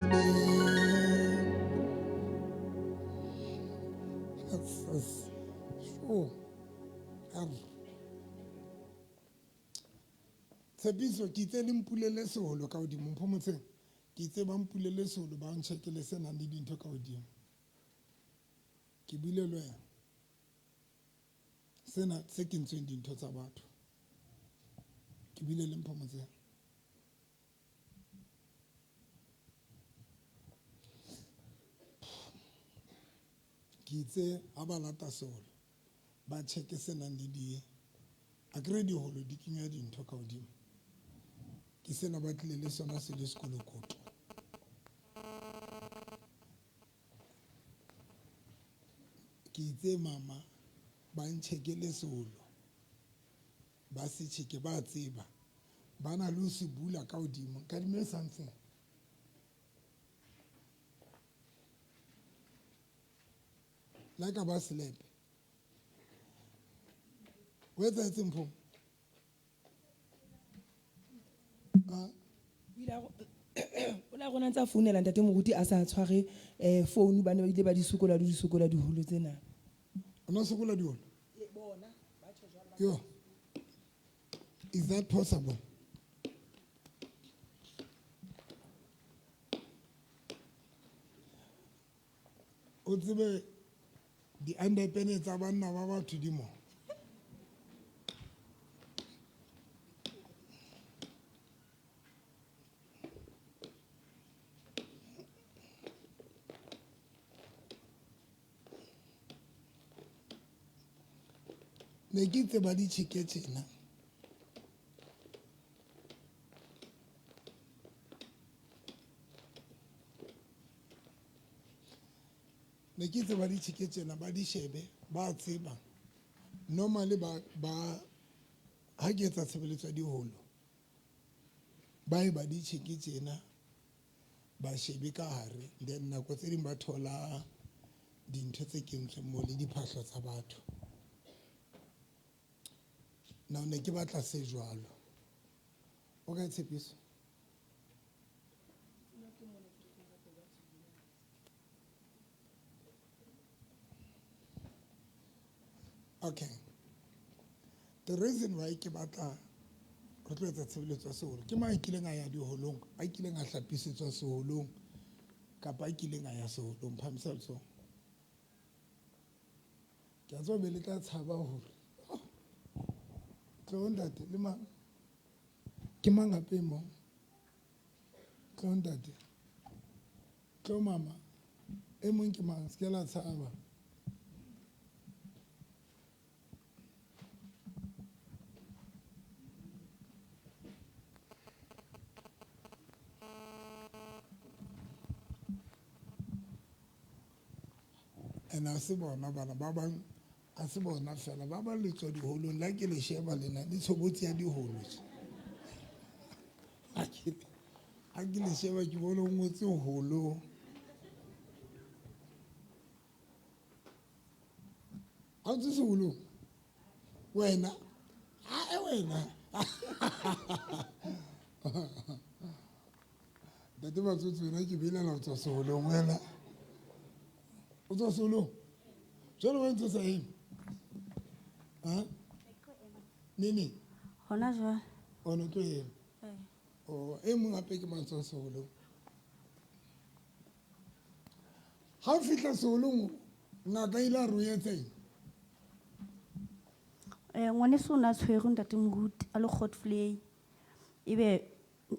Oh, Tshepiso ke itse le mpulele seholo ka hodimo mphomotse ke itse ba mpulele seholo ba ntjhekele se nang le dintho ka hodimo ke bile le wena sena se kentsweng dintho tsa batho ke bile le mphomotse ke itse ha ba lata seholo ba check se nang le di a kre di holo di kenya dintho ka hodimo ke sena ba tlile le sona se le sekolokoto ke itse mama ba ntjhekele seholo ba se cheke ba tseba ba na le ho se bula ka hodimo ka dime something like a ba slepe o etsahetse mpho o la rona tsa founela ntate moruti a sa tshware phone ba ne ba ile ba di sokola diholo tsena o na sokola diholo yo is that possible o tsebe di-underpene tsa banna ba batho di mo ne ke itse ba di tjheke tjena ne ke itse ba di tjheke tjena ba di shebe ba tseba normally ba ha ke etsa tshebeletso ya diholo ba e ba di tjheke tjena ba shebe ka hare then nako tse ding ba thola dintho tse kentsweng mo le diphahlo tsa batho na ne ke batla se jwalo o ka tshepiso okay the reason why ke batla re tlo etsa tshebeletso ya seholo ke mang a kileng a ya diholong a kileng a hlapisetswa seholong kapa a kileng a ya seholong phamisa letsoho ke a tswa be le tla tshaba hore tlo ntate le mang ke mang ape mo tlo ntate tlo mama e mong ke mang se ke la tshaba and a se bona bana ba bang a se bona fela ba ba letswa diholong la ke le sheba lena di tshobotsi ya diholo ha ke le sheba ke bona o ngotse holo ha o tse seholong wena ha wena date batsotsi wena ke belela ho tswa seholong wena o tswa seholong jwale wa ntse sa eme nene Hona jwale o no tlo ema o e mong ape ke matswa seholong ha o fihla seholong ngaka ile a re o etseng ngwaneso o ne a tshwerwe ntate moruti a le Godfrey ebe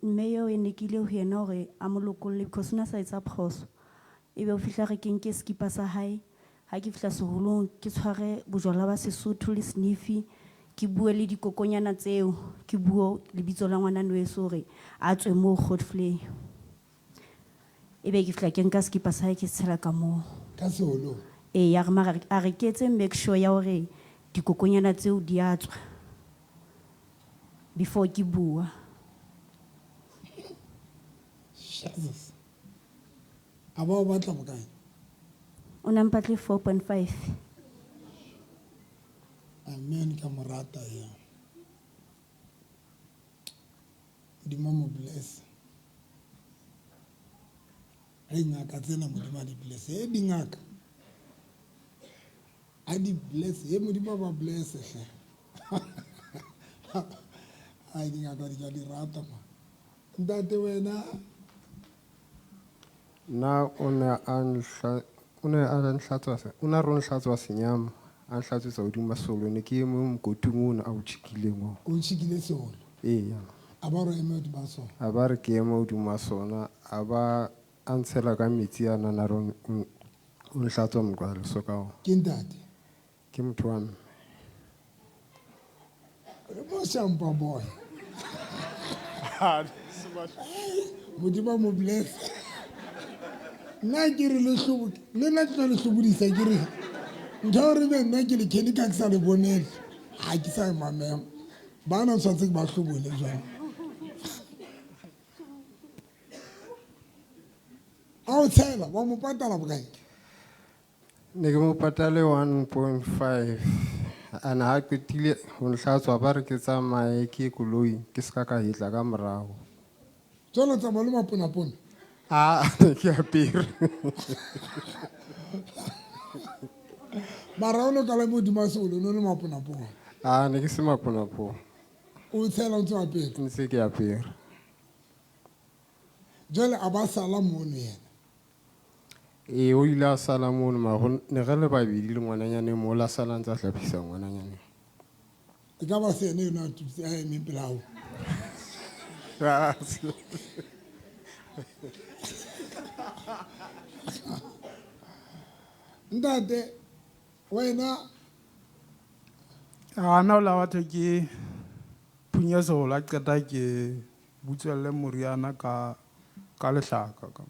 mme eo e nekile ho yena hore a mo lokolle because o ne a sa etsa phoso ebe o fihla re ke nke skipa sa hae ha ke fihla seholong ke tshware bojwala ba Sesotho le sniffi ke bue le dikokonyana tseo ke bue lebitso la ngwana nweso hore a tswe moo Godfrey ebe ke fihla ke nka skipa sa hae ke tshela ka moo ka seholong ya re mara a re ke etse make sure ya hore dikokonyana tseo di a tswa before ke bua Jesus a ba o batla bokae o na mpatle 4.5 amen ka morata ya di mo bless ge ngaka tsena modimo a di bless e dingaka a di bless e modimo ba bless hle ai dingaka di ka di rata ma ntate wena na o ne a re o nhlatswa senyama a nhlatswetsa hodima solo ne ke eme mokoting ono a o tšhikileng o o tšhikile seolo eya a ba re eme hodima sona a ba re ke eme hodima sona a ba a ntshela ka metsi a nana re o nhlatswa mokwalo so ka o ke ntate ke motho wa mme mo shampa boy modimo mo bless nna ke re lehlobo le nna ke tla le hlobodisa ke re ntho ya gore be nna ke le kene ka ke sa le bonele ga ke sa mamema ba na tshwanetse ke ba hlobole jang a o tshela wa mo patala bokae ne ke mo patale 1.5 ana ha qetile ho nhlatswa ba re ke tsamaye ke koloi ke ska ka hitla ka morago jalo tsamaya le maponapona ne ke apere mara o ne ka le modimo seolo no le maponapona ne ke se maponapo o tshela o ntse o apere ntse ke apere jale a ba sala mono yena o ile a sala mono ne re le babedi le ngwananyane mo la sala ntse a hlaphisa ngwananyane e ka ba se ene yona a tutse a emeng pelao ntate wena ana o la batho ke phunya seolo a qeta ke butswelle moriana ka lehlaka ka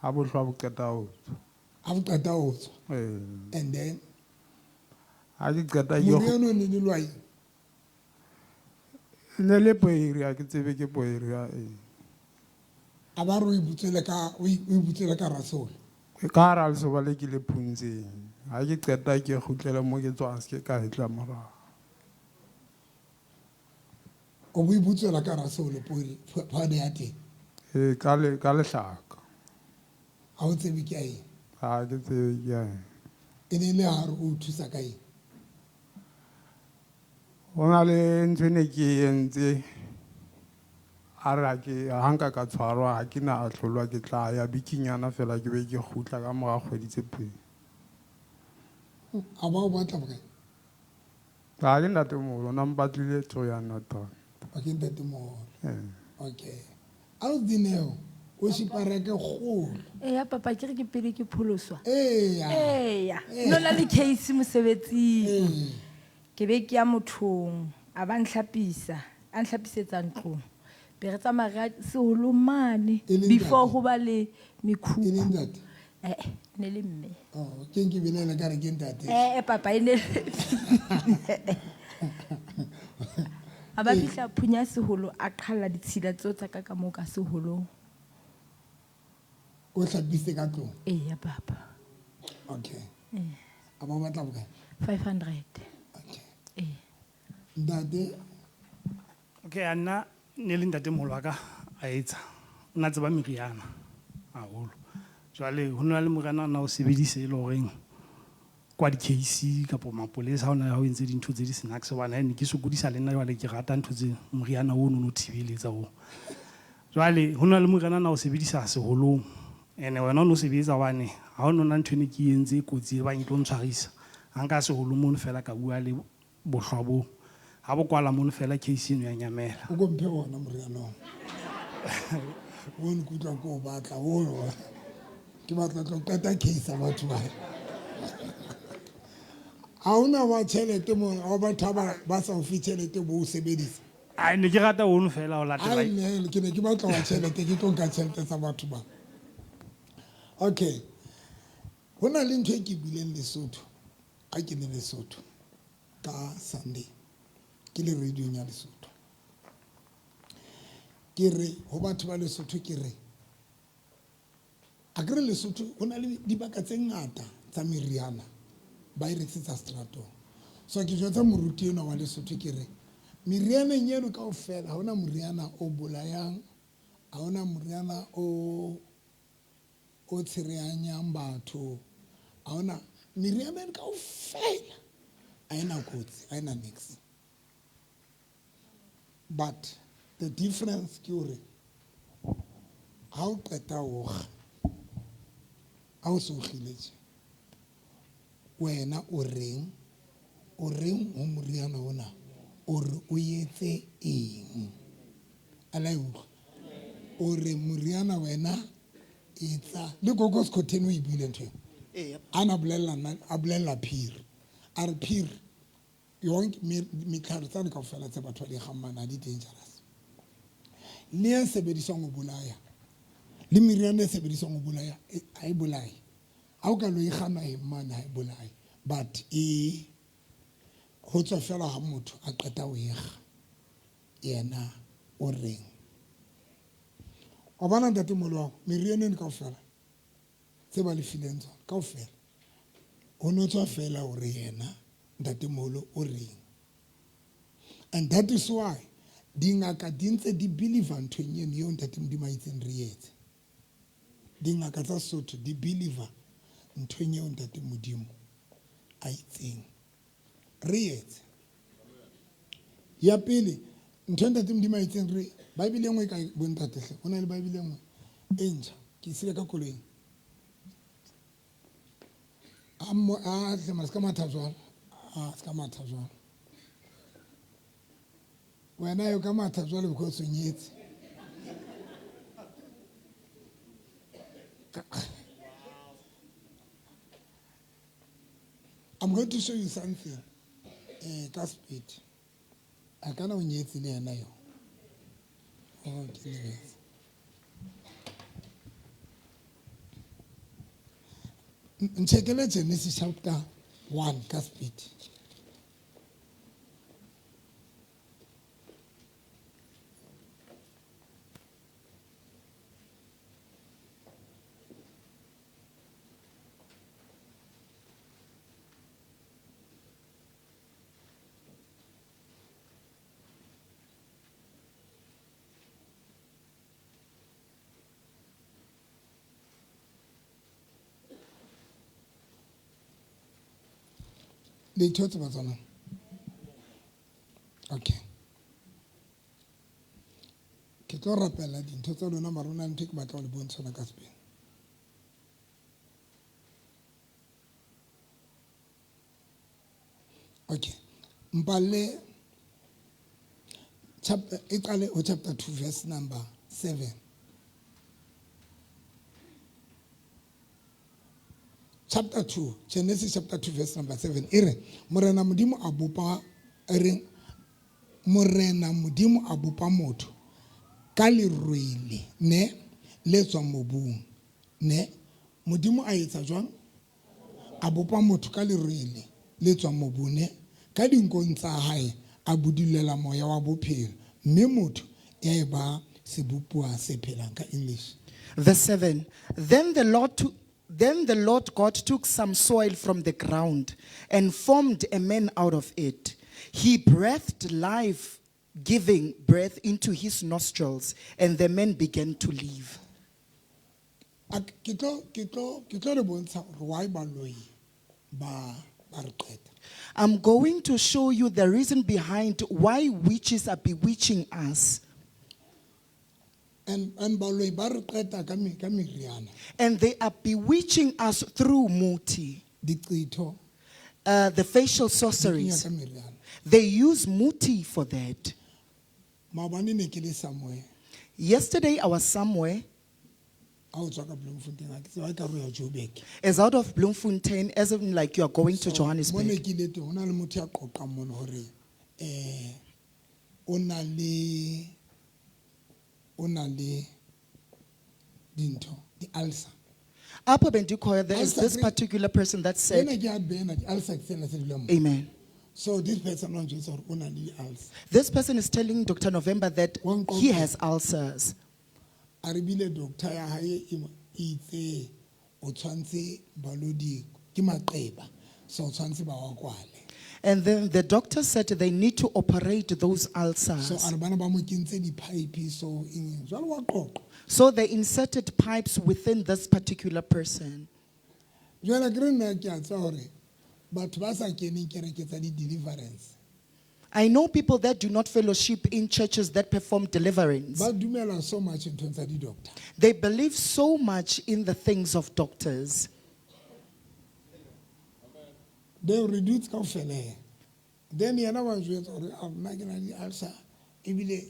ha bohlwa bo qeta ho tswa a bo qeta ho tswa and then ha ke qeta ke moriana o ne le lwai ne le poeri ha ke tsebe ke poeri a ba re o ibutsele ka rasolo ka hara lesoba le ke le phuntseng ha ke qeta ke kgutlele mo ke tswang se ke ka hitla morago o bo ibutsela ka rasolo phane ya teng ka lehlaka ha o tsebe ke a eng ha ke tsebe ke eng e ne le hare o thusa ka eng ho na le ntho ne ke entse a re ha nka ka tshwarwa ha ke na a hlolwa ke tla ya bikinyana fela ke be ke kgutla ka mora kgwedi tse pedi a ba o batla bokae ha ke ntatemoholo na mpatlile tsoyana tona a ke ntatemoholo okay a o dineo o shipareke kgolo eya papa ke re ke pele ke pholoswa eya no na le case mosebetsing ke be ke ya mothong a ba nhlapisa a nhlapisetsa ntlong be re tsamaya seholo mane before ho ba le mekhukhu e le ntate ne le mme ke nke belela ka re ke ntate papa e ne a ba fihla phunya seholo a qhalla ditshila tseo tsa ka moo ka seholong o hlapise ka tlong eya papa okay a ba o batla bokae 500 okay ntate okay anna ne le ntatemoholo wa ka a etsa o na tseba meriana haholo jwale ho na le moriana na o sebedise e le horeng kwa di-case kapa mapolesa ha o na ha o entse dintho tse di snacks hobane ne ke sokodisa le nna jwale ke rata ntho tse moriana ono no thibeletsa ho jwale ho na le moriana na o sebedisa seholong ene wena o no sebetsa hobane ha o nona ntho ne ke entse kotsi e bang e tlo ntshwarisa ha nka seholo mono fela ka bua le bohlwabo ha bo kwala mono fela case eno ya nyamela o go mphe ona moriana o nkutlwa ko o batla o ke batla tlo qeta case a batho ba ha ona wa tšhelete mo a batho ba sa o fi tšhelete bo o sebedisa ai ne ke rata ono fela o latela ke ne ke batla wa tšhelete ke tlo nka tšhelete tsa batho ba okay ho na le ntho e ke bileng Lesotho a ke le Lesotho ka Sunday ke le radio ya Lesotho ke re ho batho ba Lesotho ke re a ke re Lesotho ho na le dibaka tse ngata tsa meriana ba e rekisetsa stratong so ke jwetsa moruti ena wa Lesotho ke re meriana eno kaofela ha ona moriana o bolayang ha ona moriana o o tshirehanyang batho a ona meriana ena kaofela a ena kotsi a ena niks, but the difference ke hore ha o qeta ho kga ha o so kgile tje wena o reng ho moriana ona o re o etse eng a la utlwa o re moriana wena etsa le gogo Scotten o e buile ntho ana bolella phiri a re phiri yonke metlhare tsane kaofela tse batho ba di kgammana di dangerous le e sebediswang ho bolaya le meriana e sebediswang ho bolaya ha e bolaye ha o ka lo e kgama e mane ha e bolaye but ho tswa fela ha motho a qeta ho e kga yena o reng o bona ntate molao meriana ena kaofela tse ba le fileng tsona kaofela ho no tswa fela hore yena ntate moholo o reng, and that is why dingaka di ntse di believe nthong eno eo ntate Modimo a itseng re etse. Dingaka tsa Sesotho di believe nthong eo ntate Modimo a itseng re etse. Ya pele ntho ntate Modimo a itseng re Bible engwe ka bontate hle hona le Bible engwe e ntjha ke isile ka koloing a hle mas ka matha jwalo ska matha jwalo wena yo ka matha jwalo because o nyetse I'm going to show you something ka speed a kana o nyetse le yena yo okay nchekele Genesis chapter 1 ka speed le thotse ba tsona okay ke tlo rapela dintho tsa lona marona ntho ke batla ho le bontshana ka Spain okay mpale chapter iqale o chapter 2 verse number 7 chapter 2 Genesis chapter 2 verse number 7 ere morena modimo abupa ere morena modimo abupa motho ka lerwele ne le tswa mobung ne modimo a etsa jwang abupa motho ka lerwele le tswa mobung ne ka dinkong tsa hae a budulela moya wa bophelo mme motho ya eba sebupua se phelang ka English. Verse 7. Then the Lord God took some soil from the ground and formed a man out of it. He breathed life, giving breath into his nostrils, and the man began to live. I'm going to show you the reason behind why witches are bewitching us. And they are bewitching us through muti, the facial sorceries. They use muti for that. Yesterday I was somewhere, as out of Bloemfontein, as in like you are going to Johannesburg. The ulcer. There is this particular person that said, Amen. So this person ulcer. This person is telling Dr. November that he has ulcers. And then the doctor said they need to operate those ulcers. So they inserted pipes within this particular person. Jwale ke re nna ke a tseba hore batho ba sa keneng kereke tsa di-deliverance I know people that do not fellowship in churches that perform deliverance. ba dumela so much nthong tsa di-doctor. They believe so much in the things of doctors. They reduce kaofela. Then yena wa jwetsa hore a nna ke na le ulcer ebile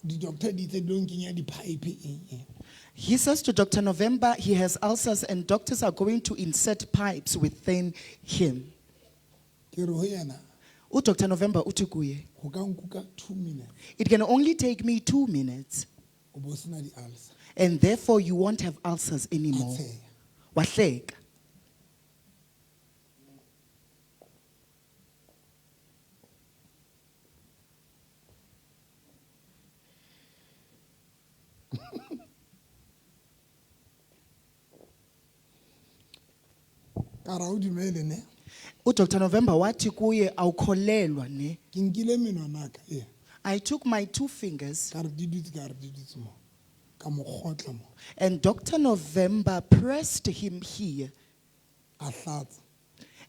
di-doctor di tse di lo nkenya di-pipe eng. He says to Dr. November he has ulcers and doctors are going to insert pipes within him. Ke re ho yena Dr. November uthi kuye, ho ka nkuka 2 minutes it can only take me 2 minutes o bo sena di-ulcer. and therefore you won't have ulcers anymore. Atsheha. Wahleka. Ka ra o dumele ne Dr. November wathi kuye awukholelwa ne. ke nkile menwana ka e I took my 2 fingers ka re di dutse ka re di dutse mo ka mo kgotla mo and Dr. November pressed him here a hlatsa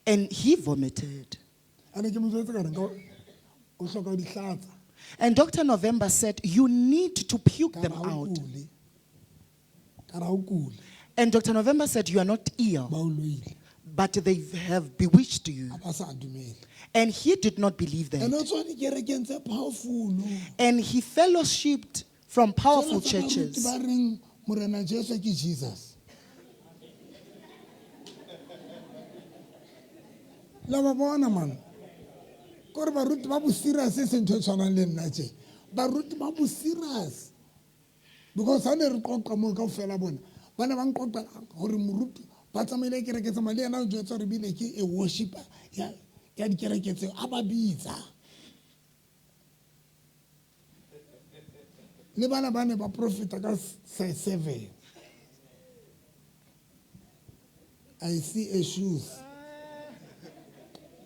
and he vomited. ane ke mo jwetse ka re nka o hloka ho di hlatsa And Dr. November said, you need to puke ka them ra o out. kule ka ra o kule And Dr. November said, you are not ill, ba o loile but they have bewitched you. a ba sa dumele And he did not believe and that. o tswa dikerekeng tse powerful And he fellowshipped from powerful Jwale tsa baruti churches. ba reng morena Jesu ke Jesus la ba bona man kore baruti ba bo serious se ntho e tshwanang le nna tje baruti ba bo serious because ha ne re qoqa mo kaofela bona ba ne ba nqoqela gore moruti ba tsamaile kereke tsamaya le yena o jwetsa gore bile ke a worshiper ya dikereke tseo a ba bitsa le bana ba ne ba profita ka size 7 I see a shoes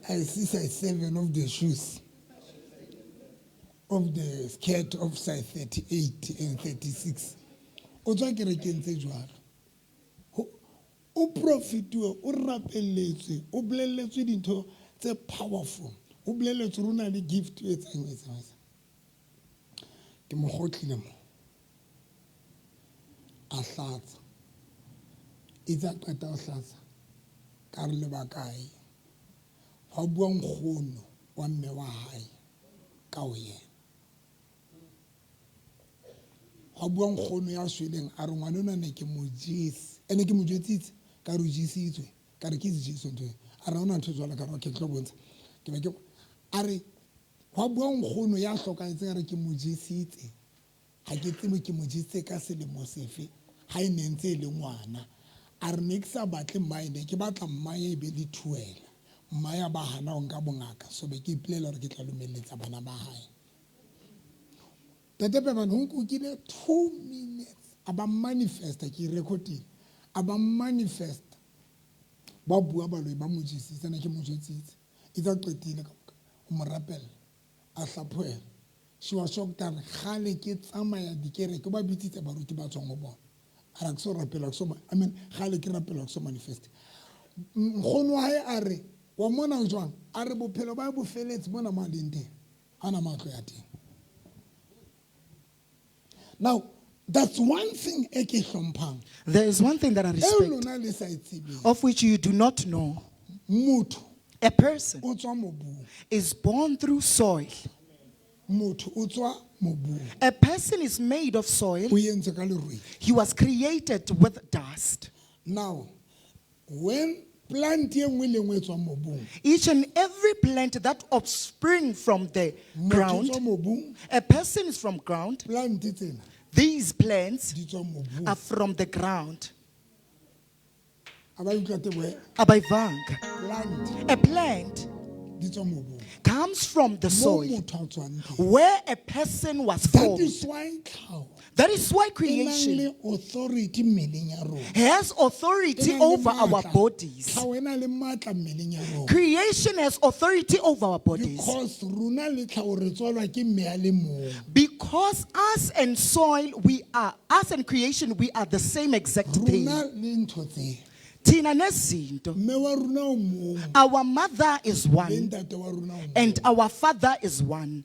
I see size 7 of the shoes of the skirt of size 38 and 36 o tswa kerekeng tse jwalo o profitiwe o rapelletswe o bolelletswe dintho tse powerful o bolelletswe re na le gift e etsang ke mo gotlile mo a hlatsa itse a qeta ho hlatsa ka re lebakae ha bua nkgono wa mme wa hae ka o yena ha bua nkgono ya shweleng a re ngwana ona ne ke mo jesi ene ke mo jetsitse ka re o jesitswe ka re ke jesu ntho a re ona ntho jwala ka re ke tlo bontsha ke be ke a re ha bua nkgono ya hlokahetse re ke mo jesitse ha ke tsebe ke mo jesitse ka selemo sefe ha e nentse le ngwana a re ne ke sa batle mmae ne ke batla mmae e be le thuela mmae ba hana o nka bongaka so be ke ipelela hore ke tla lomeletsa bana ba hae Tate Pepan ho nkukile 2 minutes aba manifesta ke recording aba manifesta ba bua baloi ba mo jesitse na ke mo jetsitse itse qetile ka o mo rapella a hlaphoela she was shocked that khale ke tsamaya dikereke ba bitsitse baruti ba tswang go bona a ra ke so rapela ke so I mean khale ke rapela ke so manifest nkgono wa hae a re wa mona o jwang a re bophelo ba bo feletse bona ma leng teng ana matlo ya teng. Now, that's one thing eke hlomphang. There is one thing that I Eo respect, lona le sa e tsebeng. of which you do not know. Motho A person o tswa mobung. is born through soil. Motho o tswa mobung. A person is made of soil. O entse ka lerwele. He was created with dust. Now, when plant e nngwe le nngwe e tswa mobung, Each and every plant that offspring from the motho o ground, tswa mobung, a person is from ground. plant tsena These plants di tswa mobung. are from the ground. A ba utlwa Teboho? Abayivanga. Plant A plant di tswa mobung comes from the mo soil motho a tswang teng. where a person was That formed. is why tlhaho That is why e nang creation le authority mmeleng ya rona. has E authority nang le over our matla. bodies. Tlhaho e na le matla mmeleng ya rona. Creation has authority over our bodies. Because rona le tlhaho re tswalwa ke mme a le mong. Because us and soil, us and creation, we are the same exact thing. Rona le ntho tse. Tina nezinto. Mme wa rona o mong Our mother is le one ntate wa rona o mong. and our father is one.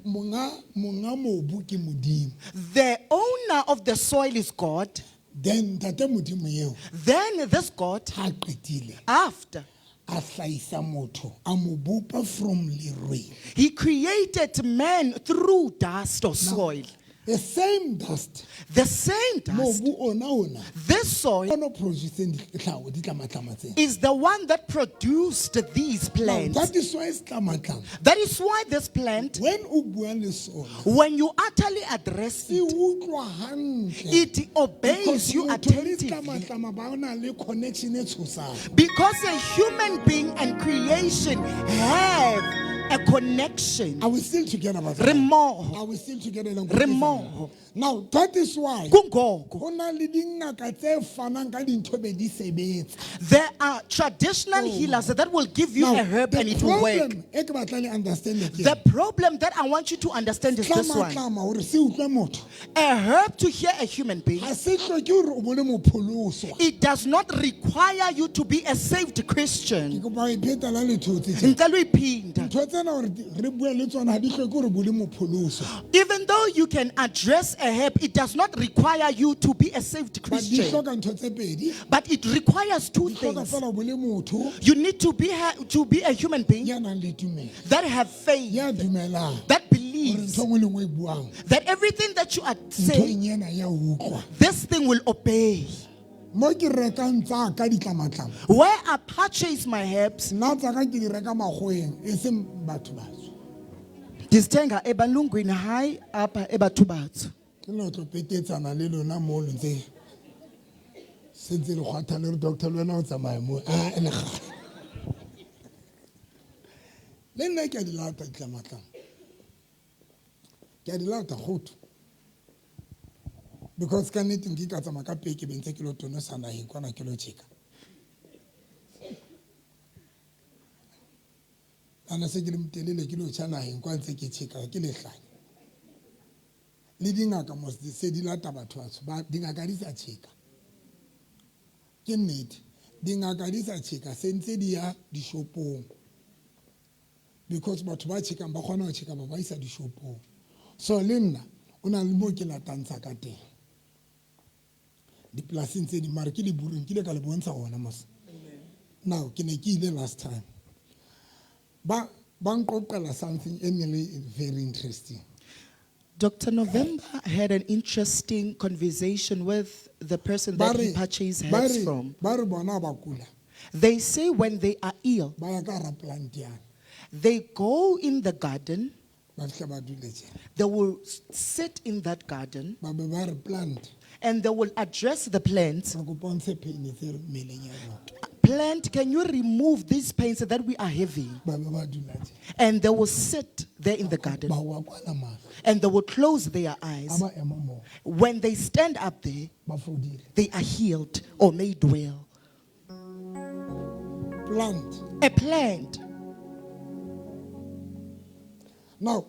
Monga mobu ke Modimo. The owner of the soil is God. Then ntate Modimo eo Then this God, ha qetile after a hlahisa motho a mo bopa from lerweng. he created man through dust or soil. The same dust The same dust, mobu ona this soil ono producing tlhaho di tlamatlama tsena. is the one that produced these Now, plants. that is why it's tlamatlama. That is why this plant, When o bua le sona when you utterly address e it, utlwa hantle. it obeys Because you motho le attentively. tlamatlama ba ona le connection e tshosang. Because a human being and creation have a connection. Are we still together about that? Remoho. Are we still together? Remoho. Now, that is why Kungogo. ho na le dingaka tse fanang ka dintho be di sebetsa. There are traditional healers that will give you Now, a herb the and it will work. problem e ke batlang le understand ke The problem that I want you to understand is this one. tlama hore se utlwe motho A herb to hear a human being, ha se hloke hore o bone mopholoso. it does not require you to be a saved Ke Christian. kopa o iphetela le thotse tse. Ntle le ho iphinda. Ntho tsena hore re bue le tsona ha di hloke hore o bone mopholoso. Even though you can address a herb, it does not require you to be a saved But di Christian. hloka ntho tse pedi. But it requires two Di hloka things. fela o bone motho You need to be a human being ya nang le tumelo. that have faith, Ya dumelang that hore believes ntho e nngwe le nngwe e buang that everything that you are ntho saying, ena ya utlwa. this thing will obey. Mo ke rekang tsa ka ditlamatlama. Where I purchase my herbs, Nna tsa ka ke di reka makgoweng e seng batho batsho. ndizithenga ebalungwini hayi apha ebathu bathu. Ke no tlo petetsana le lona mo lo ntse sentse le kgwatha le re doctor le wena o tsamaya mo a le ga le nna ke a di lata ditlamatlama ke a di lata goto because ka nnete nke ka tsamaya ka peke be ntse ke lo tonosa nageng kwana ke lo checka ana se ke le motelele ke lo tšha nageng kwa ntse ke checka ke lehlanya le dingaka mo se di lata batho ba dingaka di sa checka ke nnete dingaka di sa checka sentse di ya dishopong because batho ba checkang ba kgona ho checka ba isa dishopong so le nna o na le mo ke latantsha ka teng dipolasing tse di mare ke le bureng ke le ka le bontsha gona mos now ke ne ke ile last time ba nqoqela something very interesting. Dr. November had an interesting conversation with the person that he purchased herbs from. Ba re bona ba kula They say when they are ill, ba ya ka ra plant yana they go in the garden, ba fihla ba dule tjena they will sit in that garden, ba be ba re plant and they will address the plants. ra go bontshe pain tse mmeleng ya rona Plant, can you remove these pains that we are having? ba be ba dula tjena And they will sit there in the garden, ba wa kwala mahlo and they will close their a eyes. ba ema mo When they stand up there, ba fodile they are healed or made well. plant A plant. now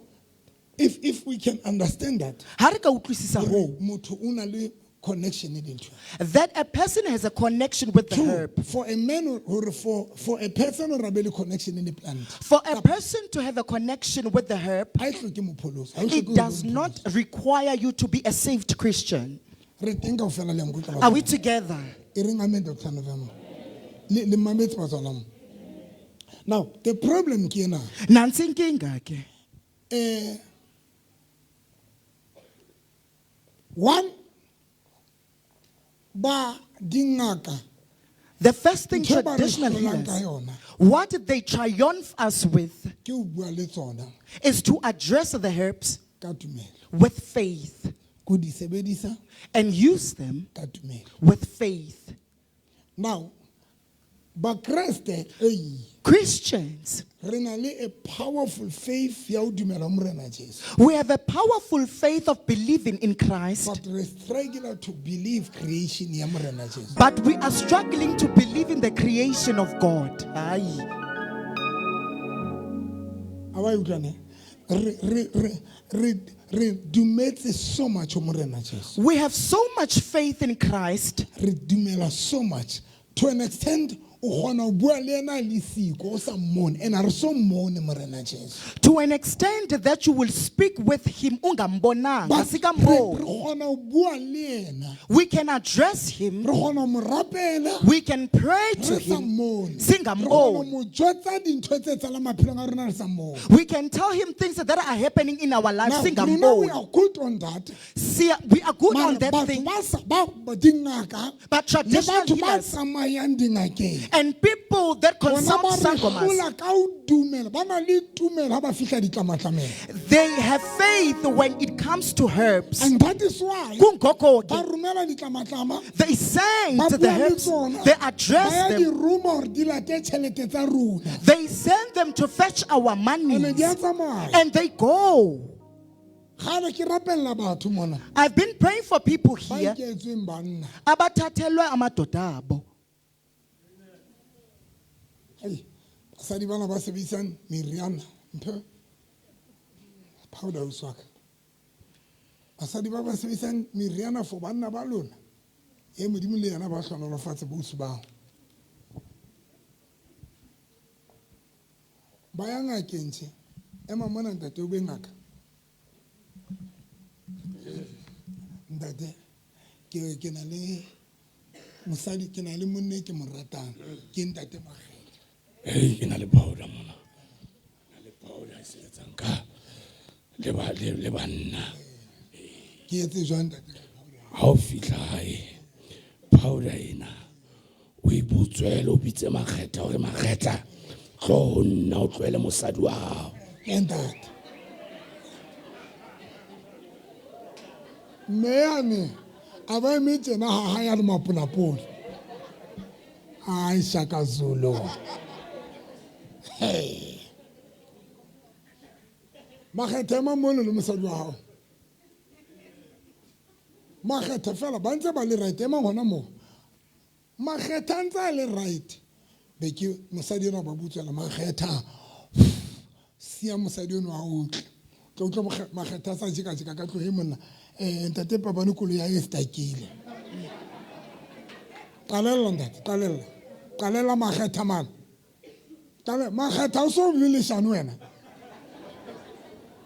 if we can understand that Ha re ka utlwisisa hoo, motho o na le connection le ntho that a person has a connection with the herb. for a man or for a person or a be le connection in the plant For a person to have a connection with the herb, ha e hloke mopholoso ha e hloke it hore does o not require you to be a saved Christian. re teng kaofela le ya nkotla Are we together? e reng amen Dr. November le mametse batswana mo now the problem ke ena Nansi inkinga ke. one ba dingaka The first thing ntho e ba re traditional hlolang ka healers, yona what they triumph us with ke o bua le tsona is to address the herbs ka tumelo with faith go di sebedisa and use them ka tumelo with faith. now ba kreste Christians, re na le a powerful faith ya ho dumela morena Jesu, we have a powerful faith of believing in Christ, but re struggle to believe creation ya morena Jesu. but we are struggling to believe in the creation of God. Aye. Aba utlwane re dumetse so much ho morena Jesu. We have so much faith in Christ Re dumela so much to an extent o kgona ho bua le ena le siko o sa mmone and re so mmone morena Jesu. to an extent that you will speak with him ungambonanga, But re sikamboni. kgona ho bua le ena, We can address him, re kgona ho mo rapela, we can pray to re sa him, mmone. Re kgona ho singamboni. mo jwetsa dintho tse etsahalang maphelong a rona re sa mmone. We can tell him things that are happening in our lives, Now, rona we singamboni. are good on that. See, we are good on Mara that batho thing, ba dingaka but le traditional batho ba healers tsamayang dingakeng and people that bona consult ba re sangomas, gola ka ho dumela, ba na le tumelo ha ba fihla ditlamatlameng. they have faith when it comes to herbs. And that is why Kungoko-ke, ba romela ditlamatlama, they send ba the bua le herbs, tsona, they ba address ya them, di-room hore di late tjhelete tsa rona. they send them to fetch our money, Ene di a tsamaya. and they go. Kgale ke rapella batho mona I've been praying for people ba here iketsweng banna. abathathelwe amadoda abo. Hey, basadi bana ba sebedisang meriana mphe powder ho swaka. Basadi ba sebedisang meriana for banna ba lona, e modimo le yena ba hlonolofatse bousu bao. Ba ya ngakeng tje, ema mona ntate o be ngaka. Ntate ke na le mosadi, ke na le monne ke mo ratang, ke ntate Magela. Hey, ke na le powder mona. Na le powder se etsang ka le banna. Ke etse jwang ntate? Ha o fihla hae, powder ena o e butswele o bitse Makgetha hore Makgetha tlo ho nna o tlohele mosadi wa hao. Ntate meane a ba eme tjena ha ya le maponapone. Ai Shaka Zulu. Hey, Makgetha ema mona le mosadi wa hao. Makgetha fela ba ntse ba le right ema hona mo. Makgetha ntse a le right. Be ke mosadi ena ba butswela Makgetha. Sia mosadi ono a utlwe. Tlo tlo Makgetha sa jika ka tlo he monna. Ntate Papane kolo ya e stakile. Qalela ntate, qalela Makgetha man. Makgetha o so bile leshano wena.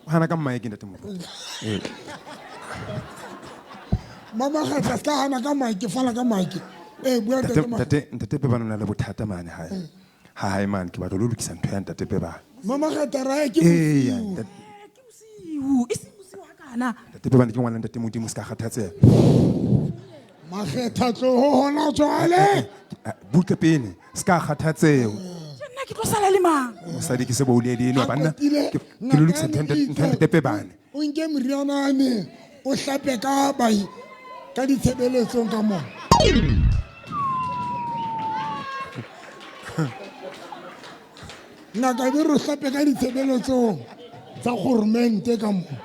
Hana ka mmae ke ntate mo. Mama Makgetha ska hana ka mike, fala ka mike. Bua Ntate Pepane o na le bothata mane hae. Hae man ke batla lo lokisa ntho ya ntate Pepane. Mama Makgetha ra ke Eya, bosiu. ntate Pepane ke ngwana ntate Modimo ska kgathatseha. Makgetha tlo ho hona jwale. Butle pene ska kgathatseha. Nna ke tlo sala le mang? Mosadi ke se bo le eno banna. Ke lo lokisa ntho ya ntate Pepane. O nke meriana ane o hlape ka bai ka ditshebeletsong ka mona. Ngaka be re hlape ka ditshebeletsong tsa kgoromente ka mona.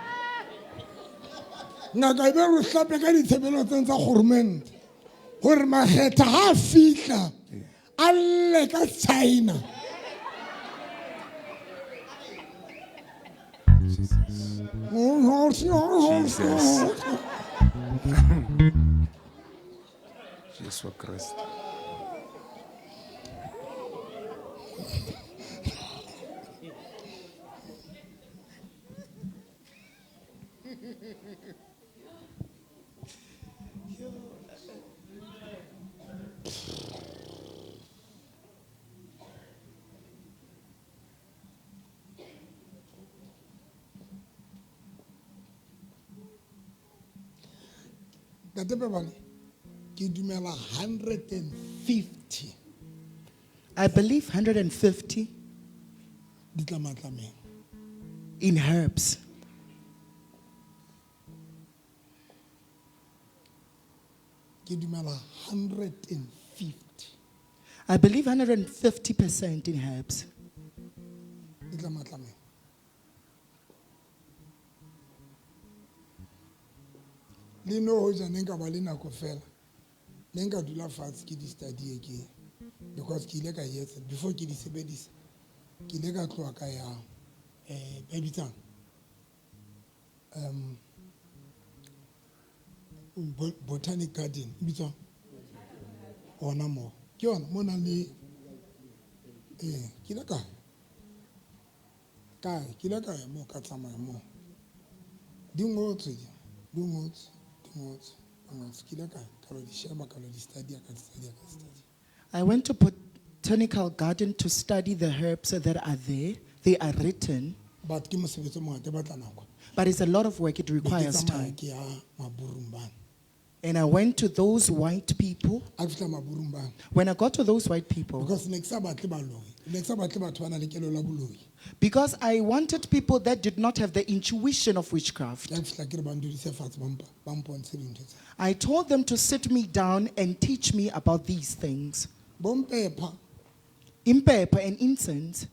Ngaka be re hlape ka ditshebeletsong tsa kgoromente hore Makgetha ha fihla a lle ka China. Jesu Christ. Ntate Pepane, ke dumela 150 I believe 150 ditlamatlameng. in herbs. Ke dumela 150. I believe 150% in herbs. e tla matlamela le no ho ja neng ka ba le nako fela neng ka dula fatshe ke di study ke because ke ile ka yetsa before ke di sebedisa ke ile ka tloa ka ya ba bitsang botanic garden e bitswang ona mo ke yona mo na le ke ile ka mo ka tsamaya mo di ngotswe ke ile ka lo di sheba ka lo di study ka study. I went to Botanical Garden to study the herbs that are there. They are written, but ke mosebetsi mo ngata batla nako but it's a lot of work. It requires time. ke ya maburumbana And I went to those white people. a fitla maburumbana When I got to those white people, because ne ke sa batle baloi ne ke sa batle batho ba na le kelo la boloi because I wanted people that did not have the intuition of witchcraft, ya fitla ke re ba ndudise fatshe ba mpontshe dintho tse I told them to sit me down and teach me about these things. bompepa Impepa and incense.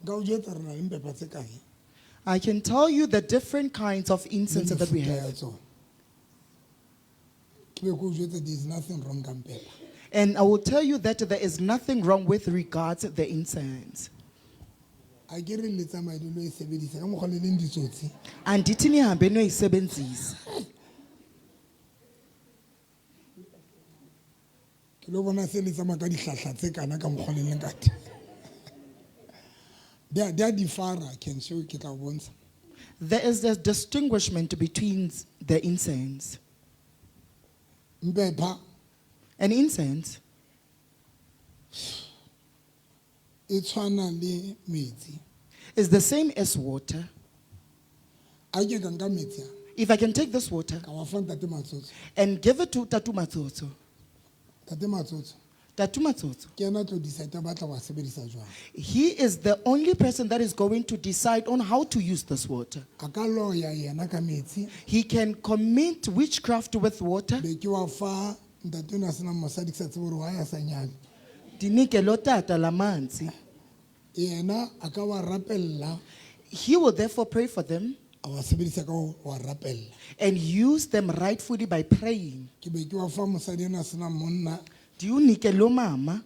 ga o jetsa re na le mpepa tse kae I can tell you the different kinds of incense that we mefuta ya have. tsona ke be ko o jetse there is nothing wrong ka mpepa And I will tell you that there is nothing wrong with regards the incense. a ke re le tsamaya le lo e sebedisa ka mokgwa le leng ditsotsi Andithi nihambe noyisebenzisa. ke lo bona se le tsamaya ka dihlahla tse kana ka mokgwa le leng ka teng di a differa I can show ke tla o bontsha There is a distinguishment between the incense. mpepa An incense e tshwana le metsi is the same as water. a ke ka nka metsi a If I can take this water ka wa fa ntate matsotso and give it to Tatu Matsotso, ntate matsotso Tatu Matsotso, ke ena tlo decide ba tla wa sebedisa jwang he is the only person that is going to decide on how to use this water. a ka loya yena ka metsi He can commit witchcraft with water. be ke wa fa ntate ona sena mosadi ke sa tsebe gore wa ya sa nyale Dinike lo tata la manzi. yena a ka wa rapella He will therefore pray for them a wa sebedisa ka wa rapella and use them rightfully by praying. ke be ke wa fa mosadi ona sena monna Do you nike lo mama?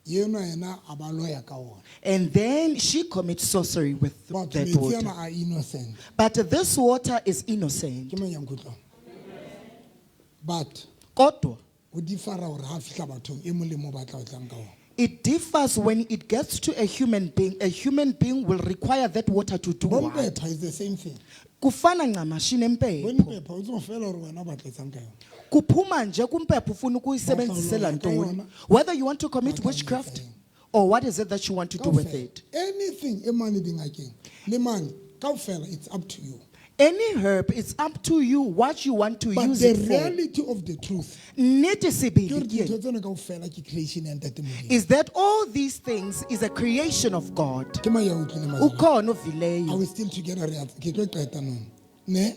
yena yena a ba loya ka ona And then she commits sorcery with but that metsi water. ana a innocent But this water is innocent. ke manyankhutlong but Kodwa, o differa gore ha fihla bathong e molemo ba tla o tlang ka ona it differs when it gets to a human being. A human being will require that water to do what? bompepa is the same thing Kufana ncamashi nempepho. bompepa o tlo fela gore wena o batletsang ka yona Kuphuma nje kumpepho ufuna ukuyisebenzisela ntoni. Whether you want to commit witchcraft or what is it that you want to do with it. anything e mane dingakeng le mane kaofela it's up to you Any herb, it's up to you what you want to but use the it for. reality of the truth Nnete ke sebele gore ke dintho eng? tseno kaofela ke creation ya ntate Modimo Is that all these things is a creation of God. ke ma ya utlwile mazwi Ukhona are ovileyo. we still together ke tlo qeta no ne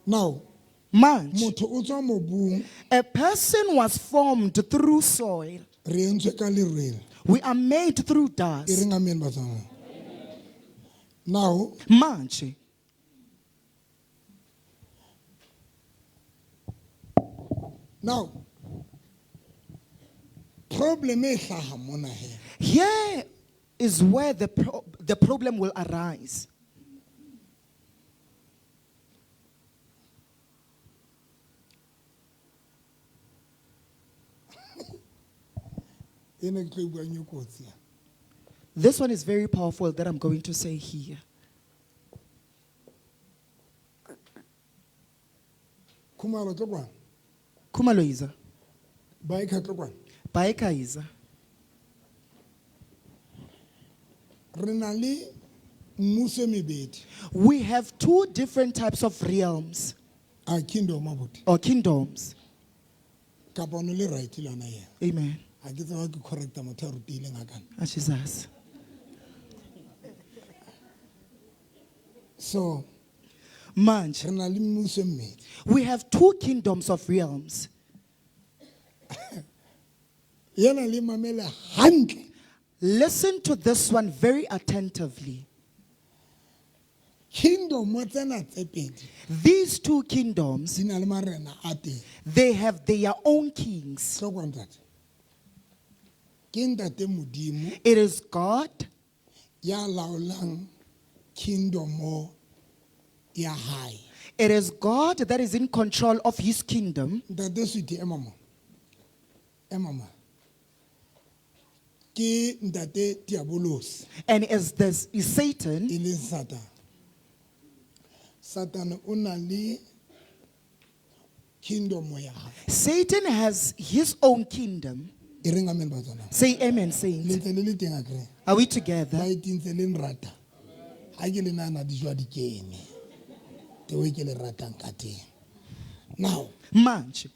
now Manje, motho o tswa mobung a person was formed through soil. re entswe ka lerwele We are made through e dust. reng amen batsana now Manje, now problem e hlaha mona he here is where the problem will arise. e ne ke tlo bua nyokotsi This one is very powerful that I'm going to say here. khumalo tlo kwana Kumaloiza, ba e khatlo kwana Baekaiza. re na le mmuso e mebedi We have two different types of realms a kingdom abuti or kingdoms. kapa ono le right le ona yena Amen. a ke tseba ke correcta motho a rutileng a kana Jesus. so Manje, re na le mmuso e mmedi. we have two kingdoms of realms. Yena le mamele hantle. Listen to this one very attentively. Kingdom mo tsena tse pedi These two kingdoms, di na le marena a teng. they have their own kings. Tlhoka ntate. Ke ntate Modimo It is God ya laolang kingdom mo ya hae. It is God that is in control of his kingdom. Ntate Sweety emama. Ke ntate Diabolos And as this is Satan, e leng Satan. Satan o na le kingdom mo ya hae. Satan has his own kingdom. E reng amen batswana. Say amen, Le saints. ntse le le teng a kre. Are we Ba together? itintse le nrata. Ha ke le nana di jwa di kene. Te we ke le ratang ka teng. Now, Manje,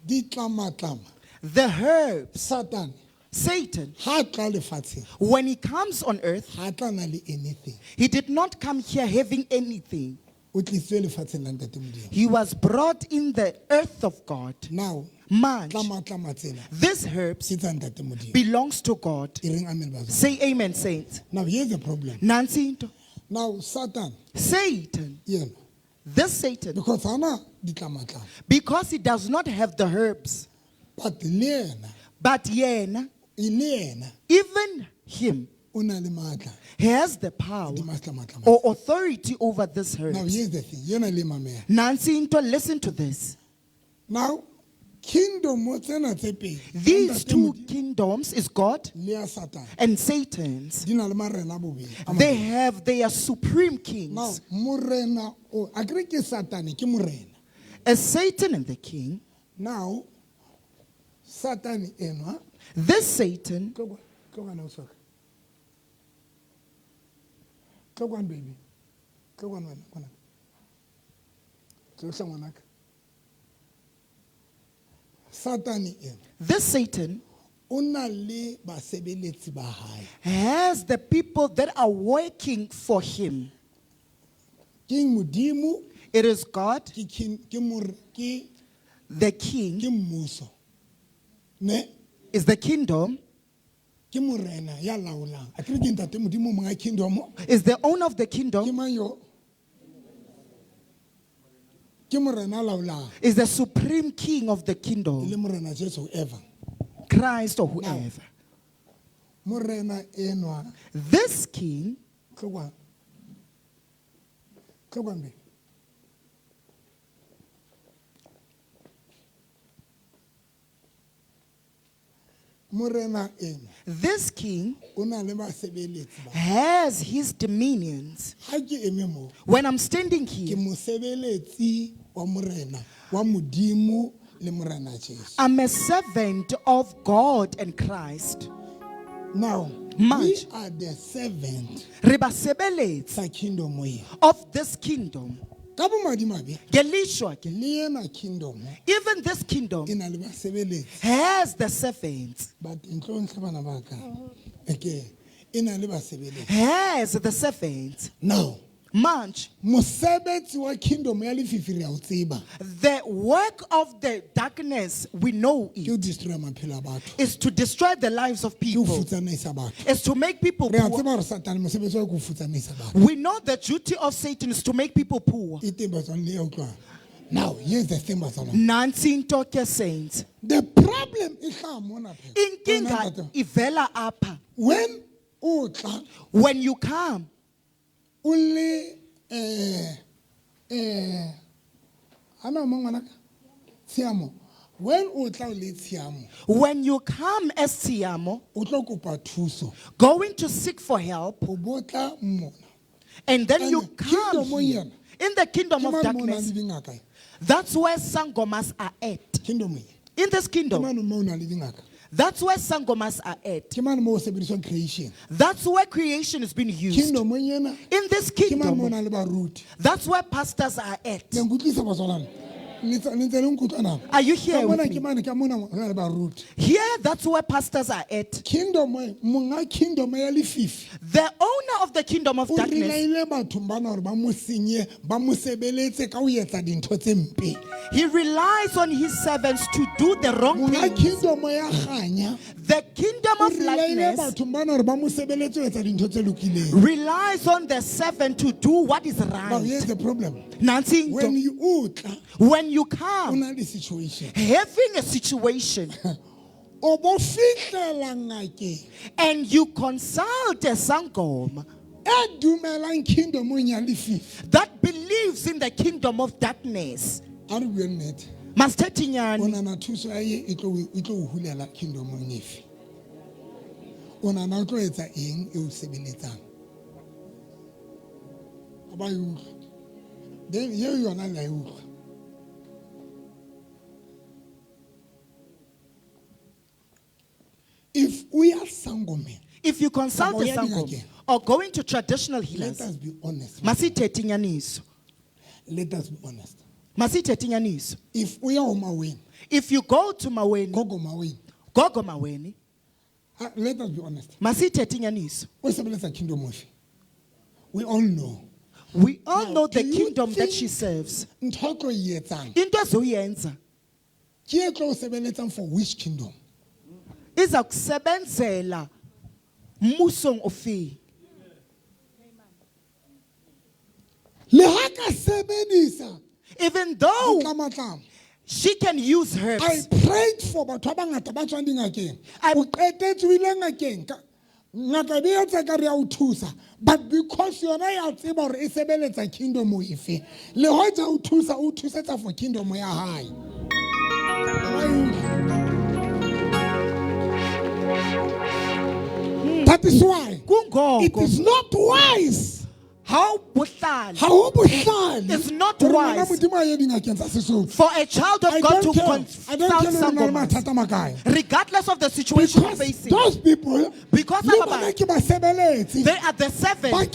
di tlama. the herbs, Satan Satan, ha tla lefatsheng when he comes on earth, ha tla na le anything. he did not come here having anything. O tlisitswe lefatsheng la ntate Modimo. He was brought in the earth of God. Now, Manje, tlama tsena these herbs ke tsa ntate Modimo. belongs to God. E reng amen batswana. Say amen, saints. Now, here's the problem. Nancy into Now, Satan Satan, yena this Satan, because hana di tlama. because he does not have the herbs, But le yena but yena, e le yena even him, o na le matla. he has the power Di mas tlama. or authority over this Now, herbs. here's the thing. Yena le mamela. Nancy into listen to this. Now, kingdom mo tsena tse pedi. These two kingdoms is God le ya Satan. and Satan's. Di na le marena bobedi. They have their supreme Now, kings. morena o a kre ke Satan ke morena. As Satan and the king, Now, Satan enwa this Satan, Tloga na o soka. Tloga baby. Tloga wena kwana. Tloga ngwanaka. Satan enwa this Satan o na le basebeletsi ba hae. has the people that are working for him. King Modimo It is God, ke the king mmuso. Ne is the kingdom, ke morena ya laolang. A kre ke ntate Modimo monga kingdom. is the owner of the Ke kingdom, mang yo? Ke morena a laolang. is the supreme king of the Le kingdom, morena Jesu ever. Christ or whoever. Morena enwa This king, Tloga baby. Morena enwa this king o na le basebeletsi ba. has his dominions. Ha ke eme mo When I'm standing ke here, mosebeletsi wa morena wa Modimo le morena Jesu. I'm a servant of God and Christ. Now, Manje. we are the servant Re basebeletsi sa kingdom e. of this kingdom. Ka bomadimabe Gelishwa ke, le ena kingdom even this kingdom e na le basebeletsi. has the servants, But intlontle bana ba ka. Okay. E na le basebeletsi. has the servants. Now, Manje, mosebetsi wa kingdom ya lefifi re a o tseba. the work of the darkness, we know Ke o it, destroy maphelo a batho. is to destroy the lives of Ke o people, futsamaisa batho. is to make people Re a poor. tseba gore Satan mosebetsi wa ke o futsamaisa batho. We know the duty of Satan is to make people poor. E teng batswana le ya utlwang. Now, here's the thing batswana. Nancy Ntoke saints. The problem is hlaha mona phela. Inkinga ivela apa. When o tla When you come, o le ana o mang ngwanaka tshiamo. When o tla o le tshiamo when you come as Siamo, o tlo kopa thuso going to seek for help, o botla mmona. and then And you the come kingdom here, yena, in the kingdom Ke of mane mo o na le darkness. dingaka e? That's where Sangomas are at. Kingdom e. In this Ke kingdom, mane mo o na le dingaka. that's where Sangomas are at. Ke mane mo o sebediswang creation. That's where creation is being used. Kingdom ena In this ke mane mo o kingdom, na le baruti. that's where pastors are at. Le nkutlwisa batswalane. Are you here with me? Here, that's where pastors are at. The owner of the kingdom of darkness, he relies on his servants to do the wrong things. The kingdom of lightness relies on the servant to do what is right. Now here's the problem. Nancy, when you come having a situation and you consult a sangoma that believes in the kingdom of darkness, then here you are not. If we are sangome, if you consult a sangoma or going to traditional healers, let us be honest. Let us be honest. If we are Maweni, if you go to Maweni, Gogo Maweni, let us be honest. What's the kingdom of? We all know. We all know the kingdom that she serves. For which kingdom? Even though she can use herbs. I prayed for but because you're not able to establish a kingdom for kingdom high. That is why it is not wise. How it's not wise for a child of God to consult someone, regardless of the situation you're facing. Those people, because they are the servants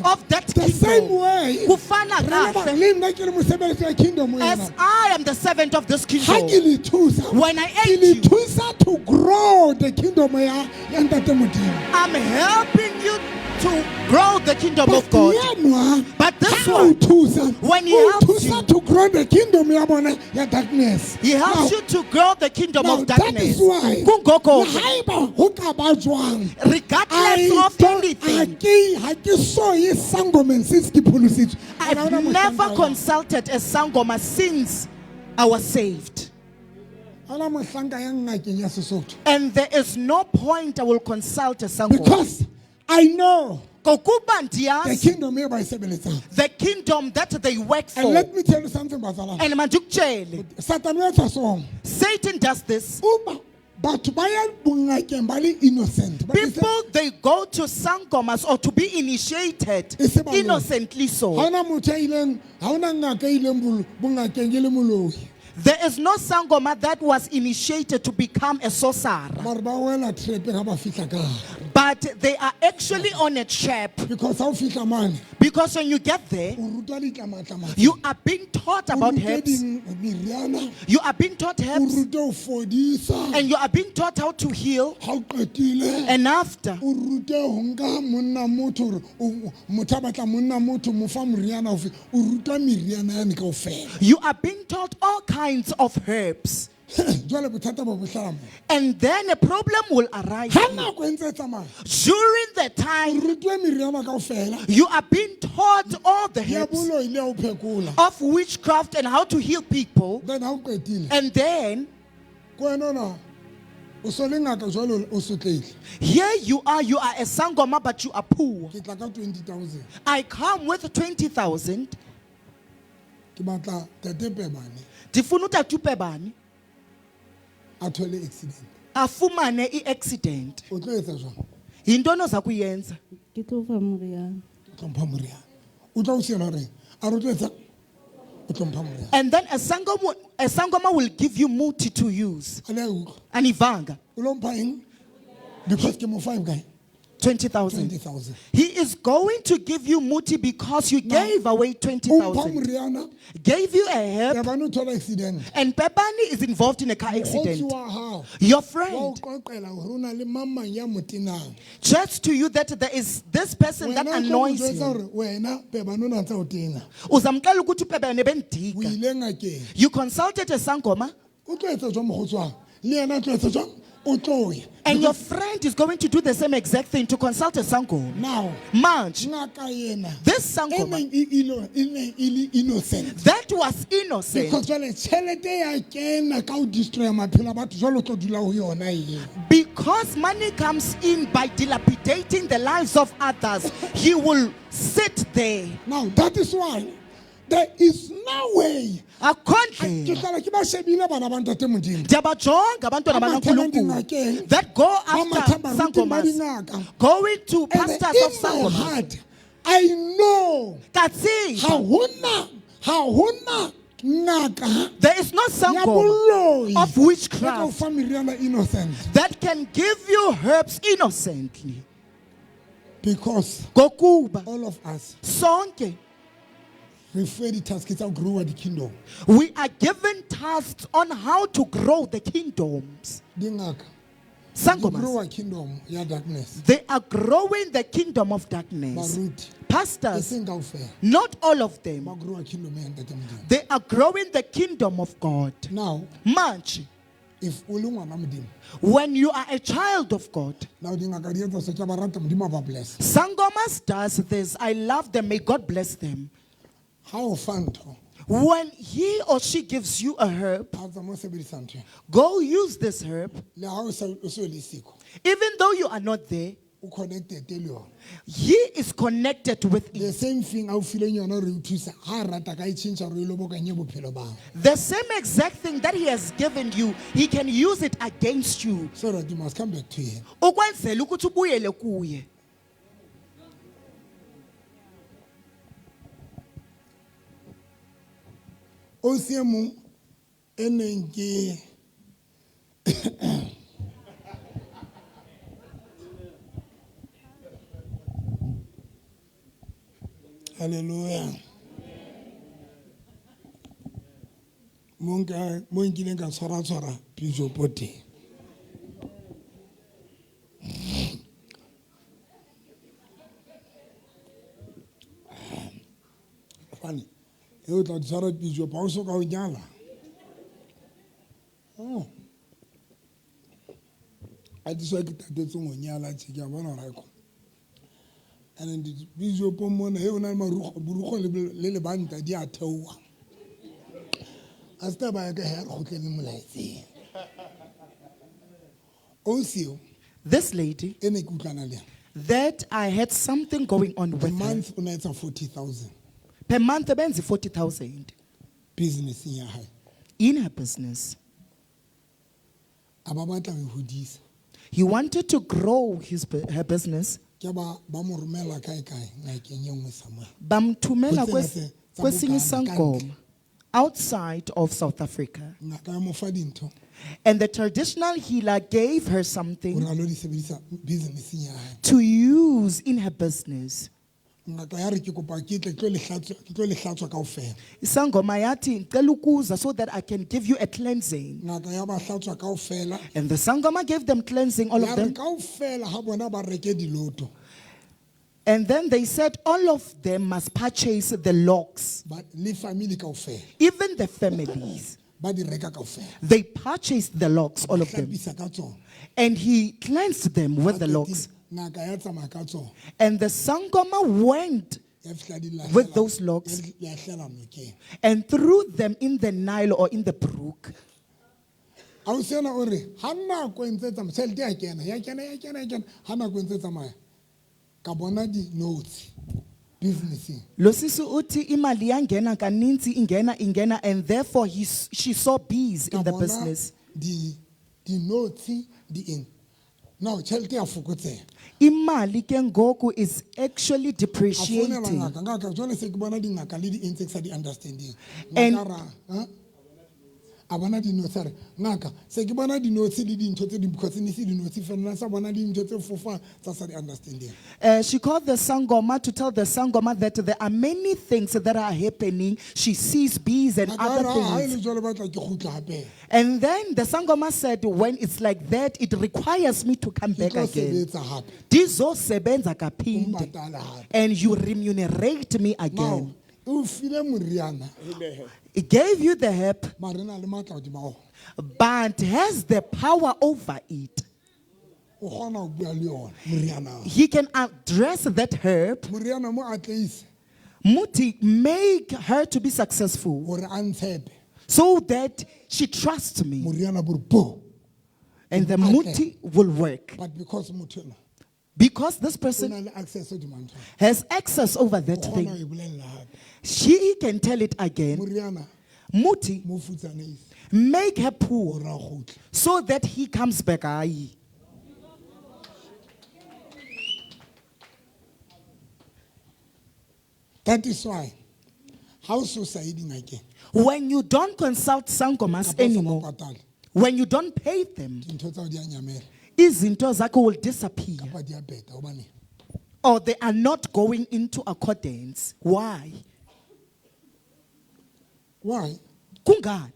of that the same way as I am the servant of this kingdom. When I aid you, to grow the kingdom, I'm helping you to grow the kingdom of God. But this one, when he helps you to grow the kingdom of darkness, he helps you to grow the kingdom of darkness. Regardless of anything, I've never consulted a sangoma since I was saved. And there is no point I will consult a sangoma. Because I know the kingdom that they work for. And let me tell you something about Satan does this. But innocent. People, they go to sangomas or to be initiated innocently so. There is no sangoma that was initiated to become a sorcerer. But they are actually on a trap. Because when you get there, you are being taught about herbs. You are being taught herbs. And you are being taught how to heal. And after, you are being taught all kinds of herbs. And then a problem will arise. During the time, you are being taught all the herbs of witchcraft and how to heal people. And then, here you are a sangoma, but you are poor. I come with 20,000. Afumane i-accident. Yintoni oza kuyenza? And then a sangoma will give you muti to use. Anivanga. Because 20,000. 20,000. He is going to give you muti because you gave away 20,000. Moriana, Gave you a herb, Pebano told accident. and Pepani is involved in a car accident. How? Your friend, just to you that there is this person that annoys you. Uzamkela ukuthi uPepani bendiga. You consulted a sangoma, and your friend is going to do the same exact thing to consult a sangoma. Now, March, this sangoma innocent. that was innocent because money comes in by dilapidating the lives of others. He will sit there. Now, that is why there is no way. That go after sangomas, going to pastors of In my sangomas. heart, I know There is no sangoma of witchcraft innocent. that can give you herbs innocently. Because Gokuba, all of us sonke, refer the task to grow the kingdom. we are given tasks on how to grow the kingdoms. Sangomas, Grow a kingdom, yeah, darkness. they are growing the kingdom of darkness. Barut. Pastors, Single fair. not all of them, Grow a kingdom, they are growing the kingdom of God. Now, Much. if When you are a child of God, now Sangomas does this. I love them. May God bless them. how fun. When he or she gives you a herb, go use this herb. Even though you are not there, he is connected with the it. same thing. The same exact thing that he has given you, he can use it against you. So that you must come back to him. Ukwenzela ukuthi ubuyele kuye. Osiemu enengi Hallelujah. Monga moingile ka tshwara pijo pote. Funny. Eu tla tshwara pijo pa o so ka o nyala. Oh. A tswa ke tatetse mo nyala tse ke bona ra go. And the pijo po mona he ona marugo le banta di a theowa. Asta ba ka her go tle le molaetse. Also, this lady, ene ke utlana le. that I had something going on with A her. month una etsa 40,000 Per month, benzi 40,000 business in your high. in her business. Ababata we hodisa. He wanted to grow her business. Ke ba mo romela kae ngakeng ye nngwe somewhere. Bamthumela Ho tsena tsa kwesinye Bokana, sangoma outside of South Africa. Ngaka ya mo fa dintho. And the traditional healer gave her something Ora lo di sebedisa business in your high. to use in her business. Ngaka ya re ke kopa ke tle tlo le hlatswa kaofela. Isangoma yathi ngicela ukuza so that I can give you a cleansing. Ngaka ya ba hlatswa kaofela. And the sangoma gave them cleansing, all Ya of re them. kaofela ha bona ba reke diloto. And then they said all of them must purchase the locks. But le family kaofela. Even the families, Ba di reka kaofela. they purchased the locks, all of them. Hlapisa ka tsona. And he cleansed them with the locks. Ngaka ya tsamaya ka tsona. And the sangoma went Ya fihla di lahlela- with those locks ya hlela nokeng. and threw them in the Nile or in the brook. Ausena o re ha nako e ntse tsamaya tšhelete ya kena ha nako e ntse tsamaya ka bona di notes businessing. Losisi uti imali yangena kaninzi ingena and therefore she saw bees in Ka the bona business. di notes di eng. Now tšhelete ya fokotseha. Imali ke ngoku is actually A founela depreciating. ngaka jwale se ke bona dingaka le di eng tse ke sa di understanding. And- Ngaka ra, huh? a bona dinotshi a re ngaka se ke bona dinotshi le dintho tse di because ne se dinotshi fela sa bona dintho tse fofa tsa sa di understanding. She called the Sangoma to tell the Sangoma that there are many things that are happening. She sees bees and other things. And then the Sangoma said, when it's like that, it requires me to come back again. Dizo sebenza kaphinde, and you remunerate me again. It gave you the herb, but has the power over it. He can address that herb. Muti, make her to be successful so that she trusts me. And the muti will work. But because this person has access over that thing, she can tell it again. Muti, make her poor so that he comes back. That is why, how society again? When you don't consult Sangomas anymore, when you don't pay them, izinto zakho will disappear. Or they are not going into accordance. Why? Why? Kungani?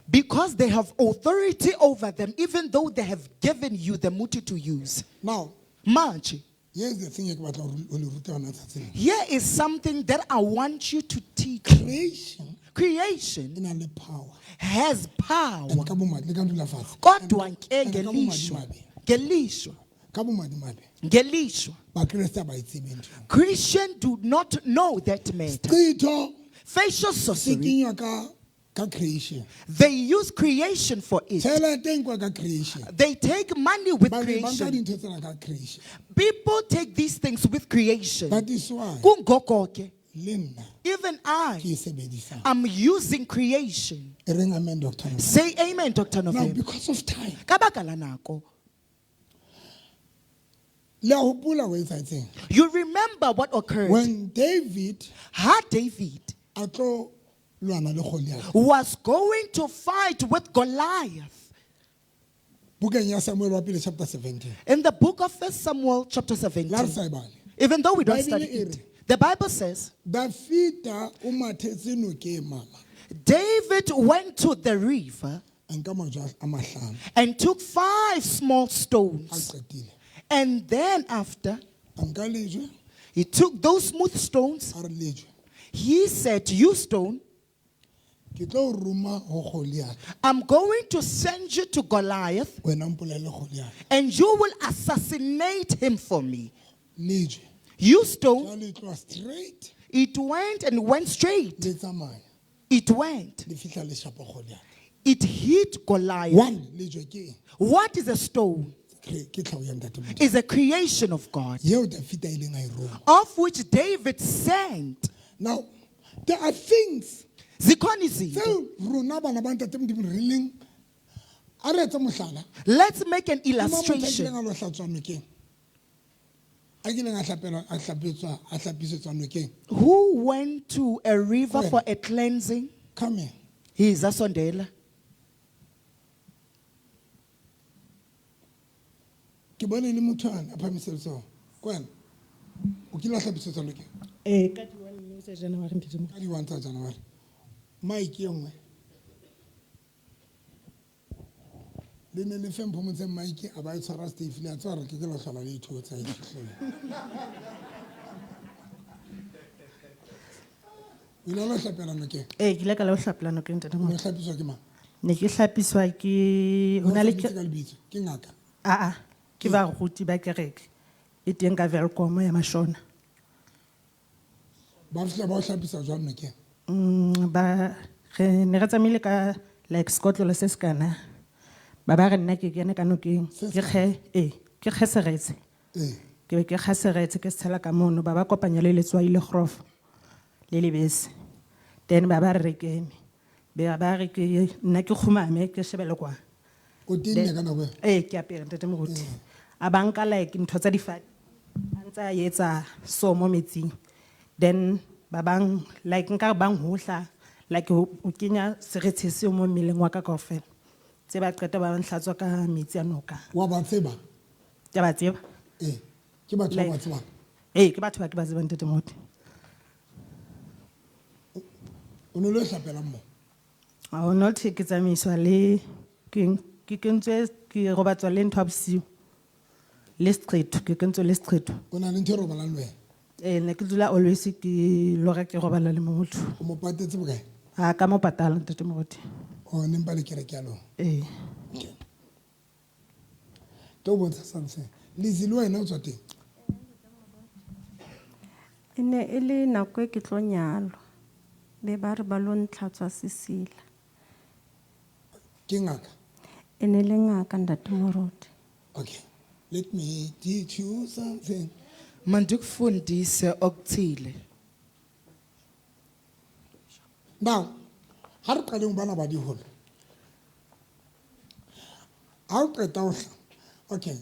Because they have authority over them, even though they have given you the muti to use. Now, March. Here's the thing. Here is something that I want you to teach. Creation has power. Kodwa nke ngelishwa. Christians do not know that matter. Facial sorcery. They use creation for it. They take money with creation. People take these things with creation. That is why even I am using creation. Say amen, Dr. Now, November. because of time. You remember what occurred when David was going to fight with Goliath. Chapter 17. In the book of 1 Samuel chapter 17. Even though we don't study it, the Bible says David went to the river and took 5 small stones. And then after, he took those smooth stones. He said, you stone, I'm going to send you to Goliath, and you will assassinate him for me. You stone, it went straight. It went. It hit Goliath. What is a stone? Is a creation of God, of which David sang. Now, there are things. Let's make an illustration. Who went to a river for a cleansing? Come here. He is a sondela. Ke bone le motho ana a phamisetse so kwena o kila hlabisetsa loke ka di 1 January ntse ka di 1 January Mike engwe le ne le fempo motse Mike a ba itshwara Steve le a tsara ke la hlola le itho tsa itsholo ilo lo hlapela noke ke ile ka lo hlapela noke ntse mo hlapiswa ke ma ne ke hlapiswa ke hona le ke ngaka ke ba ruti ba kereke e teng ka Velkom ya Mashona ba fihla ba hlapisa jwang noke ba re ne re tsamile ka like Scotland se skana ba re nna ke kene ka nokeng ke kgeseretse ke kgeseretse ke tshela ka mono ba kopanya le letswai le grof le lebese then ba re kene ba re ke nna ke khumame ke shebele kwa o tenne kana go ke apere ntete moruti a banka like ntho tsa difati a ntsa yetsa so mo metsing then ba bang like nka re bang hohla like o kenya seretse seo mo mmeleng wa ka kaofela tse ba qeta ba nhlatswa ka metsi a noka Wa ba tseba? ke ba tseba Ke batho ba ba tsebang? ke batho ba ke ba tsebang ntate Moruti. O ne lo hlapela mo? a o not ke tsamaiswa le ke kentswe ke robatswa le ntho a bosiu le street ke kentswe le street O na le ntho e robalang le wena? ne ke dula always ke lora ke robala le motho O mo patetse bokae? a ka mo patala ntate Moruti. O ne mpa le kereke ya lona? Okay. To bontsha something. Lizzy le wena o tswa teng? E ne e le nako e ke tlo nyalwa be ba re ba lo ntlhatswa Sesila. Ke ngaka? E ne le ngaka ntate Moruti. Okay. Let me teach you something. Mandikufundise okuthile. Now, ha re qaleng bana ba diholo. Ha o qeta ho hla. Okay.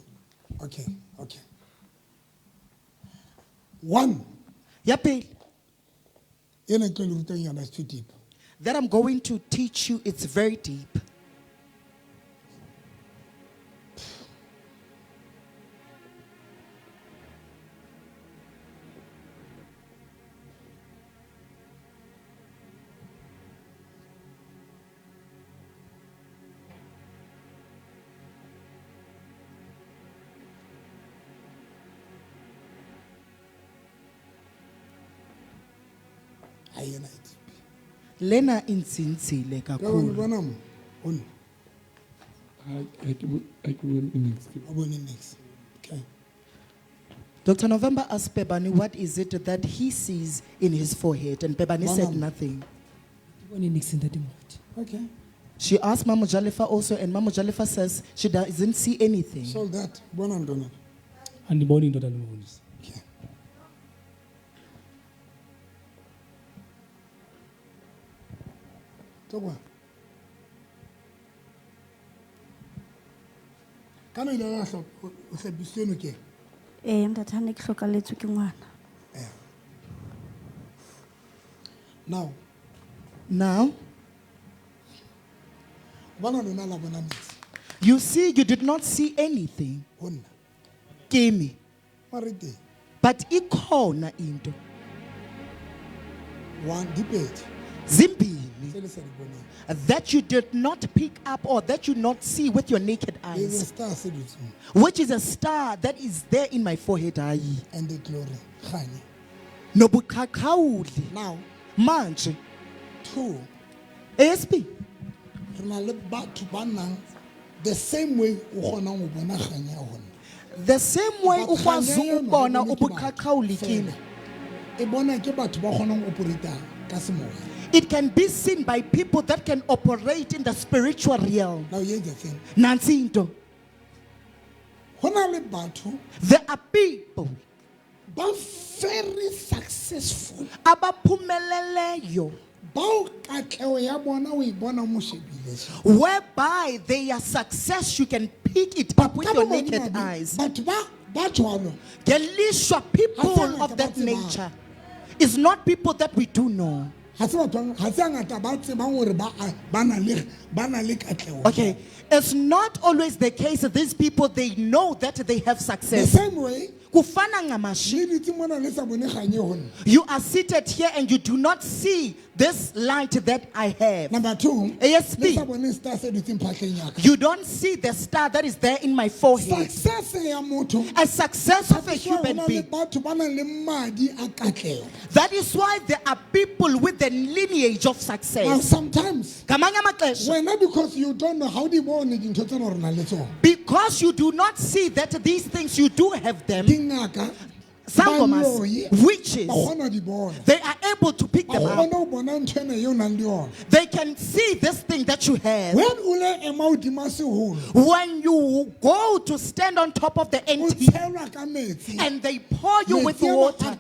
One. Ya pele. Ena ke le rutang yana is too deep. That I'm going to teach you, it's very deep. Ayena Lena insinzile Ka kakhulu. bona mo? Ona. I bone next. A bone next. Okay. Dr. November asked Pebani, what is it that he sees in his forehead? And Pebani said Mama. nothing. Okay. She asked Mamu Jalifa also, and Mamu Jalifa says she doesn't see anything. So that bona ndona. Andiboni indoda lomfundisi. Okay. Tokwa. Kana ile la hlo o hlepiseno ke. Ntate ne ke hlokalletswe ke ngwana. Now, you see, you did not see anything. Kimi. But ikhona into. One debate. Zimbini. That you did not pick up or that you not see with your naked There's a eyes. star said with me. Which is a star that is there in my forehead. Ayi. And the glory. Khani. Nobukhakhauli. Now, manje. Two. ASP. The same way o kgona go bona kganya ya hona. The same way But ukwazi kganya ena ukubona e bone ke ubukhakhauli batho kimi. fela. E bona ke batho ba kgonang go operate ka semoya. It can be seen by people that can operate in the spiritual realm. Now here's the thing. Nansi into. Hona le batho There are people ba very successful. abaphumeleleyo Bao katleho ya bona o e bona mo shebile. whereby their success you can pick it up with your naked eyes. Batho ba jwalo. Gelishwa people of that nature is not people that we do know. Okay, it's not always the case that these people, they know that they have the success. same way, Kufana ngamashi. You are seated here and you do not see this light that I have. Number two, ASP. You don't see the star that is there in my forehead. Success ya motho. A success of a human being. That is why there are people with the lineage of success. Now sometimes, Kamanye amaxesha, when because you don't know how they born it into because you do not see that these things you do have them. Sangomas, witches, they are able to pick them up. They can see this thing that you have. When you go to stand on top of the empty and they pour you with water,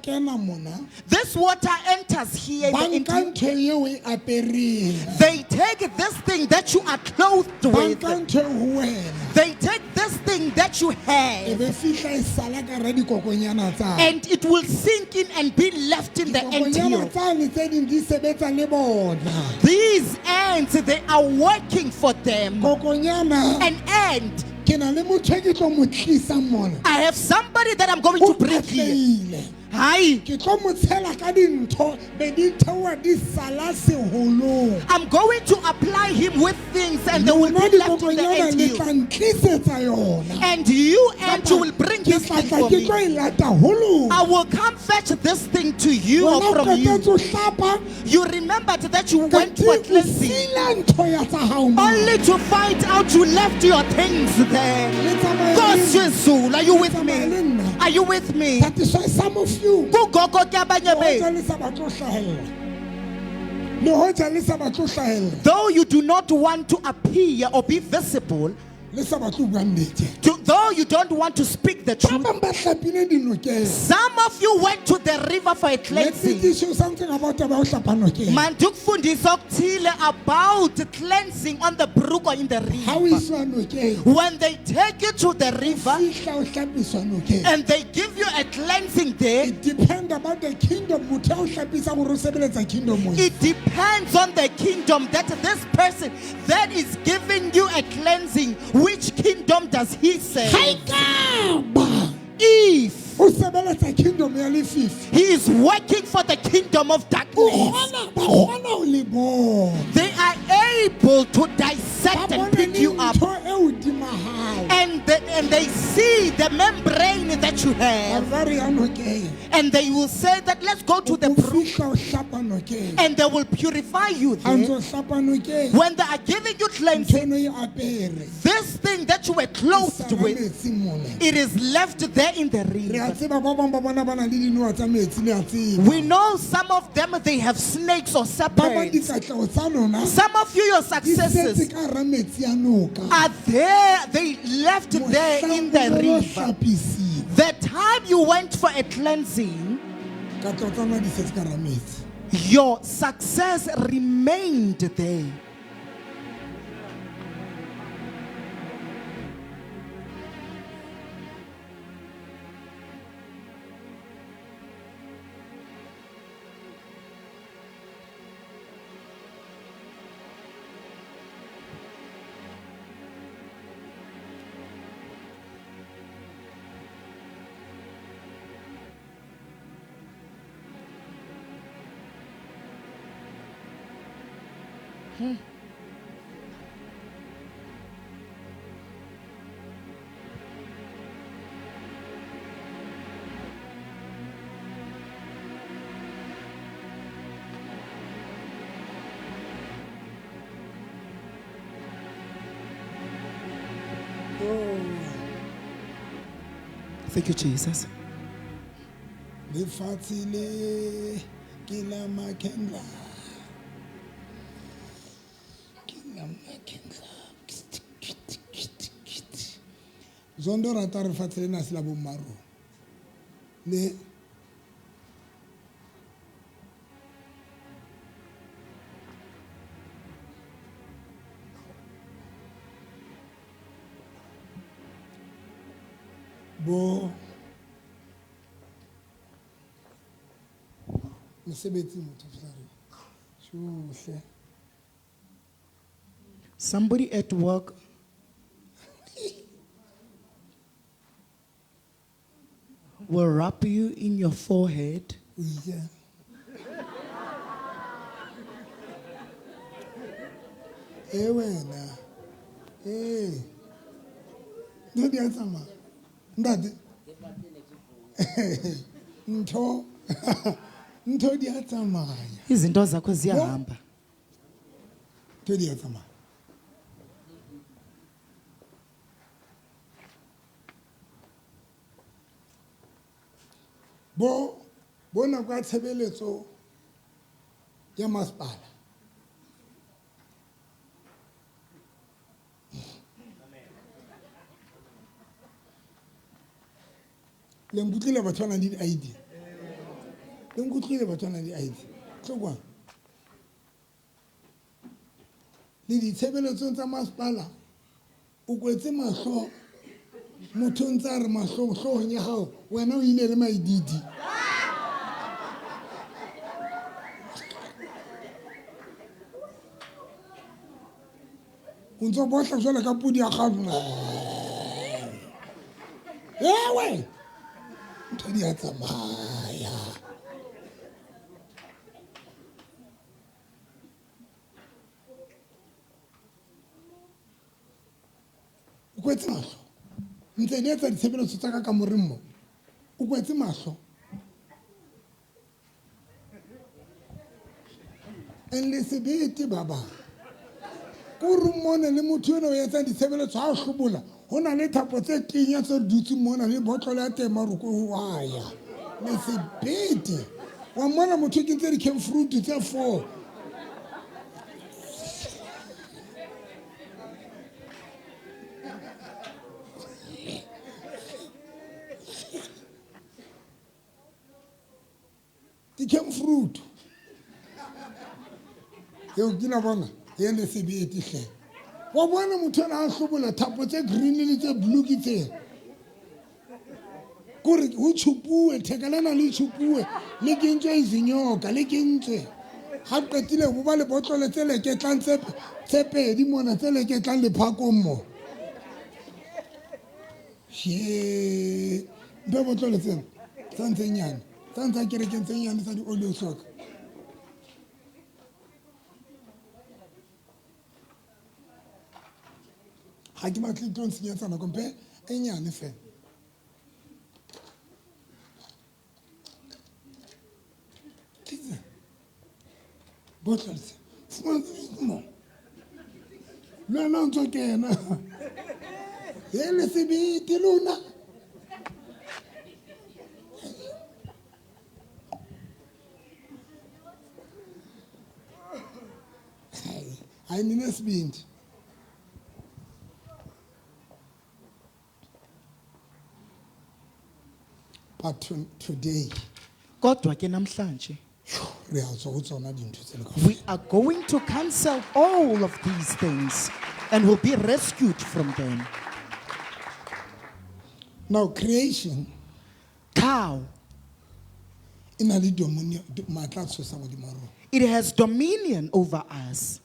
this water enters here here in the Banka interview. ntho eo o e apereng. They take this thing that you are clothed with. Banka ntho eo ho wena. They take this thing that you E have. be fihla e sala ka hara dikokonyana tsa. And it will sink in and be left in the ant Dikokonyana hill. tsane tse ding di sebetsa le bona. These ants, they are working for them. Kokonyana. An ant. Ke na le motho e ke tlo mo tlisa mona. I have somebody that I'm going to bring here. Atlehile. Hi. Ke tlo mo tshela ka dintho be di theoha di sala seholong. I'm going to apply him with things and they will Lona be left in the dikokonyana ant le hill. tla ntlisetsa yona. And you and you will bring Ke this tla thing tla for ke me. tlo e lata holong. I will come fetch this thing to you or Wena o from qetetse you. ho hlapa. You remembered that you went for Kati o cleansing sila ntho ya tsa hao moo. only to find out you left your things there. Le tsamaya le- Nkosi Zulu, are you with tsamaya le me? nna. Are you with me? That is why some of you Kugogo ke abanye benu. hoja le sa batle ho hlahella. Le hoja le sa batle ho hlahella. Though you do not want to appear or be visible, Le sa batle ho bua nnete. though you don't want to speak the Ba truth, bang ba hlapile dinokeng. some of you went to the river for a Let me cleansing. teach you something about taba ya ho hlapa nokeng. Mandukufundisa okuthile about cleansing on the brook or in the Ha o river. iswa nokeng. When they take you to the river Fihla o hlapiswa nokeng. and they give you a cleansing there, It depends about the kingdom. Motho ya o hlapisa gore o sebeletsa kingdom moo. it depends on the kingdom that this person that is giving you a cleansing, which kingdom does he serve? Haikaba. If O sebeletsa kingdom ya lefifi. he is working for the kingdom of O darkness, kgona ba kgona ho le bona. they are able to dissect Ba and bone pick you up, ntho e hodima hao. and they see the membrane that you Ba have, ba re ya nokeng. and they will say that let's go to the O brook, fihla o hlapa nokeng. and they will purify you Ha ntso there. hlapa nokeng. When they are giving you Ntho cleansing, eno e apere. this thing that you were clothed Sala with, metsi mona. it is left there in the Re a river. tseba ba bang ba bona ba na le dinoha tsa metsi le a tseba. We know some of them, they have snakes or Ba bang serpents. dikatleho tsa lona Some of you, your di setse successes ka hara metsi a noka. are there, they left there in the Mohlang o river. hlapisiwa. The time you went for a cleansing, Katleho tsa lona di setse ka hara metsi. your success remained there. Thank you, Jesus. Lefatshe le ke la makhendla. Ke la makhendla. Zondo rata re fatshe le na se la bomaro. Le bo mosebetsi motho fela shuhle. Somebody at work will rub you in your forehead Yeah. Wena. Ntho di a tsamaya. Ntate. Ntho di a tsamaya. izinto zakho ziyahamba. Ntho di a tsamaya. Bona kwa tshebeletso ya masepala. Le nkutlile batho ba nang le di-ID. Le nkutlile batho ba nang le di-ID. tlokwa le ditshebeletsong tsa masepala o kwetse mahlo motho ntse a re hloohong ya hao wena o ile le maididi o ntse bohla jwale ka pudi ya gago ewe ntho di a tsamaya o kwetse mahlo ntse di etsa ditshebeletso tsa ka moreng mo o kwetse mahlo le sebete baba ko re mona le motho eno o etsa ditshebeletso ha o hlobola ho na le thapo tse kenya tse dutse mona le botlolo ya teng maroko wa ya le sebete wa mona motho ke ntse di came fruit tse 4 di came fruit eo ke na bona e le sebete hle wa bona motho a hlobola thapo tse green le tse blue ke tse kore ho tshupue thekalana le tshupue le kentswe izinyoka le kentswe ha qetile ho ba le botlolo tse leketlang tse pedi mona tse leketlang le phakong mo she be botlolo tsena tsa nyane tsa kerekeng tse nyane tsa di olio soka ha ke batle tlo ntshenyetsa nako mpe e nyane fela tse botlolo tse mo lona ntso kena ele sebete lona hayi ninesibindi but today Kodwa ke namhlanje re a tswa go tsona dintho tse le ka we are going to cancel all of these things and will be rescued from them. now creation Cow, ina le dominion matla tshosa mo dimaro it has dominion over us.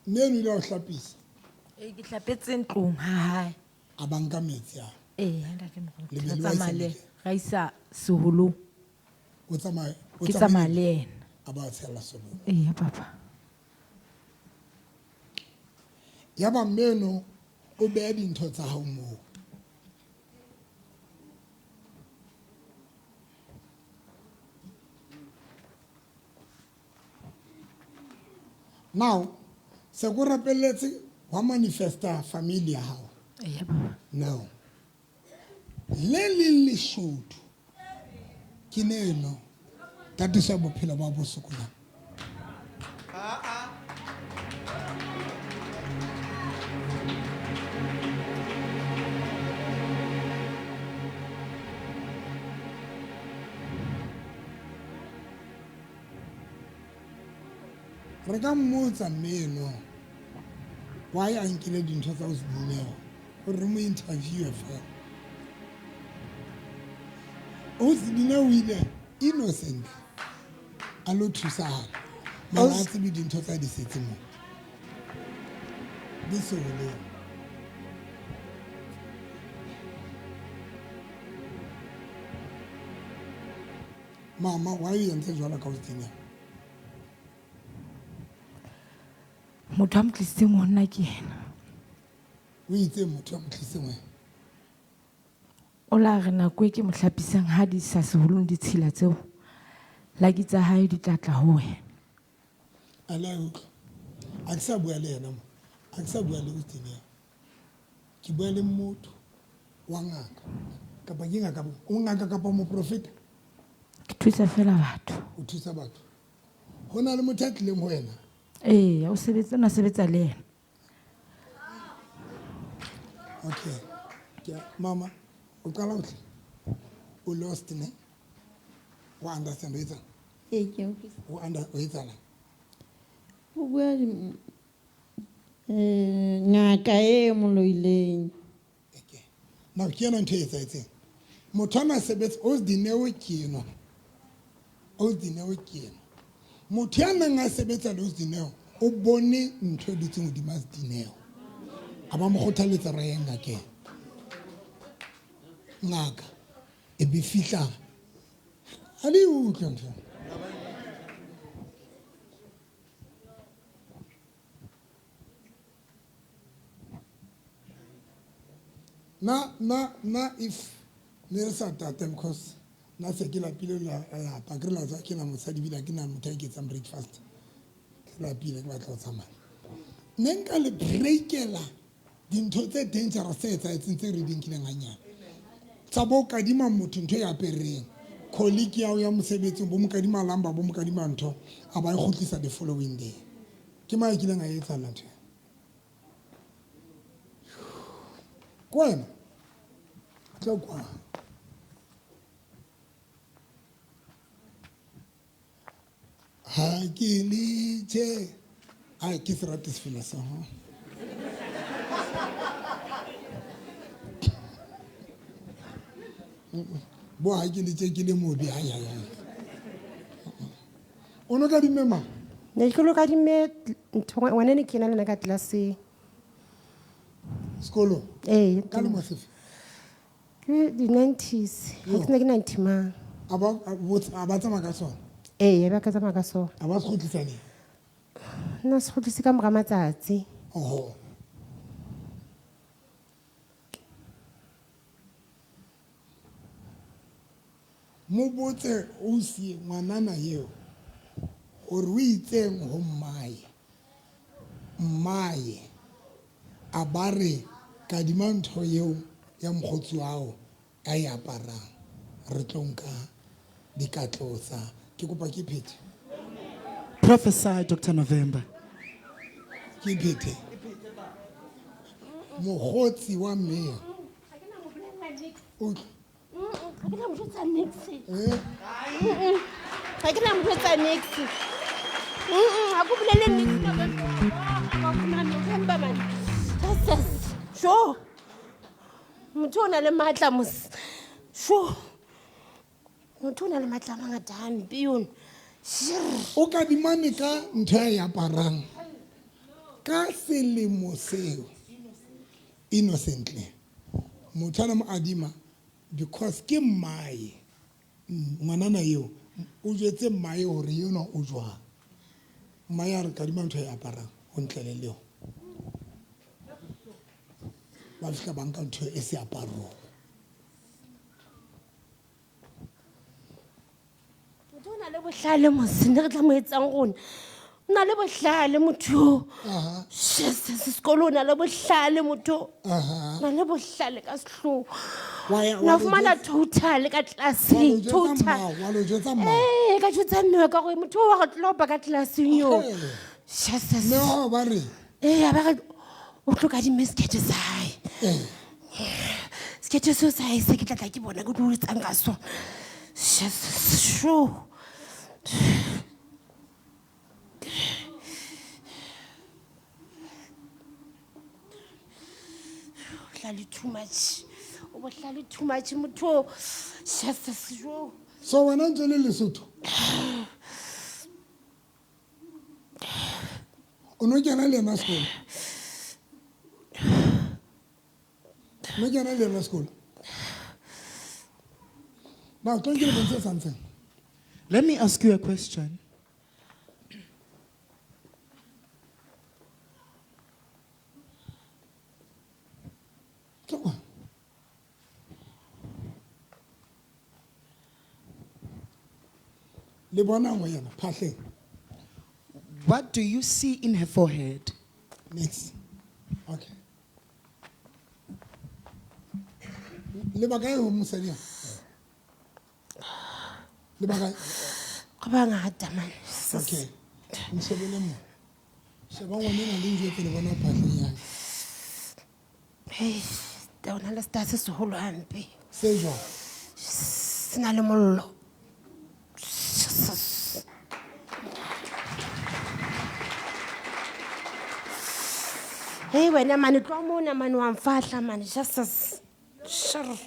neno ile o hlapisa ke hlapetse ntlong ha hae a banka metsi a ntatemoholo Le ke be le wa tsamaya le sebele. ga isa seholong o tsamaya ke tsamaya le ena a ba tshela solo papa ya ba meno o beya dintho tsa hao moo now se go rapeletse wa manifesta family ya hao no le leshodu ke neno tatisa bophelo ba bosokolang re ka mmotsa meno why a nkile dintho tsa go se dineo gore re mo interviewe fela o se dineo o ile innocent a lo thusagala mara a tsebe dintho tsa di setse mo di seolong mama why o entse jwalo ka go se dineo motho a mo tlisitseng ho nna ke ena o itse motho a mo tlisitseng wena o la re nako e ke mo hlapisang ha di sa seholong ditshila tseo laki tsa hae di tlatla ho wena a la utlwa a ke sa bua le yena mo a ke sa bua le Austin ke bua le motho wa ngaka kapa ke ngaka o ngaka kapa moprofeta ke thusa fela batho o thusa batho ho na le motho a tlileng ho wena o sebetsa na sebetsa le ena Okay. Yeah, Mama, o qala ho tla. O lost ne? O understand it? Ee, ke a utlwisa. O etsahala. Ho bua ngaka e mo loileng. Now ke yena ntho e etsahetseng. Motho ana sebetsa o dineo ke eno. O dineo ke eno. Motho ya nang a sebetsa le o dineo o bone ntho e ditseng hodima dineo. A ba mo kgothaletsa ra ye ngakeng. Ngaka e be fihla. Ha le utlwa ntho. Na if ne sa tata because na se ke la pile la pa ke la za ke na mosadi bila ke na motho ke tsam breakfast ke la pile ke batla go tsamaya ne nka le breakela dintho tse dangerous tse etsahetseng tse re dinkileng hanyane tsa bo kadima motho ntho ya pereng colleague ya ya mosebetsing bo mo kadima lamba bo mo kadima ntho a ba e khutlisa the following day ke ma ke leng a etsa la ntho kwena tla kwa ha ke lithe a ke se rate sefela sa ho bo ha ke lithe ke le mobi ha ya o no ka di mema ne ke lo ka di me ngwana ne ke na le ka tlase skolo ka le mosefe ke di 90s ha ke ne ke 90 ma aba tsama ka sona ya ba ka tsama ka sona aba se khotlisane na se khotlise ka mora matsatsi oho mo botse o sie ngwanana yeo gore o itseng ho mmae a bare ka dimantho yeo ya mkhotsi wao a e aparang re tlonka dikatlosa ke kopa ke phete Prophesy, Dr. November. ke phete mokgotsi wa mme Ha ke na motho tsa nix. Ha ko bolele nix November man. Sure. Motho o na le matla mos. Sure. Motho o na le matla mangata hampe yona. O ka dimane ka ntho ya aparang ka selemo seo innocently motho ana mo adima because ke mmae ngwanana eo o jetse mmae hore yona o jwa mmae a re ka dima ntho ya aparang o ntlele leo ba fika banka ntho e se aparo na le bohlale mosine re tla mo etsang rona na le bohlale motho sekolo na le bohlale motho na le bohlale ka sehloho na fumana total ka tlase total ka tshotsa mme ka gore motho wa go tlopa ka tlaseng yo no ba re ba re o tloka di meskete sa hae skete so sa hae se ke tla ke bona go tlo etsang ka sona sure too much. Too much. So when I'm telling Lesotho, no can school. No can school. Now, don't you say something? Let me ask you a question. What do you see in her forehead? Next. Okay. Lebagai umusalia. Lebagai. Kabangata man. Okay. Msebele mo. Sheba wona na linje ke le bona phatleng ya. o na le star se seholo hampe se jwang se na le mollo Jesus. Hey wena mane tlo mona mane wa mfahla mane Jesus. Sure.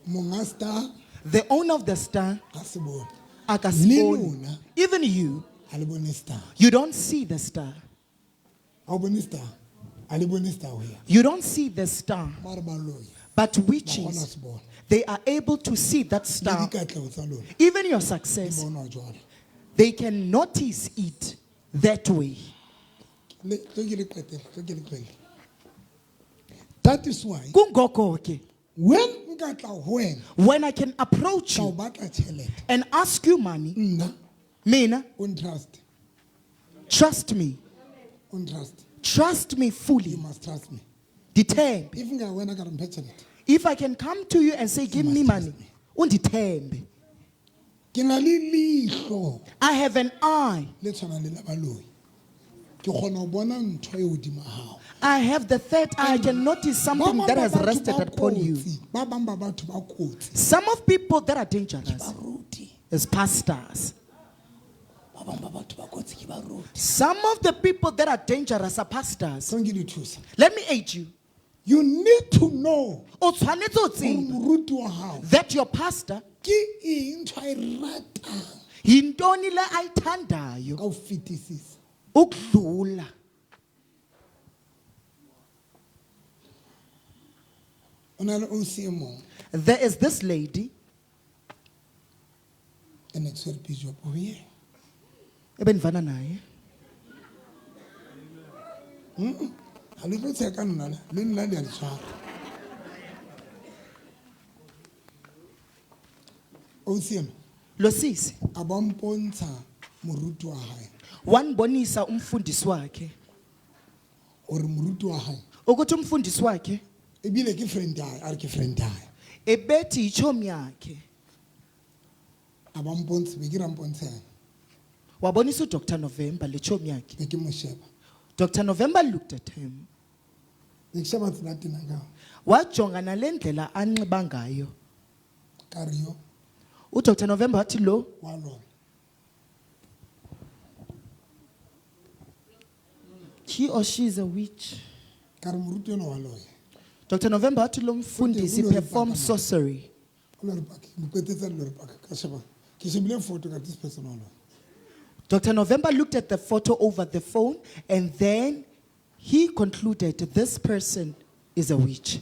monga star The owner of the star, a se bone akasiboni. Even you, a le bone star you don't see the star. a o bone star a le bone star ho ya You don't see the star. ba re ba loyi But ba kgona witches, se bona they are able to see that le star. dikatleho tsa lona Even your di success, bonwa jwalo they can notice it that way. le tlo ke le qetele tlo ke le qele that is why Kungoko ke, when nka tla ho wena when I can approach ka o you batla tjhelete and ask you money, nna Mina, o ntrust trust me. o ntrust Trust me you fully. must trust me Ditembe. if nka wena ka re mphe tjhelete If I can come to you and say, give me money, unditembe. ke na le leihlo I have an eye. le tshwanang le la baloi ke kgona ho bona ntho e hodima hao I have the third eye. I can notice something that has rested upon you. ba bang ba batho ba kotsi Some of people that are dangerous is pastors. ba bang ba batho ba kotsi ke baruti Some of the people that are dangerous are pastors. song ke di thusa Let me aid you. you need to know O tshwanetse o gore tsebe moruti wa hao that your pastor, ke eng ntho a e ratang yintoni le ayithandayo ka ho fetisisa ukudlula. o na le oc e mong There is this lady, ene ke swere pijo po ye ebendivana naye. ha le tlo tseka nna le nna le a le tshwara oc ema Lo sisi, a ba mpontsha moruti wa hae wanibonisa umfundisi wakhe gore moruti wa hae ukuthi umfundisi wakhe ebile ke friend yae a re ke friend yae ebethi yichomi yakhe. a ba mpontshe be ke ra mpontshe yana Wabonisa uDr November le chomi yakhe. be ke mo sheba Dr November looked at him. be ke sheba tsela tena ka Wajonga nalendlela anxiba ngayo. ka re yo uDr November wathi lo wa lona He or she is a witch. ka re moruti yona wa loya Dr November wathi lo mfundisi perform sorcery. o lo re paka mo kwetetsa le lo re paka ka sheba ke shebile photo ka this person wa lona Dr November looked at the photo over the phone and then he concluded this person is a witch.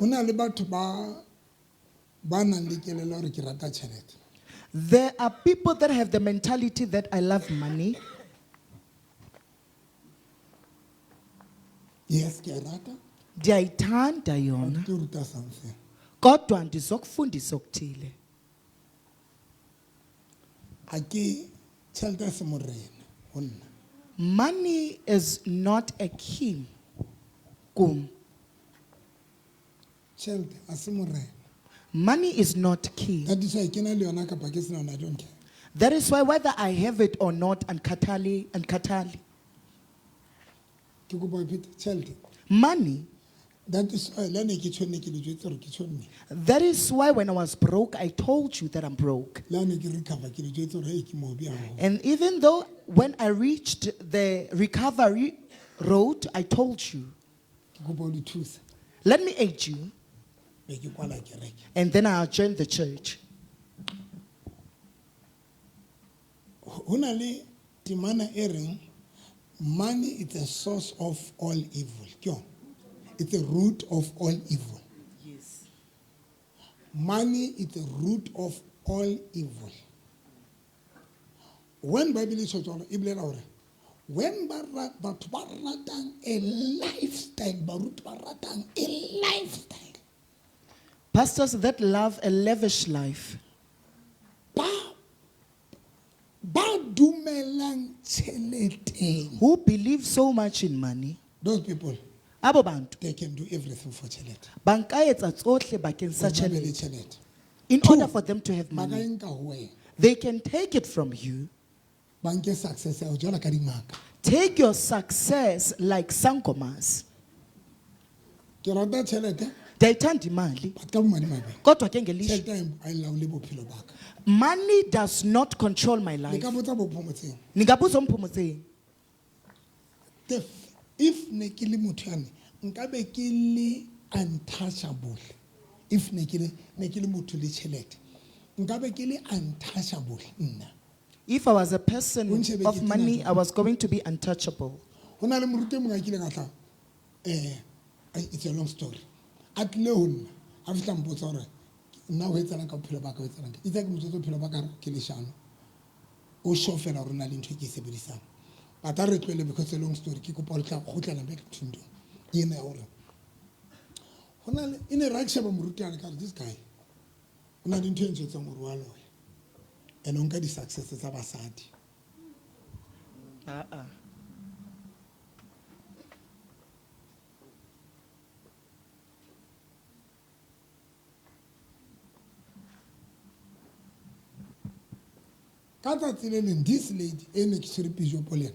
o na le batho ba nang le kelelo gore ke rata tšhelete There are people that have the mentality that I love money. yes ke a e rata Ndiyayithanda yona. ke ruta something Kodwa ndizokufundisa okuthile. a ke tšhelete a se morena go nna Money is not a king. Kum. tšhelete a se morena Money is not king. that is why ke na le yona kapa ke se na yona I don't care That is why whether I have it or not, and katali. ke kopa phete tšhelete Money. that is why le ne ke tshwanne ke le jwetse gore ke tshwanne That is why when I was broke, I told you that I'm broke. le ne ke recover ke le jwetse gore hey ke mobi a go And even though when I reached the recovery road, I told you, ke kopa o di thusa let me aid you. be ke kwala kereke And then I'll join the church. go na le temana e reng money is a source of all evil ke yone it's a root of all evil Yes. money is the root of all evil when bible e tshotsa e bolela gore when batho ba ratang a lifestyle baruti ba ratang a lifestyle Pastors that love a lavish life, ba dumelang tšheleteng who believe so much in money, those people abo bantu they can do everything for tšhelete. ba nka etsa tsohle bakeng sa Hore ba be le tjhelete. tjhelete. In order for them to have Ba ka money, e nka ho wena. they can take it from you. Ba nke success ya hao jwalo ka dingaka. Take your success like sangomas. Ke rata tjhelete. Ndiyayithanda imali, but ka bomadimabe kodwa ke ngelishwa, tjhelete ha e laole bophelo ba ka. money does not control my Le life. ka botsa bophomotseng. Ningabuza umphumotseng. If ne ke le motho yane nka be ke le untouchable. If ne ke le motho le tjhelete nka be ke le untouchable nna. If I was a person of money, I was going to be untouchable. Ho na le moruti e mong a kileng a tla it's a long story. A tlile ho nna a fihla mpotsa hore nna ho etsalang ka bophelo ba ka ho etsalang. Itse ke motsotso bophelo ba ka ke leshano. O sho fela hore na le ntho e ke e sebedisang. But a re tlohele because it's a long story. Ke kopa le tla kgutlela back to ntho ena ya hore ho na le in a right sheba moruti ane ka re this guy o na le ntho e ntshetsang hore wa loya and o nka di success tsa basadi. Ka tsatsi le leng this lady e ne ke tshwere pijo poleng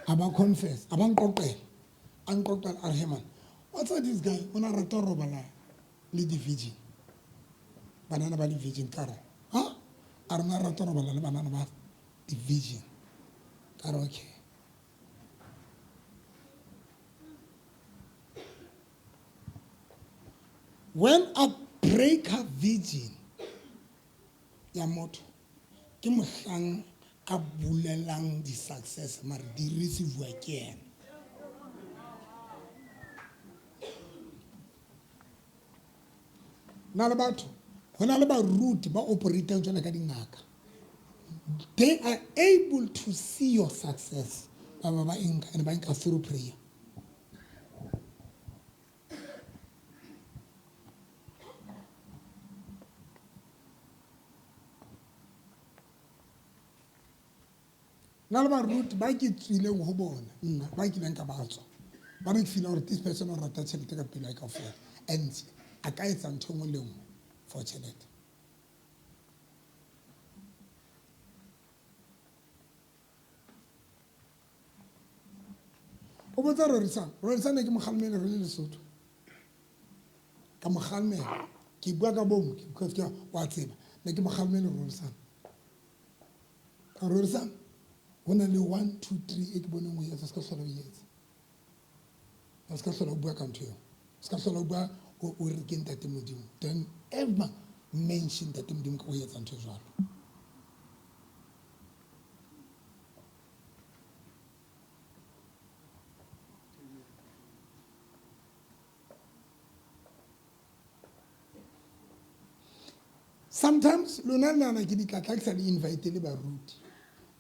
a ba confess a ba nqoqela a nqoqela a re Herman what's this guy o na rata ho robala le di-virgin banana ba di-virgin ka re ha a re na rata ho robala le banana ba di-virgin ka re okay. When a break a virgin ya motho ke mohlang a bulelang di-success mare di receive ke yena. Na le batho ho na le baruti ba operatang jwalo ka dingaka. They are able to see your success ba ba enka and ba enka through prayer. Na le baruti ba ke tswileng ho bona nna ba ke leng ka batswa ba re feel hore this person o rata tjhelete ka pelo ka ofela and a ka etsa ntho engwe le engwe for tjhelete. O botsa Rorisane ke mogalmele re le Lesotho ka mogalmele ke bua ka bomo because ke wa tseba ne ke mogalmele Rorisane ka Rorisane ho na le 1 2 3 e ke boneng o etsa ska hlola o etsa ska hlola o bua ka ntho eo ska hlola o bua o re ke ntate modimo then ever mention that modimo ka o etsa ntho jwalo. Sometimes lona nana ke ditlatla ke sa le invite le baruti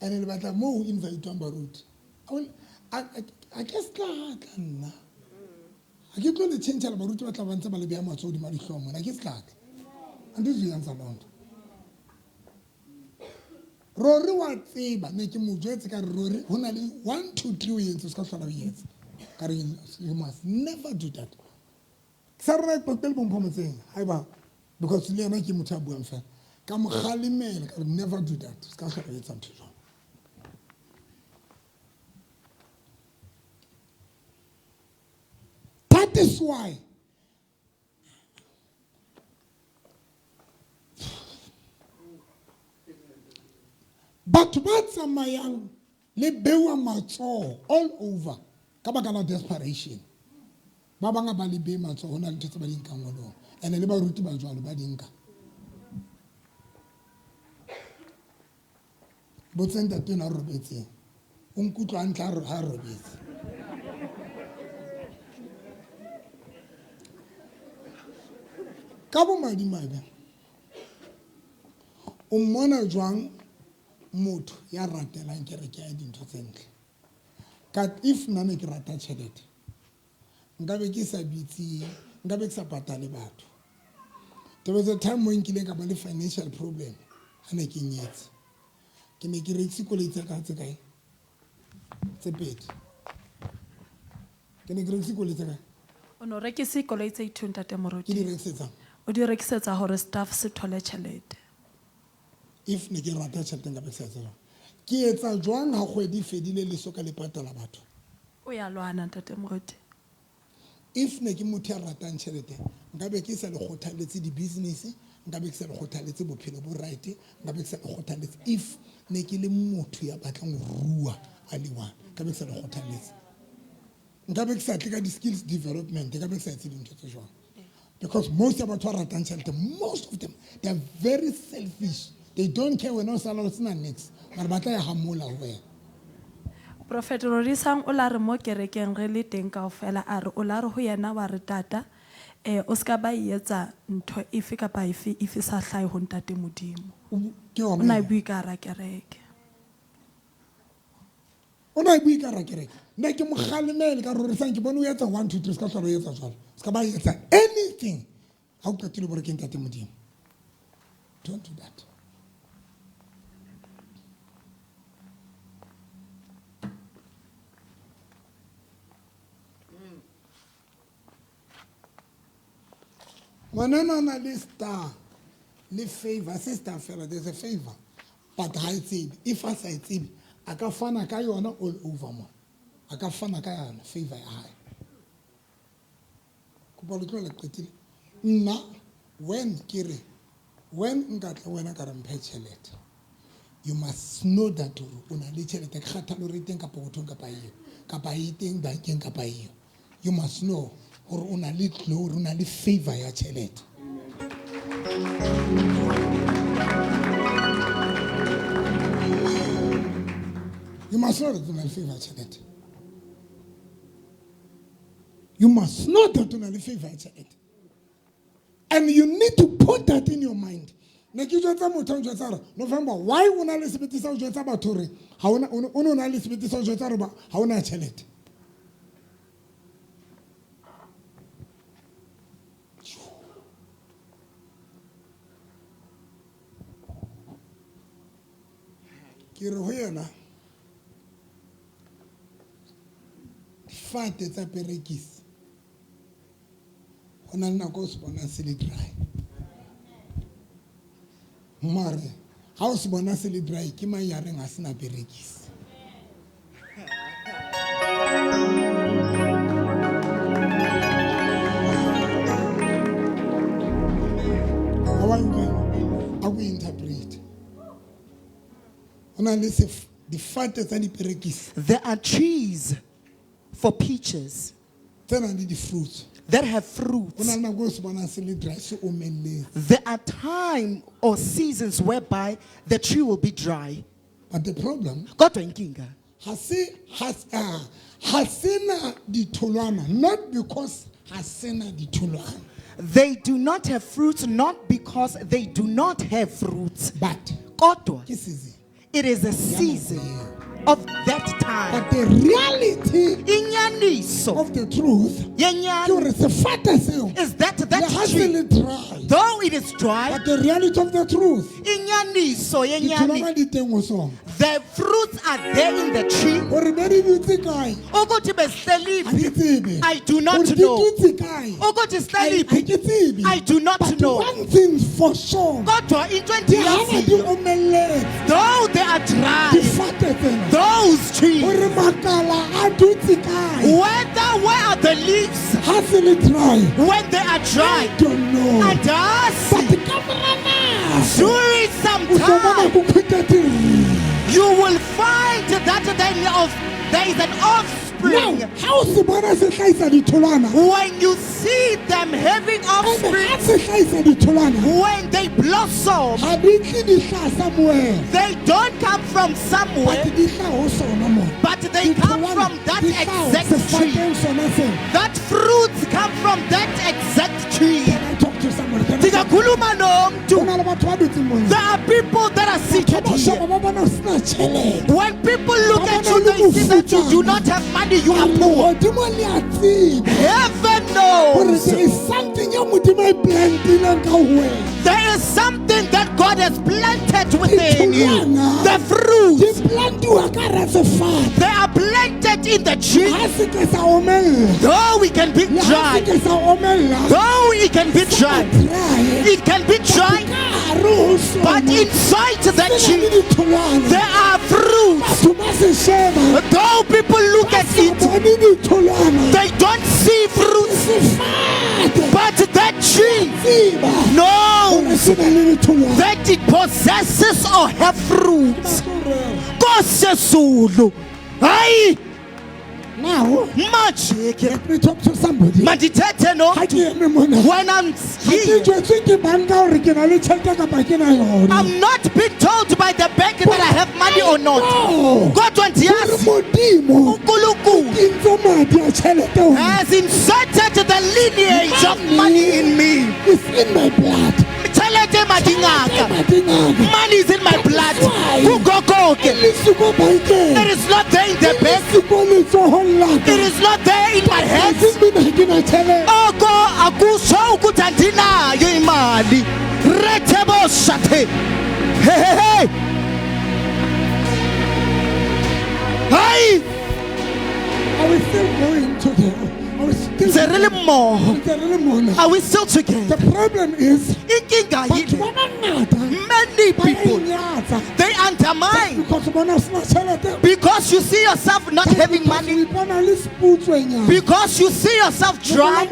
and le batla mo inviteang baruti a ke ska tla nna a ke tlo le change la baruti ba tla ba ntse ba le bea matso di ma di hlomo na ke ska tla ande di yantsa lonto rori wa tseba ne ke mo jwetse ka rori hona le 1 2 3 o yentse ska hlola o yetsa ka re you must never do that sa re go pel bom pomotseng haiba because le yena ke motho a buang fela ka mo kgalemela ka never do that ska hlola o yetsa ntho jwalo. That is why batho ba tsamayang le bewa matsoho all over ka baka la desperation ba banga ba le be matsoho hona le ntho tse ba di nkang mo lona and le baruti ba jwalo ba di nka botseng ntate na robetseng o nkutlwa ntla ha robetse ka bomadimabe o mmona jwang motho ya ratelang kereke ya dintho tse ntle ka if nna ne ke rata tjhelete nkabe ke sa bitse nkabe ke sa patale batho. There was a time when nkileng ka ba le financial problem ha ne ke nyetse ke ne ke rekise koloi tse ka tse kae tse pedi ke ne ke rekise koloi tse kae O no rekise koloi tse 2 ntate ke di Moruti. rekisetsang O di rekisetsa hore staff se thole tjhelete. if ne ke rata tšhelete nka bekisetsa jwang ke etsa jwang ha kgwedi e fedile le soka le patala batho O ya lwana ntate Moruti. if ne ke motho ya ratang tšhelete nka be ke sa le kgothaletse di-business nka be ke sa le kgothaletse bophelo bo right nka be ke sa le kgothaletse if ne ke le motho ya batlang ho rua a le one nka be ke sa le kgothaletse nka be ke sa tle ka di-skills development nka be ke sa etse dintho tse jwang because most ya batho ba ratang tšhelete most of them they are very selfish they don't care wena o sala o sena nix mara ba tla ya gamola ho wena Prophet Rorisang o la re mo kerekeng re le teng kaofela a re o la re ho yena wa re tata o ska ba etsa ntho efe kapa efe sa hlae ho ntate Modimo. ke O yona na bui ka ra kereke. o na bui ka ra kereke nna ke mogalemele ka Rorisang ke bone o etsa 1 2 3 ska tlhora o etsa jalo ska ba etsa anything ha o qetile bore ke ntate Modimo don't do that ngwanana na le star le favor se star fela there's a favor but ha e tsebe if a sa e tsebe a ka fana ka yona all over mo a ka fana ka yona favor ya hae ko ba lo tlola qetile nna when nka tla wena ka re mphe tšhelete you must know that o na le tšhelete ka kgathalo re teng kapa bothong kapa e teng bakeng kapa eo you must know gore o na le glory o na le favor ya tšhelete you must know that o na le favor ya tšhelete you must know that o na le favor ya tšhelete and you need to put that in your mind ne ke jwetsa motho o jwetsa re November why o na le sebete sa o jwetsa batho re ha ona o na le sebete sa o jwetsa re ha ona tšhelete ke re ho yena difate tsa perekisi go na le nako o se bona se le dry mare ha o se bona se le dry ke mang ya reng a sena perekisi a go interpret There are trees for peaches that have fruits. There are times or seasons whereby the tree will be dry. But the problem, hasina ditholwana, not because hasina ditholwana. They do not have fruits, not because they do not have fruits. But it is a season of that time. But the reality of the truth is that tree, though it is dry, but the reality of the truth, the fruits are there in the tree. I do not know. I do not know. One thing for sure, though they are dry, those trees, where are the leaves when they are dry? I don't know. And during some time, you will find that there is an offspring. When you see them having offspring, when they blossom, they don't come from somewhere, but they come from that exact tree. That fruits come from that exact tree. There are people that are seated here. When people look at you, they see that you do not have money, you are poor. Heaven knows. There is something eo Modimo a plantileng ka ho wena. There is something that God has planted within you. The fruits. Di plantiwa ka hara sefate. They are planted in the tree. Ha se ke sa omella. Though it can be Le ha dry. se ke sa omella. Though it can be dry. It can be dry. But inside the tree, there are fruits. Though people look at it, they don't see fruits. But that tree knows that it possesses or have fruits. Kosesulu. Aye. Now, much. Let me talk to somebody. When I'm here, I'm not being told by the bank that I have money or not. God wants yes. Has inserted the lineage of money in me. It's in my blood. Money is in my blood. It is not there in the bank. It is not there in my hands. Oko akusho ukutandina yo imali. Retebo shate. Hey hey hey. Hi. Are we still going together? Are we still Are we still together? The problem is many people, they undermine because you see yourself not having money, because you see yourself dry,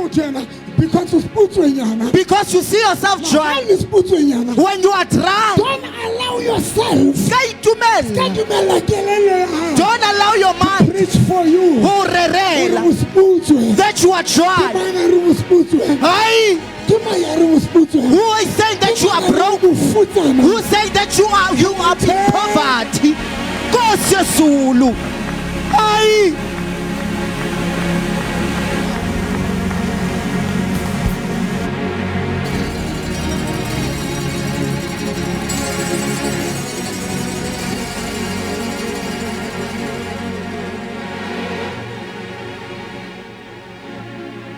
because you see yourself dry. When you are dry, don't allow yourself. Don't allow your mind preach for you that you are dry. Who is saying that you are broke? Who is saying that you are in poverty? Kosesulu. Aye.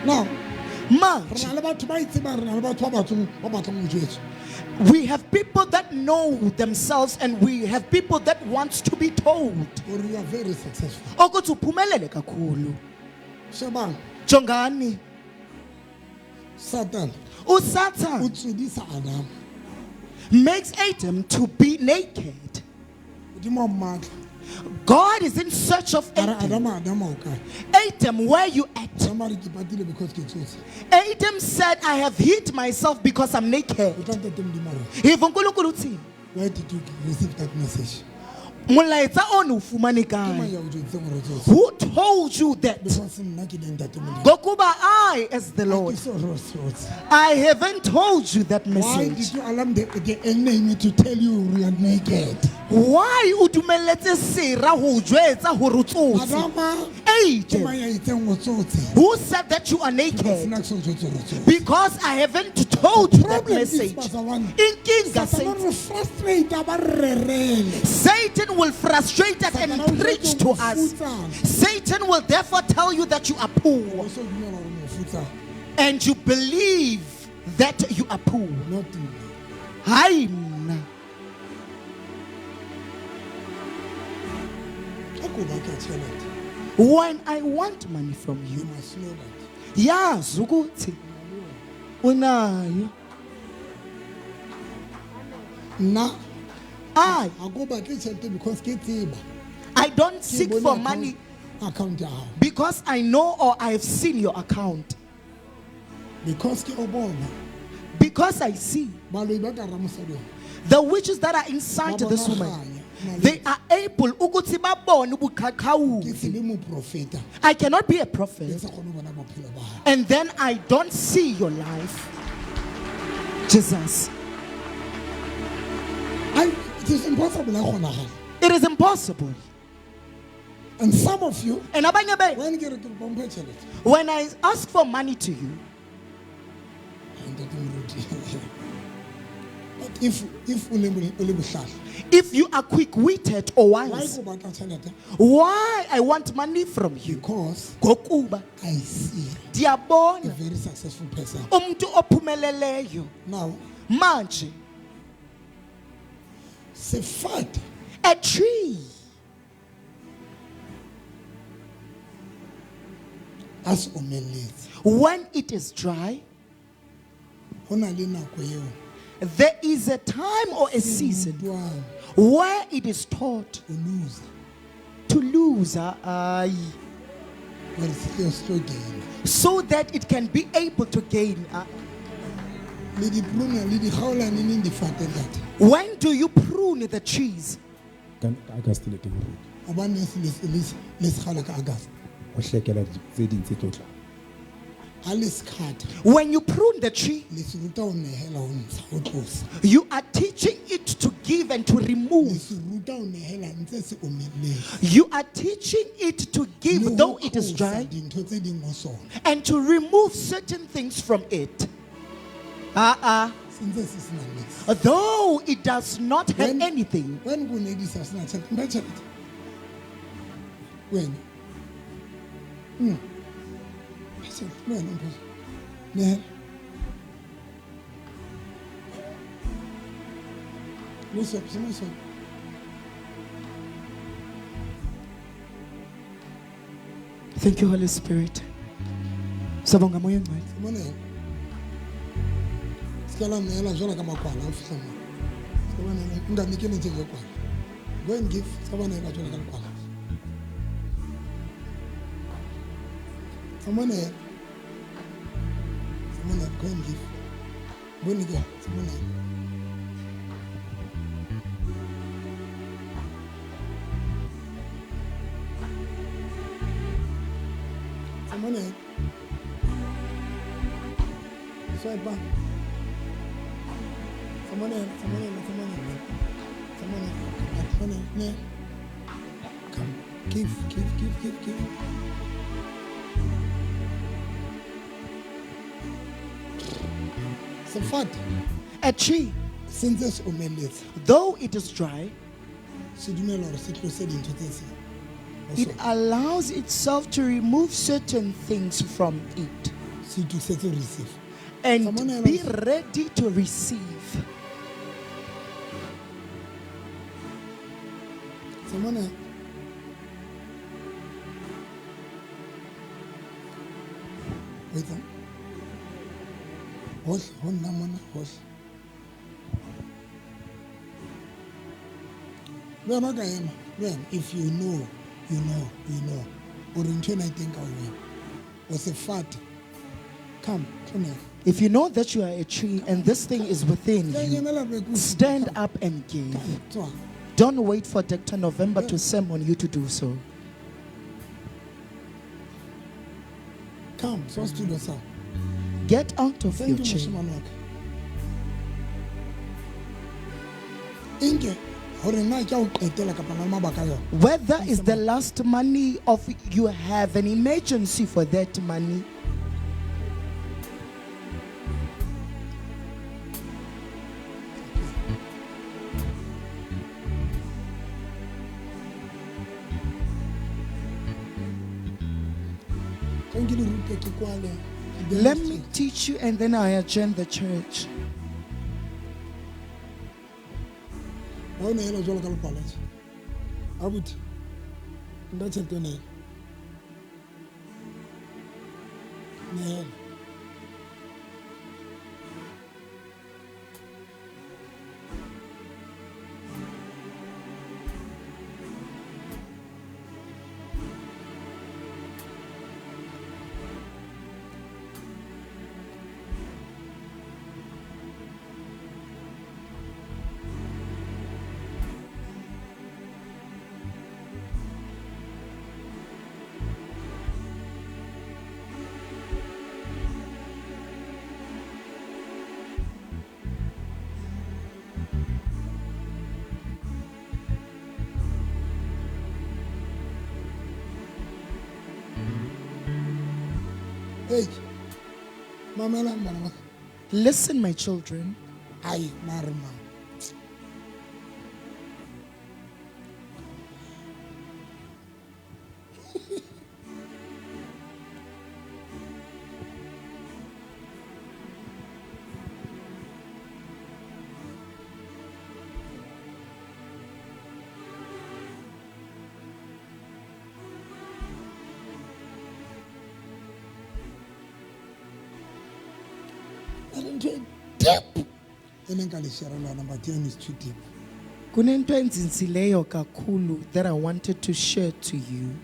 Now, we have people that know themselves and we have people that want to be told. Or you are very successful. Ukuthi uphumelele kakhulu. Shabang. Jongani. Satan. Usatan utswedisa Adam. Makes Adam to be naked. God is in search of Adam. Adam, where you at? Adam said, I have hid myself because I'm naked. Where did you receive that message? Who told you that? Gokuba, I as the Lord. I haven't told you that message. Why did you allow the enemy to tell you you are naked? Why udumeletse sera ho jwetsa ho rutsotsi? Who said that you are naked? Because I haven't told you that message. Satan will frustrate us and preach to us. Satan will therefore tell you that you are poor. And you believe that you are poor. When I want money from you, must know that. Yeah, Zuguti. Unayo. Now, I go back because I don't seek for money account because I know or I have seen your account. Because I see the witches that are inside this woman, they are able. I cannot be a prophet and then I don't see your life. Jesus. It is impossible. It is impossible. And some of you, when I ask for money to you, But if o le bohlale, If you are quick-witted or why wise, go batla tjhelete? why I want money from you? Because Ngokuba I see a ndiyabona very successful person. umuntu ophumeleleyo. Now, Manje, sefate a tree as omeletse. when it is dry, Ho na le nako eo there is a time or a season Wow. where it is taught o lose. to lose aye, Where it's still gain. so that it can be able to gain. Le di prune le di kgaola neng difate ntate. When do you prune the trees? ka August le teng Hobane le se kgaola ka August. ho hlekela tse ding tse tlotla Ha le se kgatha, When you prune the tree, le se ruta ho nehela ho ntsha ho tlosa. you are teaching it to give and to Le remove. se ruta ho nehela ntse se omelletse. You are teaching it to Le give, ho though it is tlosa dry, dintho tse ding ho sona. and to remove certain things from it. Se ntse se sena niks. Though it does not have When- anything. When go nedisa sena tjhelete, mpa tjhelete. Wena. Mpa tjhelete, wena mpho. Nehela. Losop, sema sop. Thank you, Holy Spirit. Sabonga moyo ngcwele. Sema nehela. Ska la nehela jwalo ka makwala ha o fihla moo. Ska ba nehela, nka mikele ntse ke kwala. Go and give, ska ba nehela jwalo ka lekwala. Sema nehela. Sema nehela, go and give. Go and give, sema nehela. Sema nehela. Swipe back. Someone else. Come, give. So fat. A tree, Since it's omelette, though it is dry, se dumela hore se tlose dintho tse seng. Ho it sona. allows itself to remove certain things from it Se itukisetse ho receive. Someone and be else. ready to receive. Someone else. Wait a hohle ho nna mona hohle. Le wena o ka ema, le wena, if you know ore ntho ena e teng ka ho wena o se fate. Come here. If you know that you are a tree and this thing is within you, stand up and give. Tswa. Don't wait for Dr. November to summon you to do so. Come, so studio sa. Get out of your Thank you, chair. moshemane wa ka. Inke hore na ke a o qetela kapa na le mabaka a yona. Whether is the last money of you have an emergency for that money, Ke nke le rute ke kwale. Ke let me demonstrate. teach you and then I adjourn the church. Ha o nehela jwalo ka lekwala tje. Abuti. Nda tjhelete o nehela. Nehela. Hey, mamela bana ba ka. Listen, my children. ai mare ma deep enenkalishiyarelana but yona is too deep. Kunento enzinzileyo kakhulu that I wanted to share to you,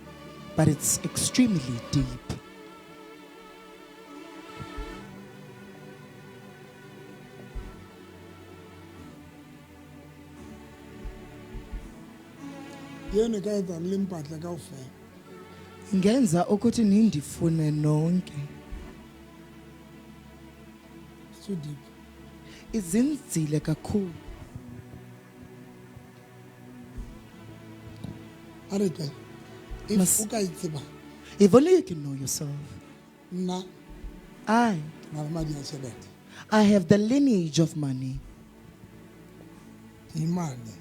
but it's extremely deep. yena kayenza le mpahla kaufela Ngenza ukuthi nindifune nonke. it's too deep. Izinzile kakhulu. areke if o ka itseba If only you can know yourself. nna I na le madi a tšhelete have the lineage of money. imane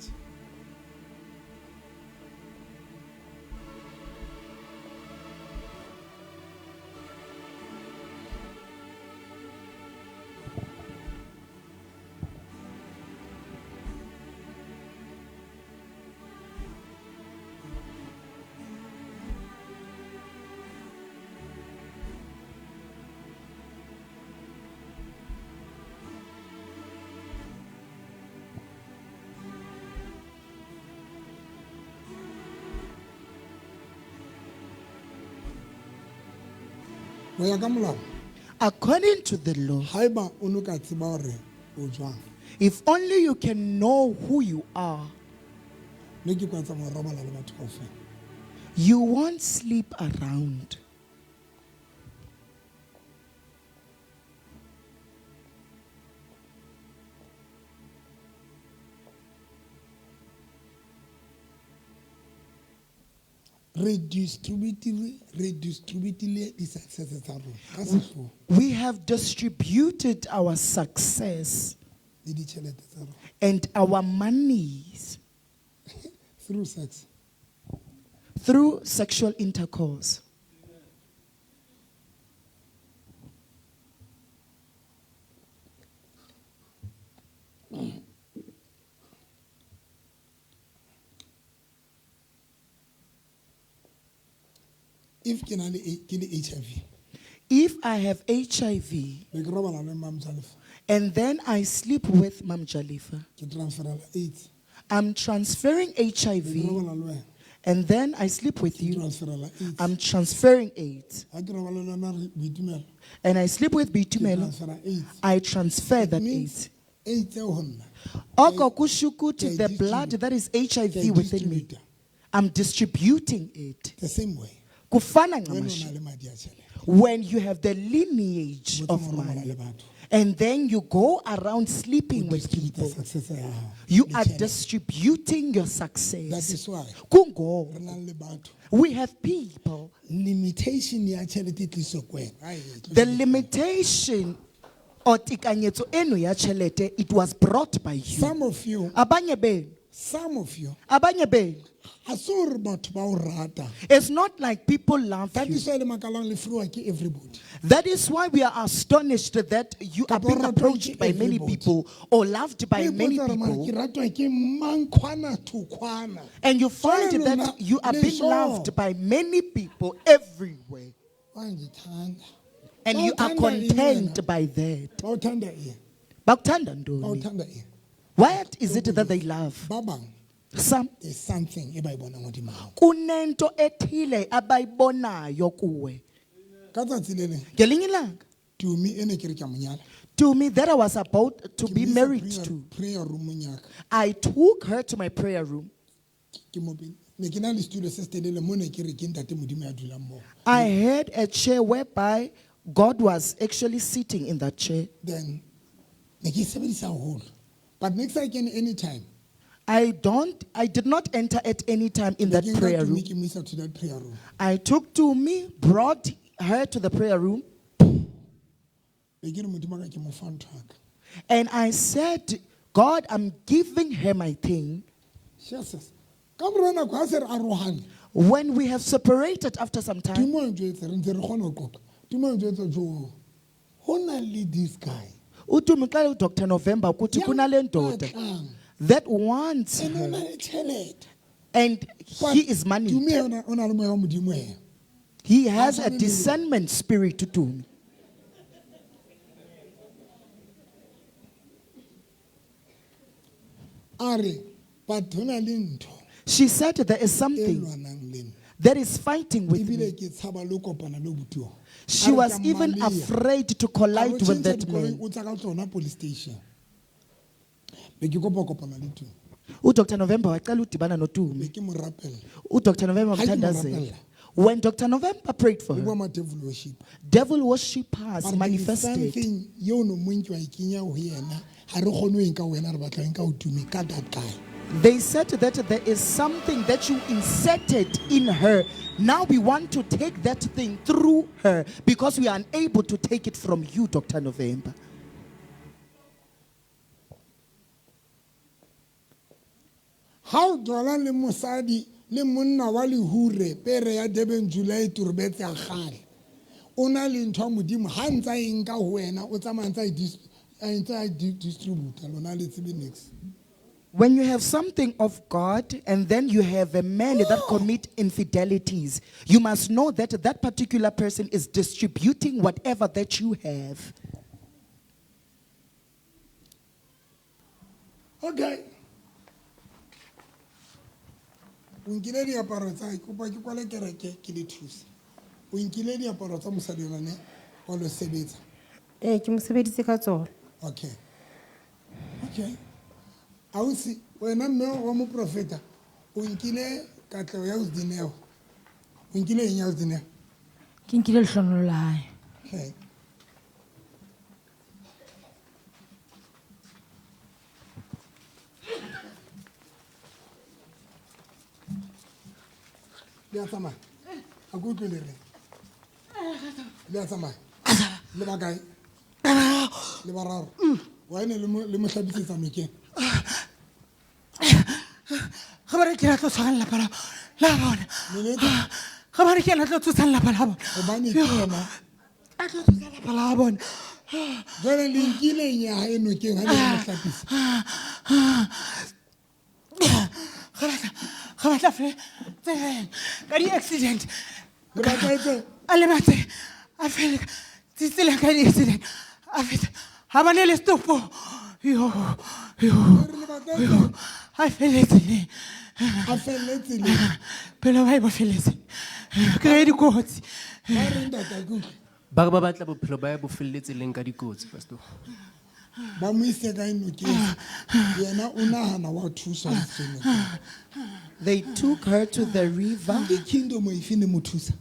go ya ka molao According to the law, haeba o no ka tseba gore o jwang if only you can know who you are, ne ke kwatsa mo robala le batho kaofela you won't sleep around. redistributile di-success tsa rona ka sekgowa We have distributed our success le ditšhelete tsa rona and our monies through sex. through sexual intercourse. If ke na le HIV If I have HIV be ke robala le Mam Jalifa and then I sleep with Mam Jalifa, ke transferela AIDS I'm transferring be ke HIV robala le wena and then I sleep with you, transferela AIDS I'm transferring AIDS. ha ke robala le wena re boitumelo And I sleep with ke Bitumelo, transfera AIDS I transfer that means AIDS. AIDS eo ho nna Oko kushukuti, the blood that is HIV within me, I'm distributing it. the same way Kufana wena o ngamashi. na le madi a tšhelete When you have the lineage Motho of mo robala money le batho and then you go around sleeping with people, success ya gago you le are tšhelete. distributing your That success. is why Kungo, re na le batho we have people. limitation ya tšhelete e tliswa ko wena. Ai, e tliswa The ko wena. limitation or tikanyetso eno ya chelete, it was brought by you. Some of you Abanye benu, abanye benu. ha se gore batho ba o rata It's not like people love that you. is why le makalang le fiwa ke everybody That is why we are astonished that you are being approached by many people or loved by O many ipotsa gore, "Mara ke people. ratwa ke mang kwana to kwana And you find Jwale that lona you are le being so. loved by many people everywhere. Wa ngithanda. And you are Bawuthanda ini content wena? by that. Bawuthanda ini? Bakuthanda ntoni? Bawuthanda ini? What is it that they love? Ba bang Some there's something e ba e bonang hodimo hao kunento ethile abayibonayo kuwe. ka tsatsi le leng Ngelinye ilanga, tumi e ne ke re ke a mo nyala to me that I was about to Ke be mo isa married prayer- to, prayer room ya ka I took her to my prayer room. ke mo pele ne ke na le studio se se telele mo ne ke re ke ntate modimo ya dulang moo I had a chair whereby God was actually sitting in that chair. then ne ke e sebedisa haholo but next I can anytime I did not enter at any time in that Ne ke nka prayer Tumi room. ke mo isa to that prayer room I took to me, brought her to the prayer room. be ke re modimo wa ka ke mo fa ntho ya ka And I said, God, I'm giving her my thing. Jesus. Ka mora nako ha se re arohane. When we have separated after some time, Timo e ntse re ntse re kgona ho qoqa. Timo e ntse jo. Ho na le this guy. uTumi uxele uDr November ukuthi kunale ndoda that wants And her. ona le tjhelete. And he is money. Tumi ona le moya wa modimo ena. He has a discernment spirit to do. Are but ho na le ntho. She said there is something that is fighting with me. Ebile ke tshaba le kopana le butuwa. She was even afraid to collide with that man. O tsa ka tsona police station. Be ke kopa kopana le tu. uDr November waqala udibana noTumi. Ke mo rapela. uDr November Ha ke mo mthandazela. rapela. When Dr. November prayed for O her, bua ma devil worship. devil worshippers But manifested. something yo no montsi wa ikenya ho yena. Ha re kgone ho enka wena re batla enka o Tumi ka that guy. They said that there is something that you inserted in her. Now we want to take that thing through her because we are unable to take it from you, Dr. November. How dola le mosadi le monna wa lehure pere ya Durban July turbetse a gale. Ona le ntho modimo ha ntsa enka ho wena o tsamaya ntsa distributor lona le tsebe next. When you have something of God and then you have a man that commit infidelities, you must know that that particular person is distributing whatever that you have. Okay. O nkile diaparo tsa kopa ke kwale kereke ke le thusa. O nkile diaparo tsa mosadi rane wa lo sebetsa. Ke mo sebeditse ka tsona. Okay. Okay. Ausi wena mme wa mo profeta o nkile Katleho ya Dineo. O nkile eng ya Dineo? Ke nkile lehlono la hae. Okay. Le tsamaya. A go tlole re. Le tsamaya. Le ba kae? Le bararo. Wa ene le mo hlabisetsa nokeng. Khabare ke ratlo tshwana la pala. La bona. Khabare ke ratlo tshwana la pala bona. Obane ke yena. A tlo tshwana la pala bona. Jwale le nkile nya ha enokeng ha le mo hlapisa. Khabare fe. Ka di accident. Le ba kae tse? Ale mate. A fe. Tsitsela ka di accident. A fe. Ha bane le stopo. Yo. I felletse le. A felletse le. Pelo ba e bo felletse. Ke re dikotsi. Ba re ndata ku. Ba ba batla bophelo ba bo felletse leng ka dikotsi pastor. Ba mo ise ka enokeng. Yena o nahana wa thusa seno. They took her to the river. Ke kingdom e fine mo thusa.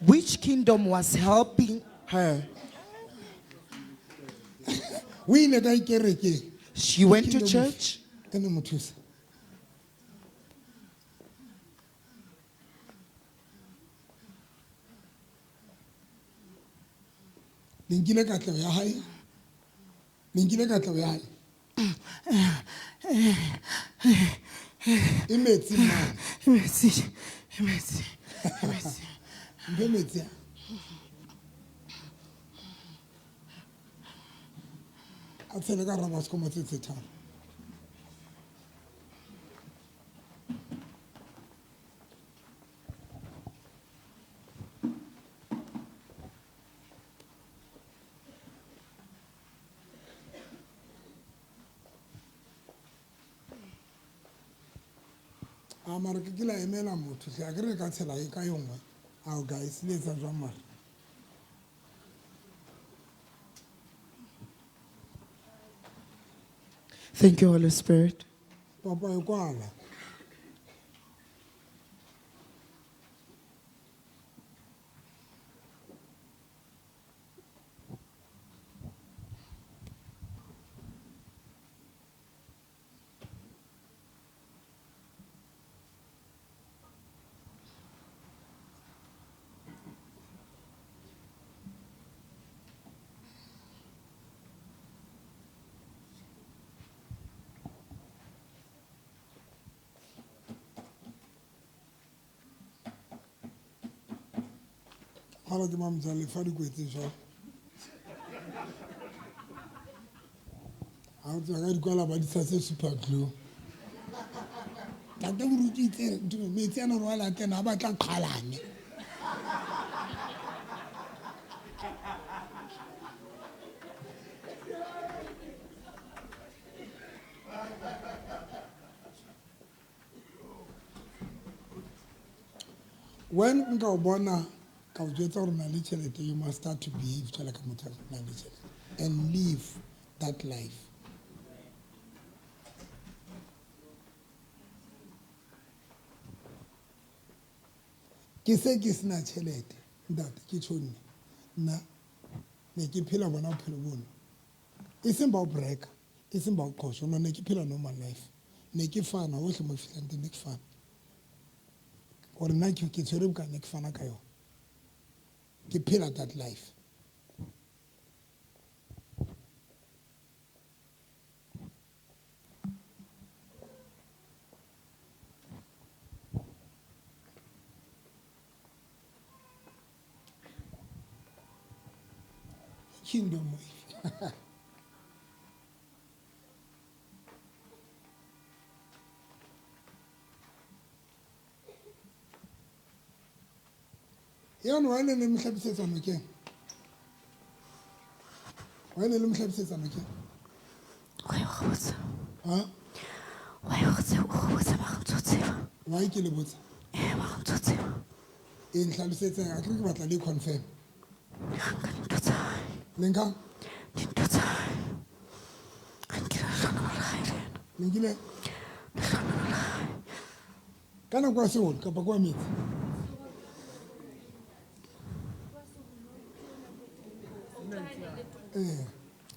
Which kingdom was helping her? O ile ka ikereke. She went to church. Ene mo thusa. Lingile Katleho ya hae. Lingile Katleho ya hae. Imetsi man. Imetsi. Imetsi. A tsene ka raba se komotse tharo. Mara ke la emela motho se a kere ka tshela e ka yongwe. Ao guys le tsa jwa mara. Thank you, Holy Spirit. Papa e kwala. Fala ke mamjale fa di kwetse jwa. Ha o tsaka di kwala ba di sa se super glue. Tata mo rutitse metsi ana ro ala kena ba tla qhalane. When nka o bona ka o jwetsa gore na le tšhelete, you must start to behave jwalo ka motho a nang le tšhelete and live that life. Ke se ke sena tšhelete ntate ke tšhonne nna ne ke phela bona bophelo bono e seng ba o breka e seng ba o qoša no ne ke phela normal life ne ke fana ohle mo fihlang teng ne ke fana gore nna ke tshwere bokane ke fana ka yona ke phela that life. Kingdom wave. Yon why le mhlabisetsa nokeng? Why le mhlabisetsa nokeng? Wa go botsa. Ha? Wa go botsa ba go tsotsewa. Why ke le botsa? Ba go tsotsewa. E nhlabisetsa a ke batla le confirm. Lenka? Lengile? Kana kwa seolo kapa kwa metsi?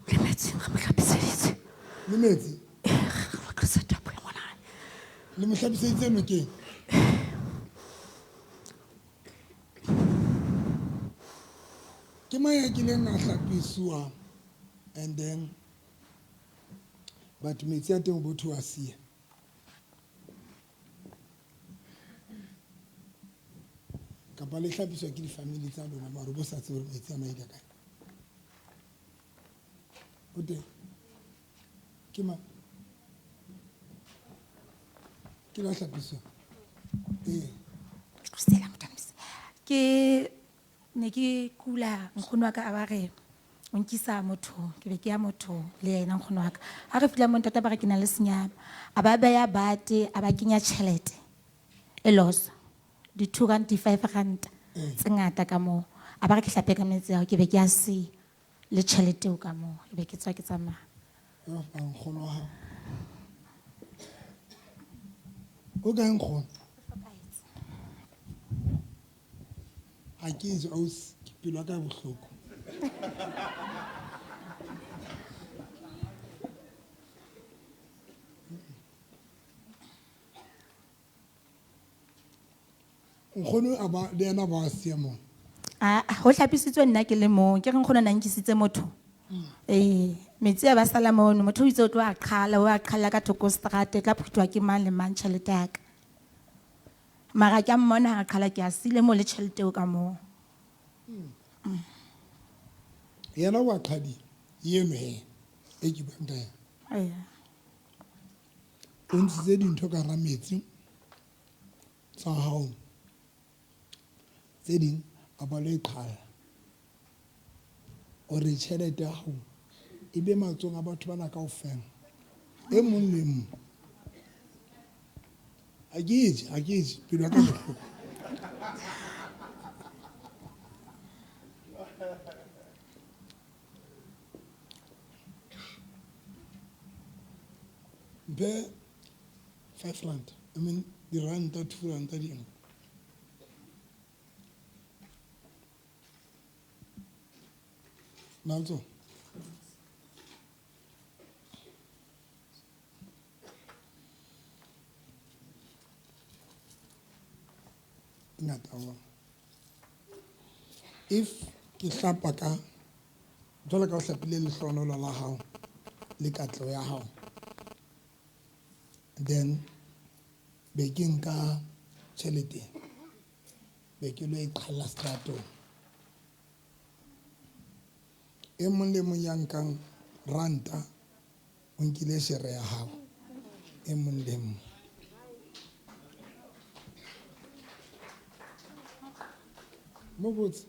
Le metsi ga mo hlapiseditse. Le metsi? Ga ka sa tapo ya ngwana. Le mo hlapiseditse nokeng? Ke maya ke le na hlapisiwa and then but metsi a teng botho a sia. Kapa le hlapiswa ke di-family tsa lona mara bo sa tsebe metsi a maile kae. O teng? Ke mang? Ke la hlapiswa? Stella Mtamisi. Ke ne ke kula nkgono wa ka a ba re o nkisa motho ke be ke ya motho le yena nkgono wa ka ha re fila mo ntata ba re ke na le senyama a ba beya bate a ba kenya tšhelete e losa di 2.5 rand tse ngata ka moo a ba re ke hlape ka metsi ao ke be ke a se le tšhelete o ka moo e be ke tswa ke tsamaya nkgono wa hao o ka nkgono ha ke itse ausi ke pelo ka bohloko nkgono a ba le yena ba sia mo ho hlapisitswe nna ke le mo ke re nkgono nna nkisitse motho metsi a ba sala mono motho o itse o tlo a qhala ka thoko strate tla phutwa ke mang le mang tšhelete ya ka mara ke a mmona a qhala ke a sile mo le tšhelete o ka moo yena wa qhadi yeno e ke bang ka yena o ntshitse dintho ka ra metsi tsa hao tse ding a ba le qhala o re tšhelete ya hao e be matsong a batho bana kaofela e mong le mong a ke itse pelo ka bohloko mpe 5 rand I mean the rand 2 rand di eng Nalso ngata if ke hlapa ka jwale ka o hlapile lehlohonolo la hao le katleho ya hao then be ke nka tšhelete be ke lo e qhala stratong e mong le mong ya nkang ranta o nkile shere ya hao e mong le mong. Mo botse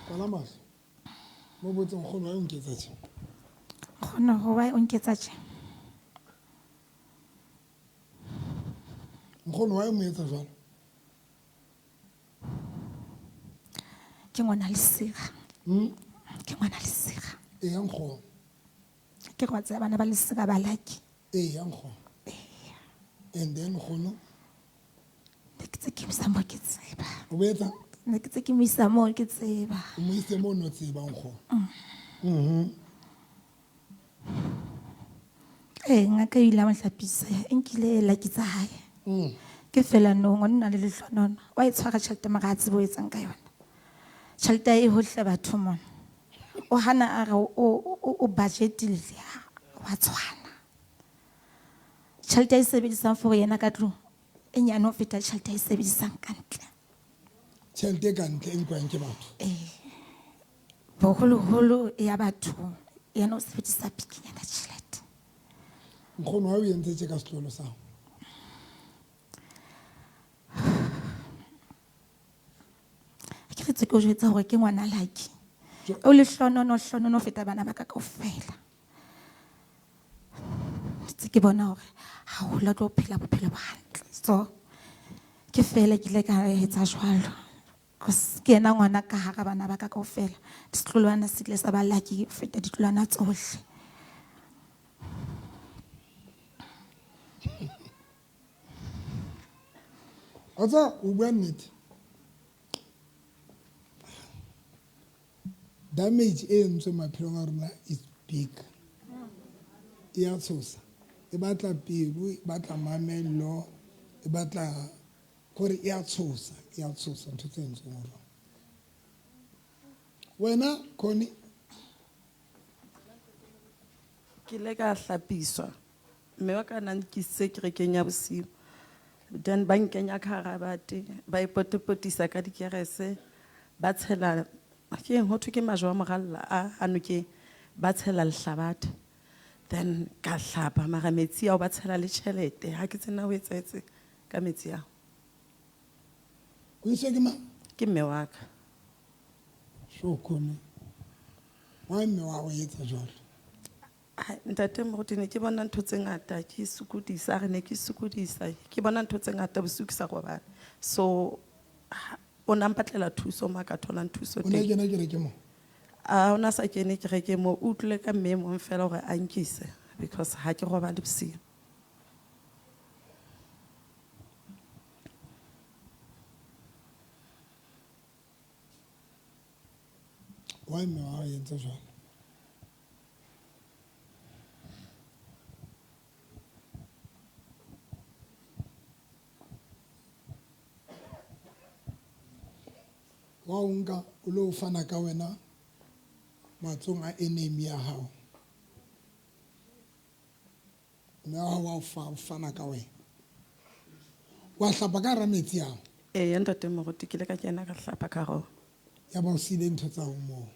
kwala mahlo mo botse nkgono wa o nketsa tje Khona ho wa o nketsa tje. nkgono wa o mo etsa jwalo Ke ngwana lesira. Ke ngwana lesira. e ya nkgono Ke go tsaya bana ba lesira ba lucky. e ya nkgono and then nkgono Ke tse ke msa mo ke tseba. o betsa Ne ke tse ke mo isa mo ke tseba. o mo ise mo no tseba nkgono Ngaka ile a mahlapisa enkile lucky tsa hae. Ke fela no ngwana le lehlonono wa e tshwara tšhelete magatse bo etsang ka yona. Tšhelete e hohle batho mona. O hana a re o budgetile wa tshwana. Tšhelete e sebedisang for yena ka tlung e nyane ho feta tšhelete e sebedisang ka ntle. tšhelete ka ntle e nkwang ke batho Boholoholo ya batho yena o sebedisa pikinyana tšhelete. nkgono wa o entse tje ka setlolo sa hao Ke re tse ke o jwetsa hore ke ngwana lucky. O le hlonono feta bana ba ka kaofela. Tse ke bona hore ha o la tlo phela bophelo bo hantle. So ke fela ke ile ka etsa jwalo. Ke yena ngwana ka hara bana ba ka kaofela. Ditlolwana se ile sa ba lucky feta ditlolwana tsohle. Otsa o bua nnete damage e entswe maphelong a rona is big e ya tshosa e batla pelo e batla mamello e batla gore e ya tshosa ntho tse entsweng rona wena Connie Ke le ka hlapiswa mme wa ka nna nkise kerekeng ya bosiu then ba nkenya ka hara bate ba ipotepotisa ka dikerese ba tshela ke ho thwe ke majwa a moralla a anoke ba tshela lehlabate then ka hlapa mara metsi ao ba tshela le tšhelete ha ke tsena ho etsetse ka metsi ao o ise ke mang ke mme wa ka so Connie wa mme wa o etsa jwalo ntate moruti ne ke bona ntho tse ngata ke sokodisa re ne ke sokodisa ke bona ntho tse ngata bosiu ke sa robala so o na mpatlela thuso ma ka thola thuso o ne kena kereke mo o na sa kene kereke mo o tlile ka mme mo fela gore a nkise because ha ke robala bosiu wa mme wa o etsa jwalo wa o nka o lo fana ka wena matsong a enemy ya hao mme wa o fana ka wena wa hlapa ka hara metsi ao ntate moruti ke le ka kena ka hlapa ka ro ya ba o sile ntho tsa ho moo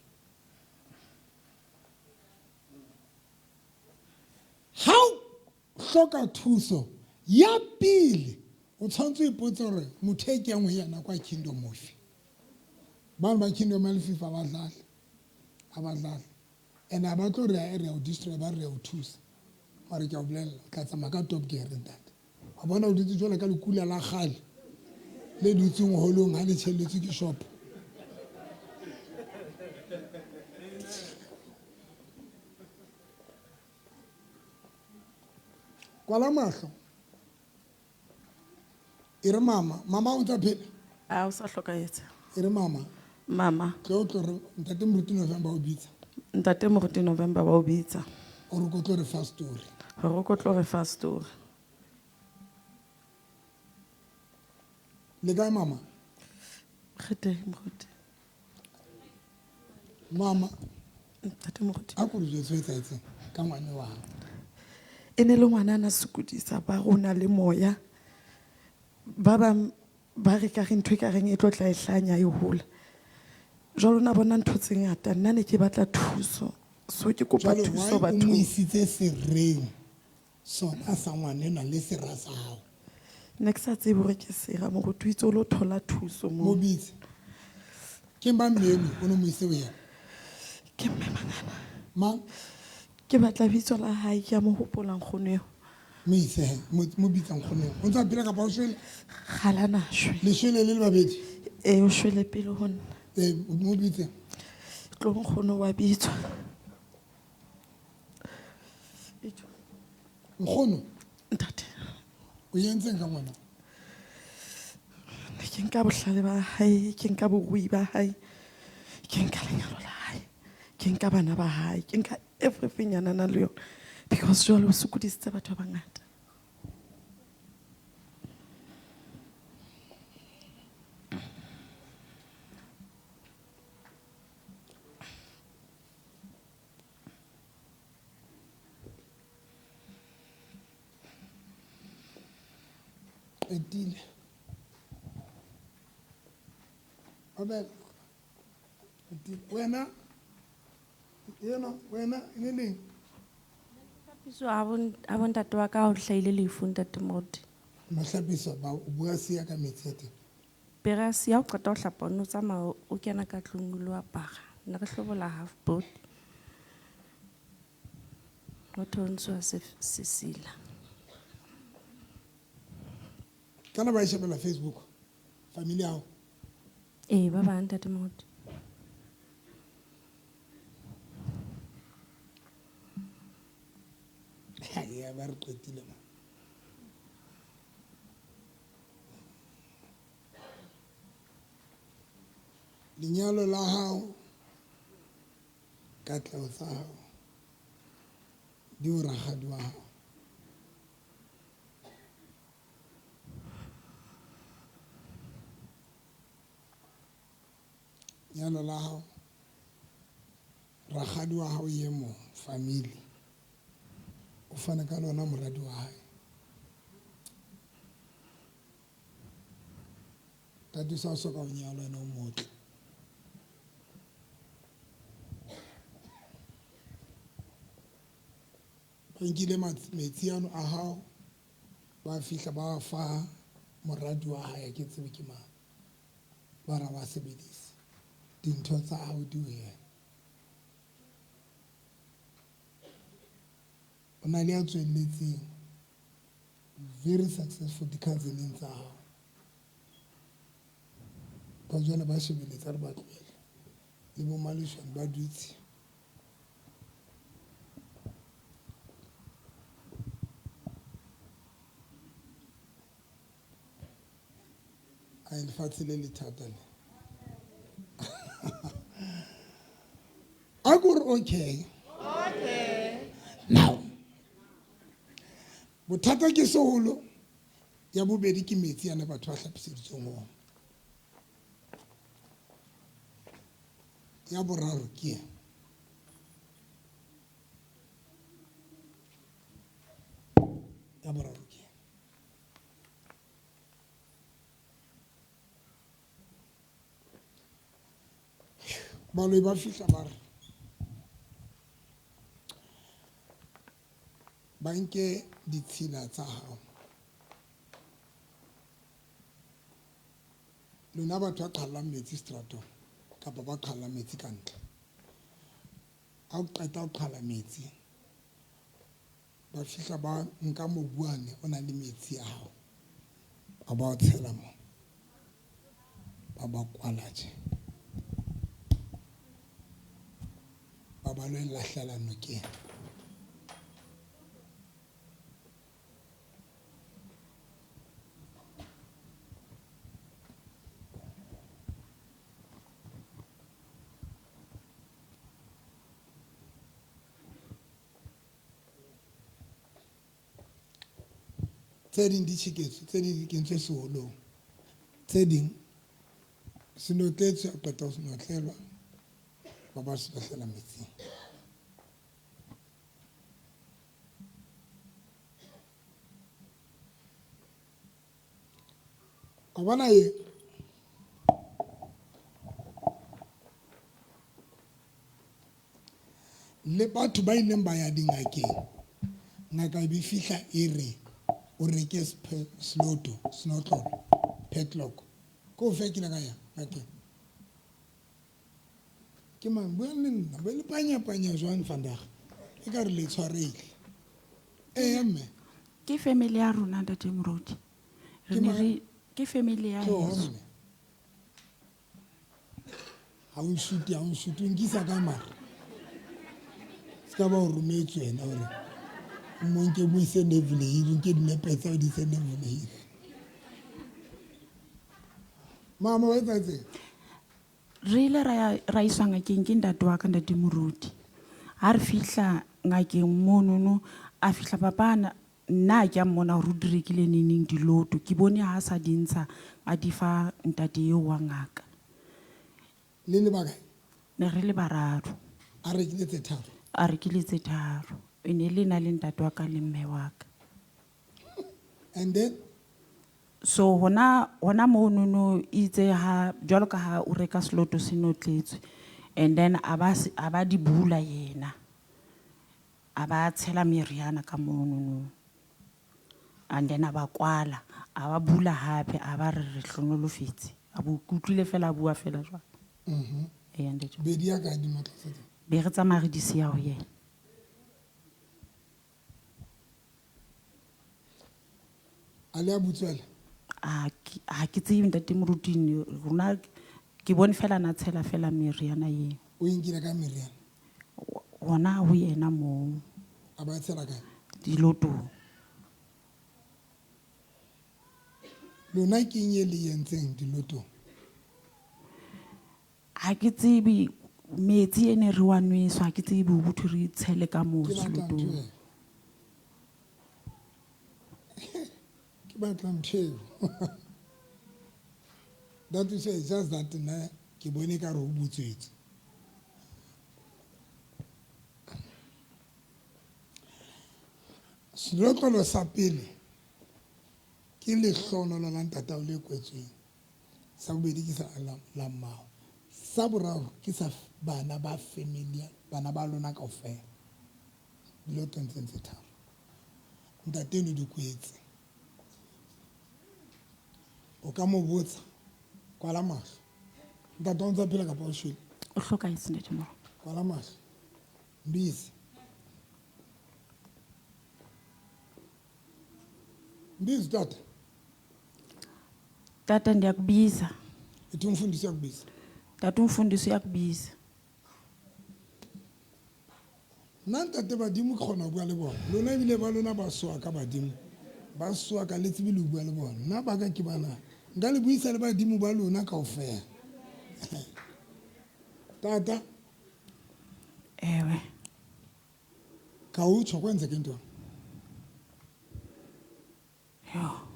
ha o hloka thuso ya pele o tshwanetse o ipotse hore motho e ke yang ho yena kwa kingdom ofe bana ba kingdom ya lefifa abadlala and a ba tlo re o destroy ba re o thusa mare ke a o bolela o tla tsamaya ka top gear ntate wa bona o dutse jwale ka lekula la kgale le dutseng holong ha le tshelletswe ke shop kwala mahlo e re mama o ntse a phela a o sa hlokahetse e re mama ke o tlo re ntate moruti November o bitsa ntate moruti November ba o bitsa o re ko tlo re fa story gore ko tlo re fa story le kae mama khete moruti mama ntate moruti a go re jwetsa etseng ka ngwane wa ene le ngwana na sokodisa ba rona le moya ba re ka re ntwe ka reng e tlo tla e hlanya e hola jalo na bona ntho tse ngata nna ne ke batla thuso so ke kopa Jwale, thuso why o mo bathong isitse sereng sona sa ngwanenwa le sera sa gago? ne ke sa tsebe gore ke sera moruti o itse o lo thola thuso Mo mo bitse ke ba mmelo o no mo ise o yena ke mme Mangana mang ke batla bitso la hae ke a mo hopolang kgono eo mo ise he mo bitsang kgoneng o ntse a phela kapa o shwele galana shwe le shwele le babedi o shwele pele ho nna mo bitse tlo nkgono wa bitswa nkgono ntate o yentseng ka ngwana ne ke nka bohlale ba hae ke nka borui ba hae ke nka lenyalo la hae ke nka bana ba hae ke nka everything ya nana le yona because jwale o sokodisitse batho ba bangata etile abel wena wena ne leng Hlapiso a bontate wa ka o hlahile lefu ntate moruti. mahlapiso ba o bua sia ka metsi a teng Perasi ya o qeta ho hlapa o no tsamaya o kena ka tlung o lo apara. Ne re hlobola half boat. Ho thontswa Sesila. kana ba ishebela Facebook family yao Ba bang ntate moruti. ya ba re qetile ma lenyalo la hao katleho tsa hao di o ragadi wa hao lenyalo la hao ragadi wa hao ye mo family o fana ka lona moradi wa hae tatisa o soka o nyalwa ene o motle ba nkile metsi ano a hao ba fihla ba fa moradi wa hae ke tsebe ke mang ba ra ba sebedisa dintho tsa hao di ho yena o na le a tswelletseng very successful di-cousineng tsa hao ba jwale ba shebeletsa re ba tlohele le bo maleshwane ba dutse a lefatshe le le thata le a kore okay now bothata ke seholo ya bobedi ke metsi ana batho ba hlapiseditsweng ona ya boraro ke ya boraro ke baloi ba fihla ba re ba nke ditshila tsa hao lona batho ba qhallang metsi stratong kapa ba qhallang metsi ka ntle ha o qeta ho qhala metsi ba fihla ba nka mobuane o na le metsi a hao ba ba o tshela mo ba ba kwala tje ba ba lo lahlela nokeng tse ding di tsheketswe tse ding di kentswe seholong tse ding senotletswe a qeta ho senotlelwa ba ba se lahlela metsing a bona ye le batho ba ileng ba ya dingakeng ngaka be fihla e re o reke snotlolo petlock ko fe ke la ka ya ngakeng ke mang bua le nna ba le panya jwang vandag e ka re le tshwarehile mme ke family ya rona ntate Morodi ke family ya heso ha o shuti nkisa ka mara ska ba o rometse wena hore monke bo ise nevile hiri ke dinepe tsa di se nevile hiri mama wa tsa re ile ra iswa ngakeng ke ntate wa ka ntate Morodi ha re fihla ngakeng monono a fihla papana nna ke a mmona hore o direkile neneng diloto ke bone ha sa dintsha a di fa ntate eo wa ngaka le baka ne re le bararo a rekile tse tharo e ne le na le ntate wa ka le mme wa ka and then so hona monono itse ha jwalo ka ha o reka sloto se notletswe and then a ba di bula yena a ba tshela meriana ka monono and then a ba kwala a ba bula hape a ba re hlonolofetse a bo kutlile fela a bua fela jwalo be di ya ka di matla be re tsamaya re di sia ho yena a le a butswela a ke tsebe ntate Morodi rona ke bone fela na tshela fela meriana eo o inkile ka meriana hona ho yena moo a ba tshela ka dilotong lona ke nye le yentseng dilotong ha ke tsebe metsi ene re wa nweswa ha ke tsebe ho botho re tshele ka moo dilotong ke batla mtheo that is just that na ke bone ka re ho butswetse selotlolo sa pele ke lehlonola la ntatao le kwetsweng sa bobedi ke sa la mmao sa boraro ke sa bana ba family bana ba lona kaofela dilotong tse tharo ntateno di kwetse o ka mo botsa kwala mahlo ntate o ntse a phela kapa o shwele o hlokahetse ntate Morodi kwala mahlo mbisi mbisi tata ndiyakubiza ethi umfundisi uyakubiza tata umfundisi uyakubiza nna ntate badimo ke kgona ho bua le bona lona ebile ba lona ba soa ka badimo ba soa ka le tsebile ho bua le bona nna ba ka ke bana nka le buisa le badimo ba lona kaofela tata ewe khawutsho kwenzeke ntoni yo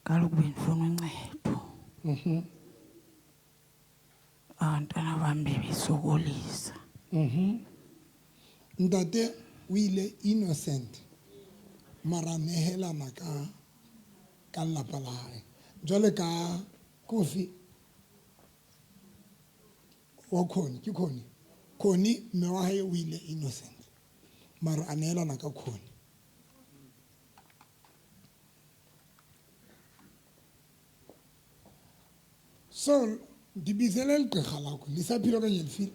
kaloku bendifuna uncedo abantwana bam bebesokolisa ntate o ile innocent mara nehelana ka lelapa la hae jwale ka kofi wa khoni ke khoni mme wa hae o ile innocent mara a nehelana ka khoni so ndibizele ligqirha lakho lisaphila okanye lifile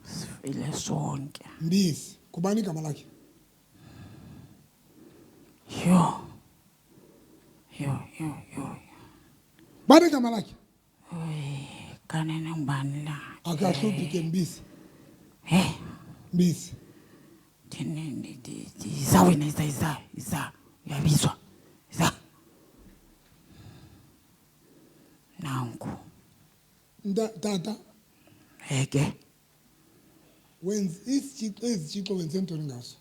sifile sonke mbisi kubani igama lakhe yo bani igama lakhe kanene ngubani la akahluphi ke mbisi mbisi iza wena iza uyabizwa iza nanku tata ke wenza izitshixo wenze ntoni ngaso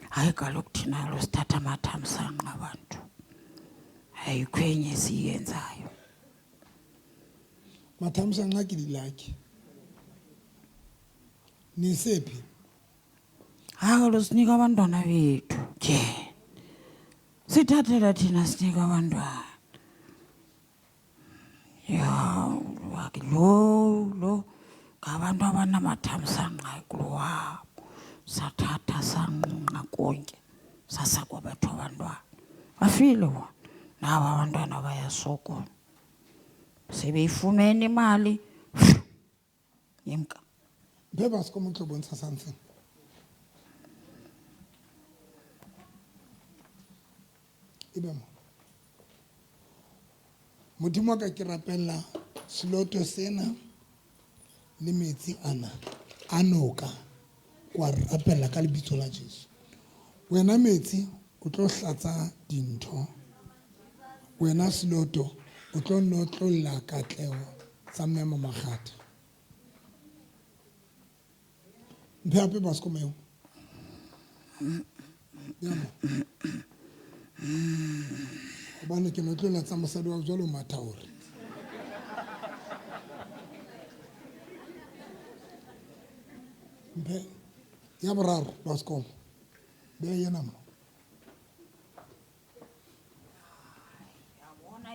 hayi kaloku thina lo sithatha amathamsanqa abantu ayikho enye esiyenzayo mathamsanqa ke dilakhe nisephi hakalo sinika abantwana bethu ke sithathela thina sinika abantwana ya lo ngaba abantu abanamathamsanqa kulo wabo sathatha sanqa konke sasa kwabethu abantwana bafile wona nabo abantwana bayasokola sebeyifumene imali yemka Beba siko mutlo bontsha something. Ibemo. Modimo ka ke rapella sloto sena le metsi ana anoka kwa rapella ka lebitso la Jesu. Wena metsi o tlo hlatsa dintho. Wena sloto o tlo notlolla katlego tsa Mmemo Makgatha. Mpeape basko meo. Yama. Obane ke notlolla tsa mosadi wa jwalo matha hore. Mpe ya boraro basko. Be yena mo.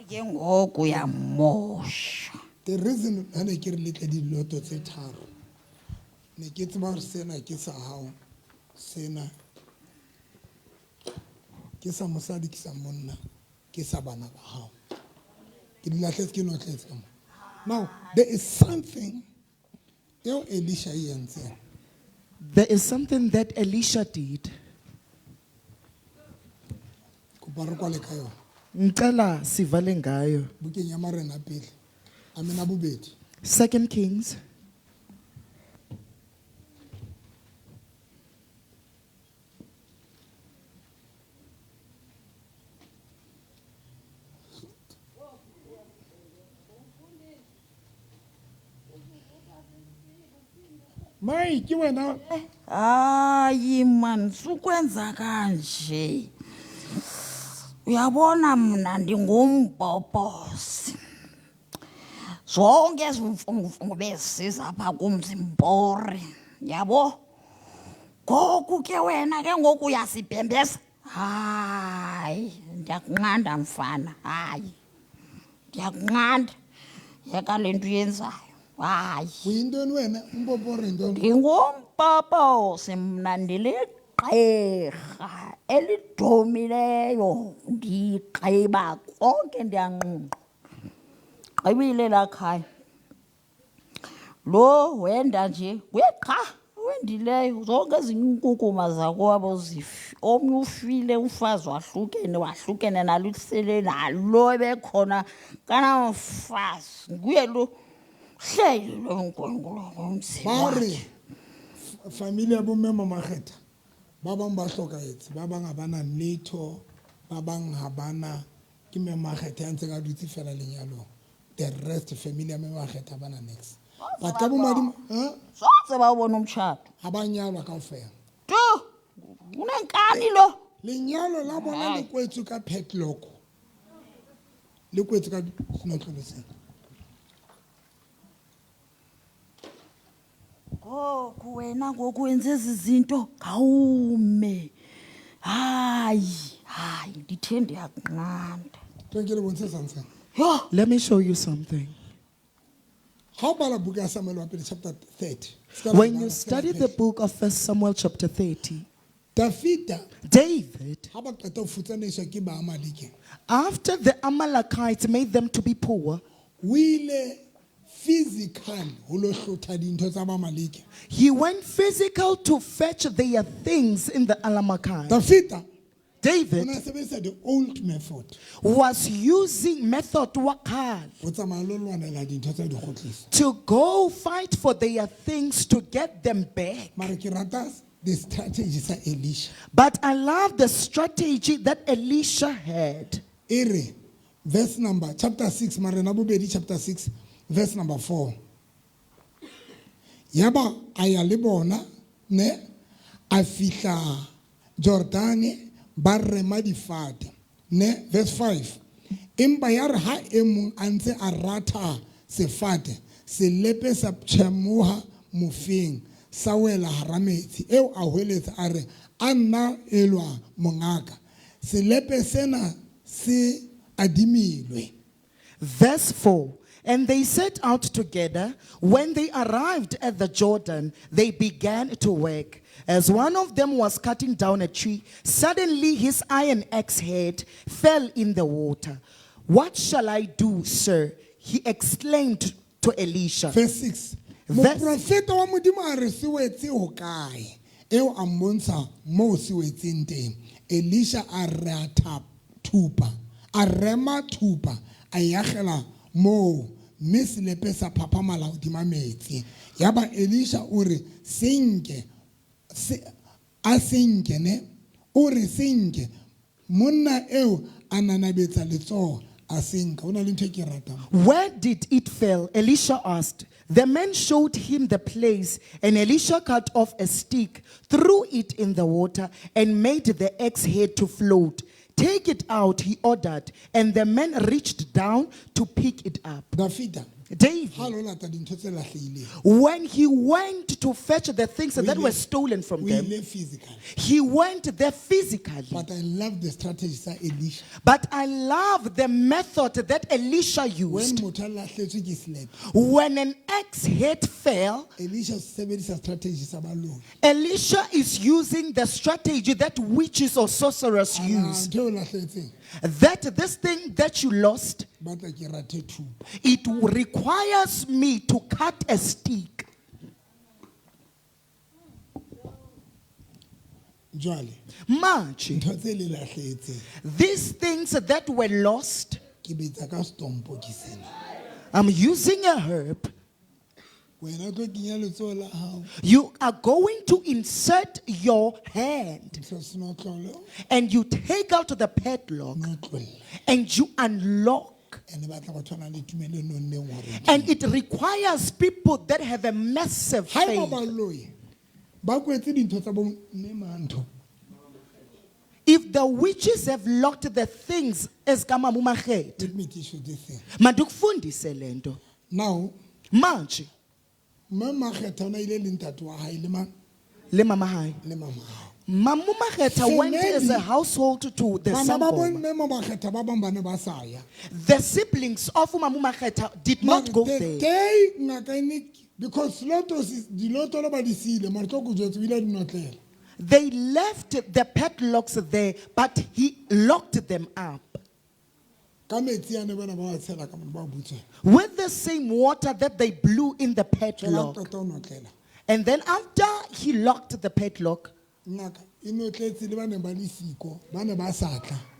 ke ngoku yamosha. The reason hane ke re letle diloto tse tharo ne ke tseba gore sena ke sa hao sena ke sa mosadi ke sa monna ke sa bana ba hao ke di latlhetse ke notletse mo. Now there is something eo Elisha e entseng. There is something that Elisha did. Kopa re kwale ka yona. Ngicela sivale ngayo. Bukeng ya Marena pele. Amena bobedi. 2 Kings. Mai ke wena. Hayi man sukwenza kanje. Uyabona mina ndingumbhobhozi. Zonke ezimfungufungu bezisiza apha kumzimbori. Yabo? Ngoku ke wena ke ngoku uyasibhembeza. Hayi, ndiyakunqanda mfana. Hayi. Ndiyakunqanda. Yeka lento uyenzayo. Hayi. Uyintoni wena umpopori ntoni? Ndingumpophozi mna ndiligqirha elidumileyo ndigqiba konke ndiyanqunqa. Gqibile la khaya. Lo wenda nje weqa wendileyo zonke ezinye inkukuma zakwabo zifi. Omnye ufile umfazi wahlukene nalisele nalo ebekhona kanamfazi. Nguye lo hleli lo nkwenkulu ngomzimba. Bari familia bo Mmemo Makgetha ba bang ba hlokahetse ba bang abana letho ba bang ha bana ke Mmemo Makgetha ya ntseng a dutse fela lenyalong. The rest family ya Mmemo Makgetha bana next. But ka bo madimo Soze ba bona umtshato. Abanyalwa kaofela. Tu unenkani lo. Lenyalo la bona le kwetswe ka padlock. Le kwetswe ka sinotlolo sena. Ngoku wena ngoku wenza ezi zinto ngawume. Hayi ndithe ndiyakunqanda. Tongele bontshe something. Let me show you something. How about book of Samuel chapter 30? When you study the book of 1 Samuel chapter 30, David, after the Amalekites made them to be poor, he went physical to fetch their things in the Amalekites. David the old method was using method to go fight for their things to get them back. The strategies are Elisha. But I love the strategy that Elisha had. Verse number chapter 6, chapter 6, verse number 4. Yaba ayalibona ne afika Jordani barrema difate. Ne verse 5. Imba yar ha emung anse arata sefate selepe sa chemuha mufing sawela harameti eo ahweletsa are anna elwa mongaka selepe sena se adimilwe. Verse 4. And they set out together. When they arrived at the Jordan, they began to work. As one of them was cutting down a tree, suddenly his iron axe head fell in the water. What shall I do, sir? He exclaimed to Elisha. Verse 6. Moprofeta wa Modimo a re se wetse ho kae eo a mmontsha moo se wetseng teng. Elisha a re a thupa a rema thupa a yagela moo mme selepe sa phaphamala hodima metsi. Yaba Elisha o re senke a senke ne o re senke monna eo a nanabetsa letsoho a senka. O na le ntho e ke ratang. Where did it fall? Elisha asked. The man showed him the place, and Elisha cut off a stick, threw it in the water, and made the axe head to float. Take it out, he ordered, and the man reached down to pick it up. David, when he went to fetch the things that were stolen from them, he went there physically. But I love the strategies that Elisha. But I love the method that Elisha used. When an axe head fell, Elisha is using the strategy that witches or sorcerers use. That this thing that you lost, it requires me to cut a stick. Much. These things that were lost, I'm using a herb. You are going to insert your hand and you take out the padlock and you unlock. And it requires people that have a massive faith. If the witches have locked the things as Kamamumachet, let me teach you this thing. Madukfundise lento. Now, manje. Mama Khetana ile lintatu wa hai le man. Le mama hai. Le mama. Mama Kheta went as a household to the Sangoma. The siblings of Mama Kheta did not go there. Because they left the padlocks there, but he locked them up. With the same water that they blew in the padlock. And then after he locked the padlock,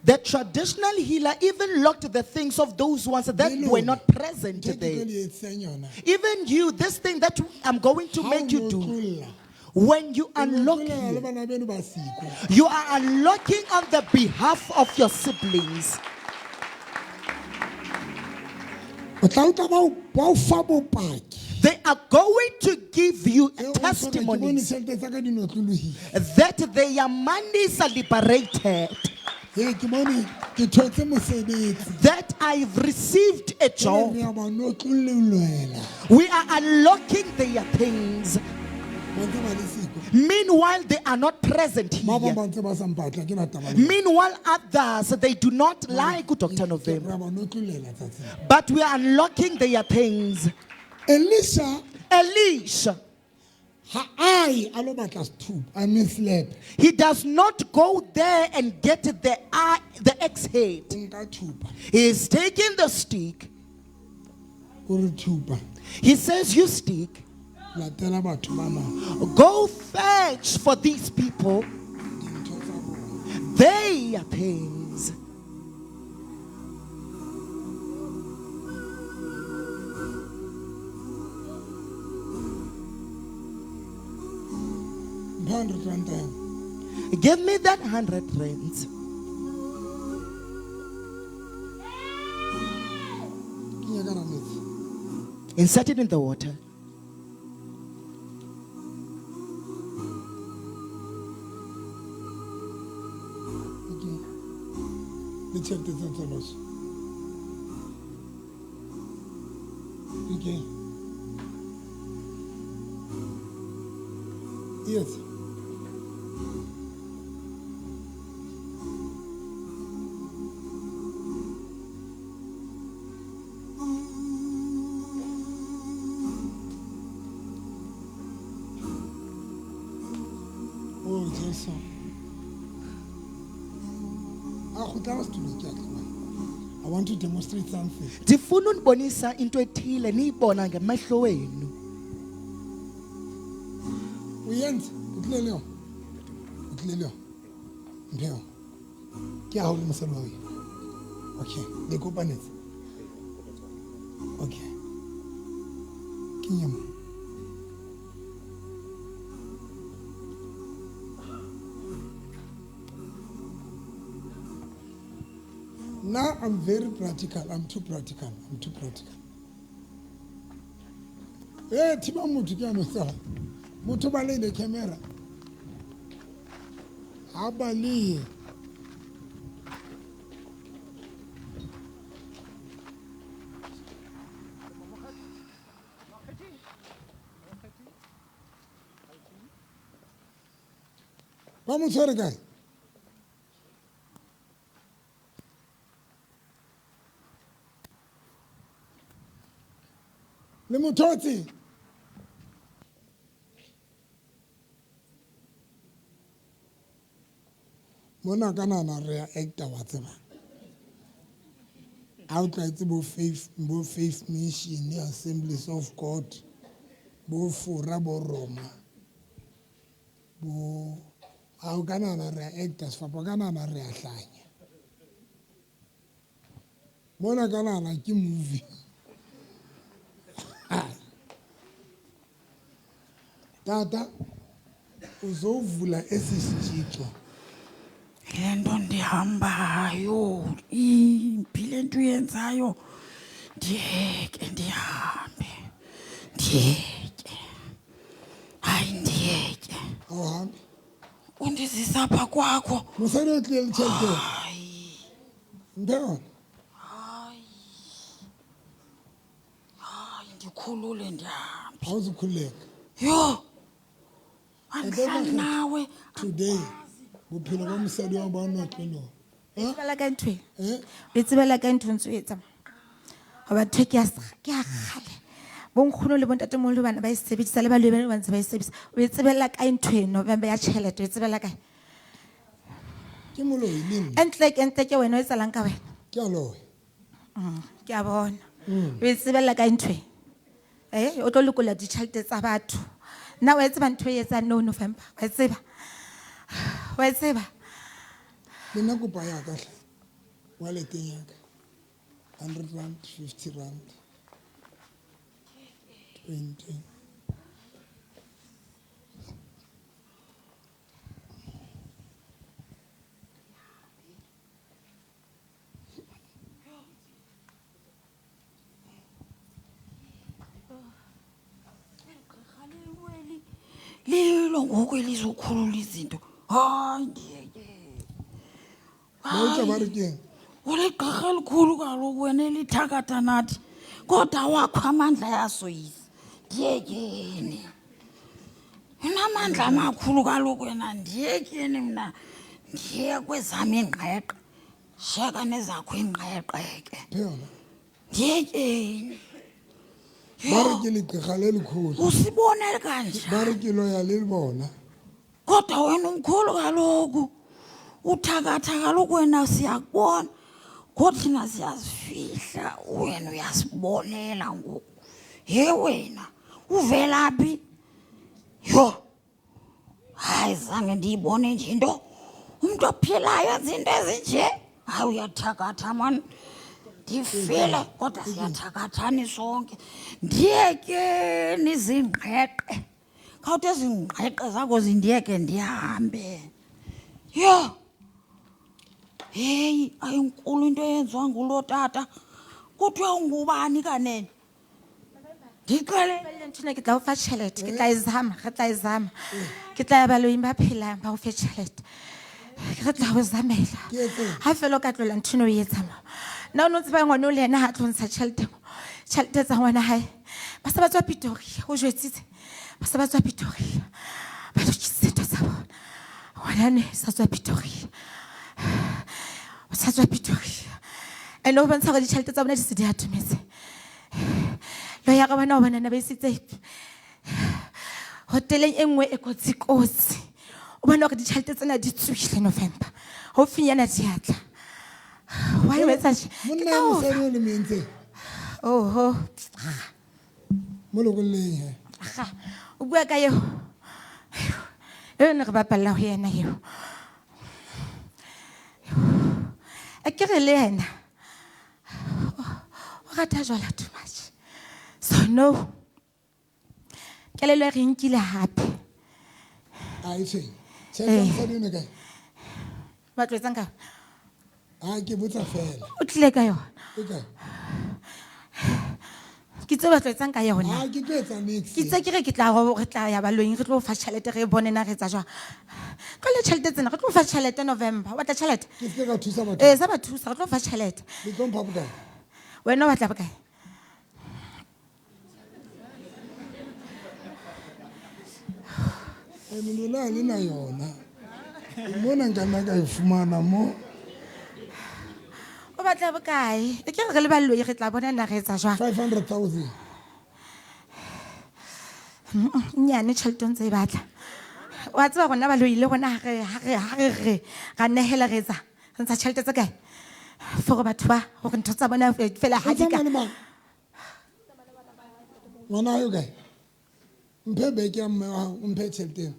the traditional healer even locked the things of those ones that were not present there. Even you, this thing that I'm going to make you do, when you unlock it, you are unlocking on the behalf of your siblings. They are going to give you testimonies that their monies are liberated, that I've received a job. We are unlocking their things. Meanwhile, they are not present here. Meanwhile, others, they do not like Dr. November. But we are unlocking their things. Elisha. He does not go there and get the axe head. He is taking the stick. He says, you stick. Go fetch for these people their things. Give me that 100 rands. Insert it in the water. Check this out, okay. Yes. Jesu. I want to demonstrate something. Ndifuna unibonisa into ethile niyibona ngamehlo wenu. Uyenza, utleleo. Utleleo. Mpeo. Ke a ho le mosalo wa wena. Okay, le kopanetse. Okay. Kinyama. Now I'm very practical. I'm too practical. Eh, tiba mutu kia msala. Mutu bale de camera. Abali. Vamos a ver, le mototsi mona kana na re actor wa tseba outlets bo faith mission Assemblies of God bo fura bo Roma bo au kana na re actors fa kana na re ahlanya mona kana na ke movie Tata uzovula esisitshixo lento ndihambayo impilo into yenzayo ndiyeke ndihambe ndiyeke hayi ndiyeke awuhambi undizisa apha kwakho muserotleli tsheke ntona hayi ndikhulule ndihambe awuzukhululeka yo andihlali nawe today bophelo ba mosadi wa ba notlelo tsebela ka ntho e tsebela ka ntho ntse etsa ba the ke a gale bonkgono le bontatemolo bana ba sebedisa le ba le ba ntse ba sebedisa o tsebela ka ntho e November ya tšhelete o tsebela ka ke moloi le entle ke wena o tsalang ka wena ke a loe ke a bona o tsebela ka ntho o tlo lekola ditšhelete tsa batho na o tseba ntho e etsa no November wa tseba le na kopa ya ka walleteng ya ka 100 rand 50 rand 20 lilo ngoku elizokhulula izinto hayi ndiyeke Bawutsha bari ke uligqirha elikhulu kaloku wena elithakatha nathi kodwa wakho amandla yasoyisa ndiyekeni unamandla amakhulu kaloku wena ndiyekeni mna ndiye kwezam ingqeqe sheka nezakho ingqeqe ke ndiyekeni bari ke ligqirha lelikhulu usibone kanje bari ke loya lelibona kodwa wena umkhulu kaloku uthakatha kaloku wena siyakubona kodwa thina siyazifihla wena uyasibonela ngoku ye wena uvelaphi yo hayi zange ndiyibone nje into umntu ophilayo enza into ezinje hayi uyathakatha mani ndifile kodwa siyathakathani sonke ndiyekeni zingqeqe khawuthi ezingqeqe zakho zindiyeke ndihambe yo heyi ayinkulu into eyenziwa ngulo tata kuthiwa ungubani kanene ntho ke tla o fa tšhelete ke tla e zama ke tla ya baloing ba phelang ba o fe tšhelete re tla go zamela ga fela o ka tlola nthone o etsama nna o ne o tseba ngwane o le ena ga tlo ntsha tšhelete tsa ngwana gae ba sa ba tswa Pretoria o jwetsitse ba sa ba tswa Pretoria ba lokisitse ntho tsa bona ngwanane sa tswa Pretoria o sa tswa Pretoria and o bontsha gore ditšhelete tsa bona di se di atumetse lo ya ka bona o banana ba isitse hoteleng e nngwe e kotsi o bona gore ditšhelete tsena di tswile November gaufinyana di atla why o etsa monna wa mosadi o le mentse oho mo lokolleng he o bua ka eo ne re bapalla ho yena eo a ke re le yena o rata jwala too much so no kelelo e re nkile hape a itse tshela mosadi o ne kae ba tlwetsang ka a ke botsa fela o tlile ka yona e kae ke tse ba tlwetsang ka yona a ke tletsa nix ke tse ke re ke tla go re tla ya baloing re tlo fa tšhelete re bone na re tsa jwa ka le tšhelete tsena re tlo fa tšhelete November wa tla tšhelete ke se ka thusa batho sa ba thusa re tlo fa tšhelete le tlo mpha bokae wena o batla bokae Lona le na yona mona nka nna ka e fumana mo o batla bokae e ke re le baloyi re tla bona na re tsa jwa 500,000 nyane tšhelete ntse e batla wa tseba gona baloyi le gona re ga nnegela re etsa re ntsha tšhelete tse kae for batho ba gore ntho tsa bona fela ga di ka ngwana yo kae mphe beke ya mme wa gago mphe tšhelete eo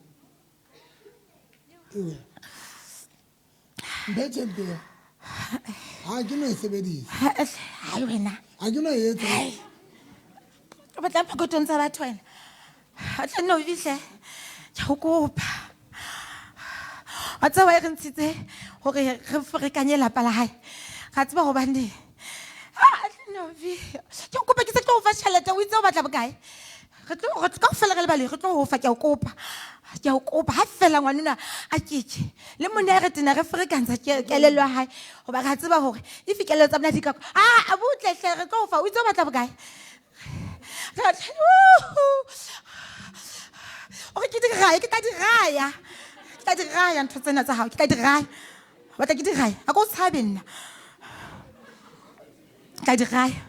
mphe tšhelete eo ga ke no e sebedisa hai wena ga ke no e etsa o batla phokotong tsa batho wena a tla no fihle ke go kopa wa tseba e re ntshitse gore re ferekanye lapa la gae ga tseba gobane novi ke kopa ke se tlo fa tšhelete o itse o batla bokae re tlo ka fela re le bale re tlo go fa ke a kopa ga fela ngwanona a keke le monna re tena re ferekantsha kelelo ya gae goba re a tseba gore e fikelelo tsa bona di kako a botletle re tlo go fa o itse o batla bokae ore ke tla di raya ntho tsena tsa gago ke tla di raya batla ke di raya a ko o tshabe nna tla di raya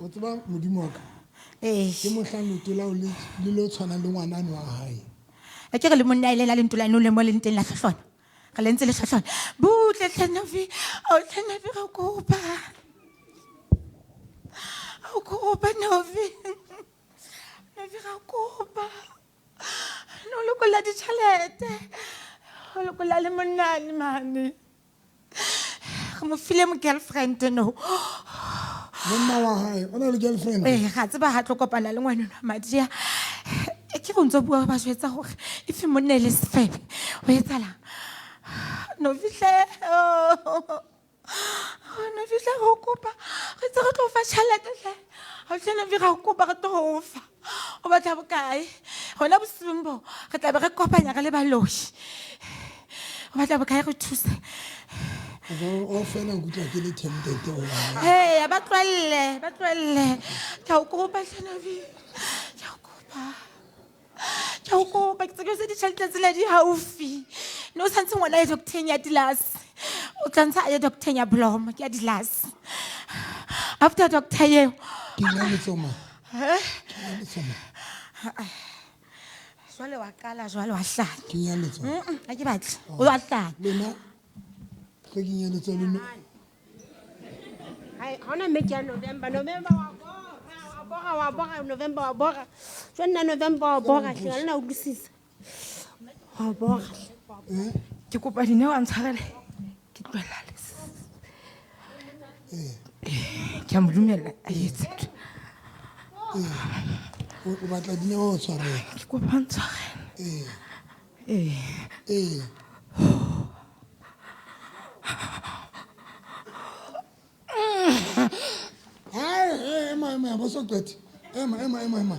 o tseba modimo wa ka ke mohlang leoto lao le lo tshwanang le ngwanane wa gae a ke re le monna e lela le ntolane o le mo le nteng la tlhatlhona ga le ntse le tlhatlhona butletlenovi otlenovi ga kopa novi ga kopa no lokolla ditšhelete o lokolla le monnane mane re mo file mo girlfriend no monna wa gae o na le girlfriend ga tseba ga tlo kopana le ngwaneno madia ke go ntse bua ba swetsa gore if monna le sefebe o etsalang no fihle go kopa re tse re tlo fa tšhelete ga o tlhena vi ga o kopa re tlo go fa o batla bokae gona bosibong bo re tlabe re kopanya re le baloši o batla bokae re thuse o fela nkutlwa ke le tempted ba tlwelele ke a o kopa tlhanavi ke a o kopa ke tseke se ditšhelete tsela di gaufi ne o tshwantse ngwana ya docteng ya dilas o tlantse a ye docteng ya blom ke ya dilas after doctor eo jwale wa kala jwale wa hlanya a ke batle o wa hlanya lena ge ke nyeletso leno gona meke ya November wa bora November wa bora jwa nna November wa bora tlhela le na utlwisisa wa bora ke kopa dine wa ntshwarele ke tloela ke a mo dumela a etse o batla dine o tshwarela ke kopa ntshwarele Emma, what's up, Betty? Emma. Come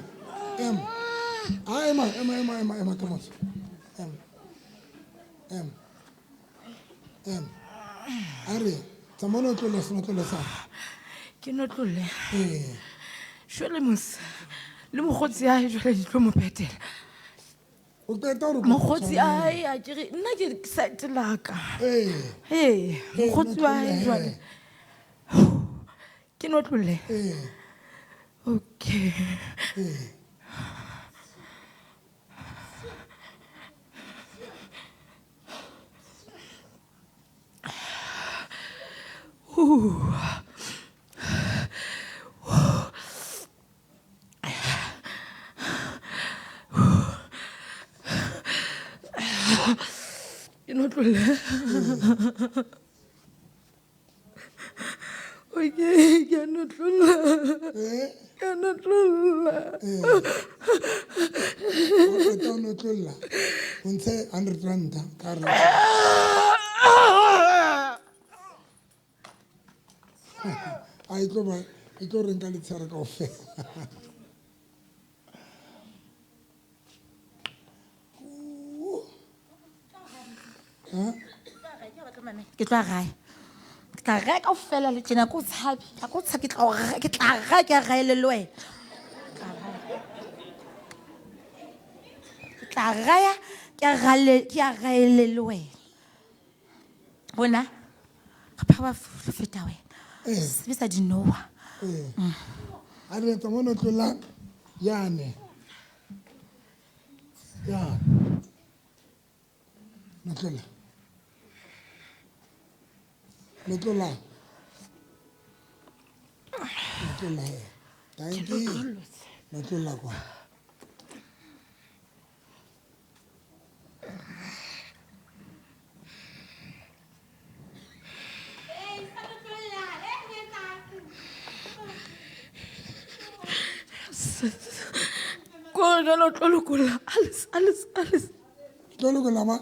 on. Aria, someone to listen. Ke no tlole. Shwele mos. Le mogotsi a jwale di tlo mo petela. O peta o mogotsi a ke nna ke site laka. Mogotsi wa jwale. Ke no tlole. Okay. Ke no tlolla. Okay, ke no tlolla. Ke no tlolla. O no tlolla. O ntshe 100 rand ka re. Ai tlo reng ka letshara kaofela. Ke tla gae. Ke tla gae kaofela le tjena ke o tshabi. Ha ke o tshabi ke tla gae ke gae le wena. Ke tla gae ke gae le wena. Bona? Ga ba feta wena. Sebisa dinowa. A re tsa mona tlola yane. Ya. Notlola. Notlola. Notlola. Thank you. Notlola kwa. Kona tlolokola alles. Tlolokola ma.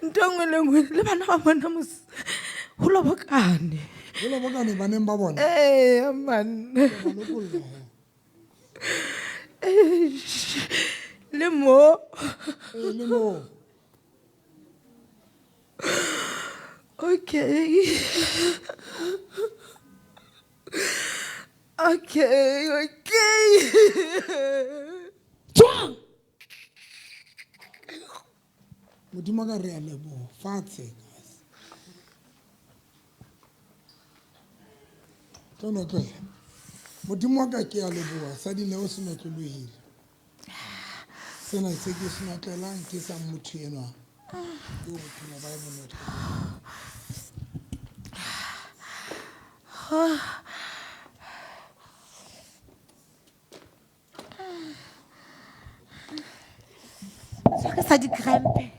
Ntongwe le ngwe le bana ba bona mos. Ho lo bokane. Ho lo bokane baneng ba bona. Man. Le mo. Le mo. Okay. Okay. Tswang. Modimo ka re a lebo fatshe. Tlono tlola. Modimo ka ke a leboa sa dineo se no tlolohile. Sena se ke se no tlolang ke sa motho enwa. Ke o bophelo ba bona tlo. Sa di crampe.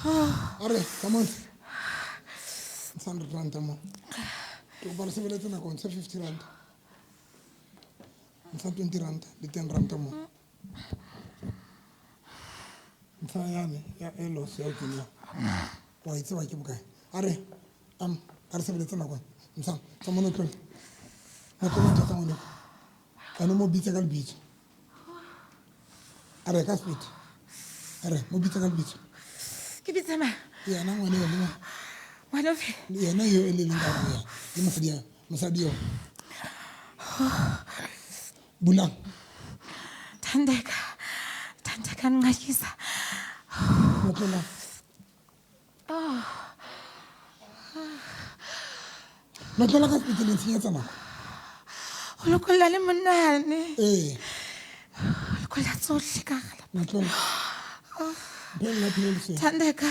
Are, come on. 100 rand mo. To bar se beletse na kon 50 rand. 20 rand, le 10 rand mo. Mfanyane ya elo se o kenya. Wa itse ba ke bukae. Are, are se beletse na kon. Msa, sa mono tlo. Na tlo tsa mono. Kana mo bitsa ka lebitso. Are ka spit. Are, mo bitsa ka lebitso. Ke bitsa ma. Ya na ngwane le. Ngwane fe? Ya na yo ele linga ya. Ke mosadi yo. Bulang. Thandeka ngakisa. Motlola. Motlola ka spit le tsietsa na. O lokolla le monane. O lokolla tsohle ka gala. Motlola. Bella plelse. Thandeka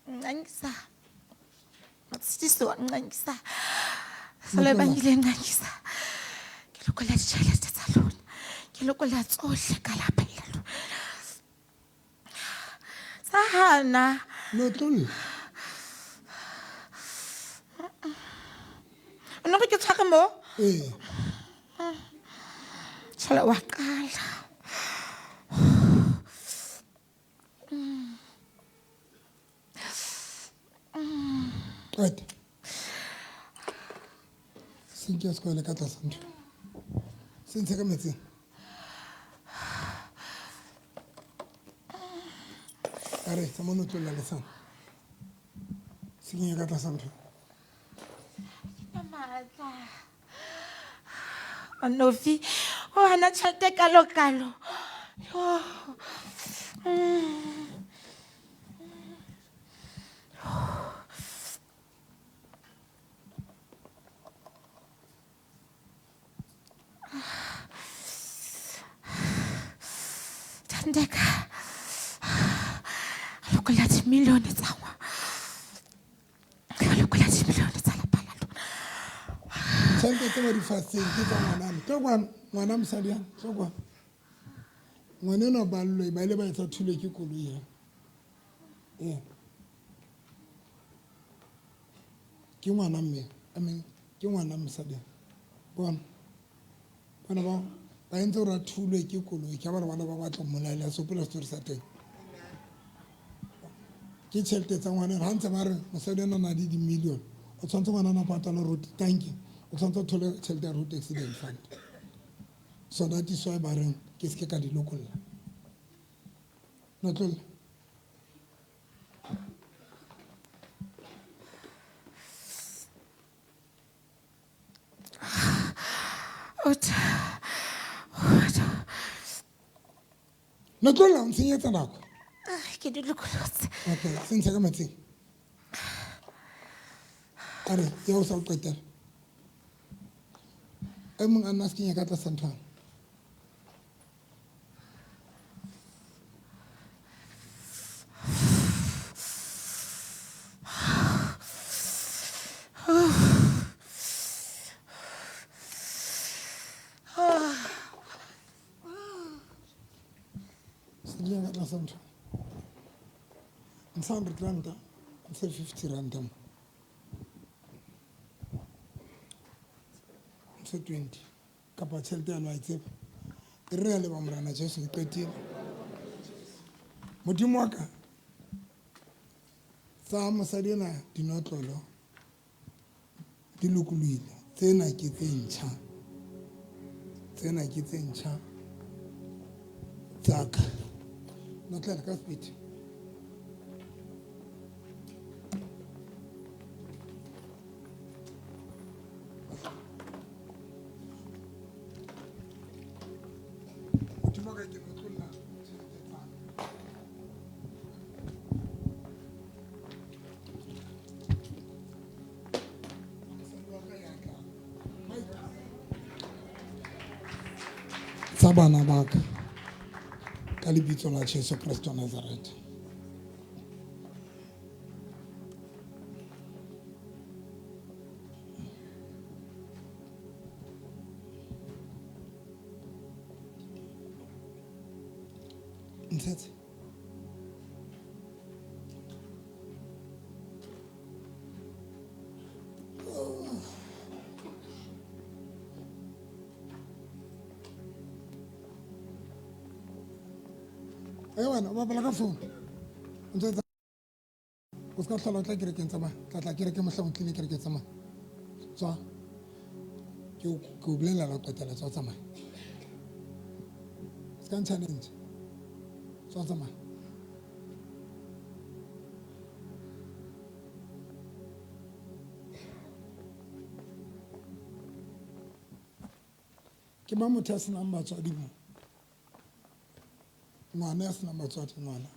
ngakisa. Matsidiso ngakisa. Sale bangile ngakisa. Ke lokolla ditšhelete tsa lona. Ke lokolla tsohle ka lapeng la lona. Sahana. Motlola. Ono ke tshware mo? Tshela wa qala. Right. Sinke skole ka tlasa ntho. Sentse ka metsing. Are, sa mono tlola le sang. Sinke ka tlasa ntho. Novi, ana tšhelete kalo. Thandeka. Lokolla dimilione tsa ngwa. Lokolla dimilione tsa lapa la lona. tšhelete tse ba di faseng ke tsa ngwanane tlo kwana ngwana mosadi yana tlo kwana ngwana eno ballwe ba ile ba etsa thulwe ke koloi yana ke ngwana mme ke ngwana mosadi bona ba entse gore a thulwe ke koloi ke bana ba batla mmolaela sopola setori sa teng ke tšhelete tsa ngwana ga ntse ba re mosadi ena na le di-million o tshwanetse ngwana na patala road tanking o tshwanetse o thole tšhelete ya road accident fund so that is why ba reng ke se ke ka di lokolla notlolla notlolla o ntshenyetsa nako ke di lokolotse okay se ntsha ka matsing a re ya o sa o qetela e mong a nna se kenya ka tlasa nthwana se kenya ka tlasa nthwana ntsha 100 ranta ntsha 50 ranta mo ntsha 20 kapa tšhelete yano a e tseba e re ya leba morana jesu ke qetile modimo wa ka tsa mosadi ena dinotlolo di lokologile tsena ke tse ntšha tsaka notlela ka speed tsa bana ba ka lebitso la Jesu Kristo wa Nazareta ntshetse wena o bapala ka phone ntse o ska tlhola o tla kerekeng tsamaya tla kereke mohlang o tlile kereke tsamaya tswa ke o bolela la qetela tswa tsamaya ska challenge tswa tsamaya ke ba motho a senang batswadi mo ngwana a senang batswadi ngwana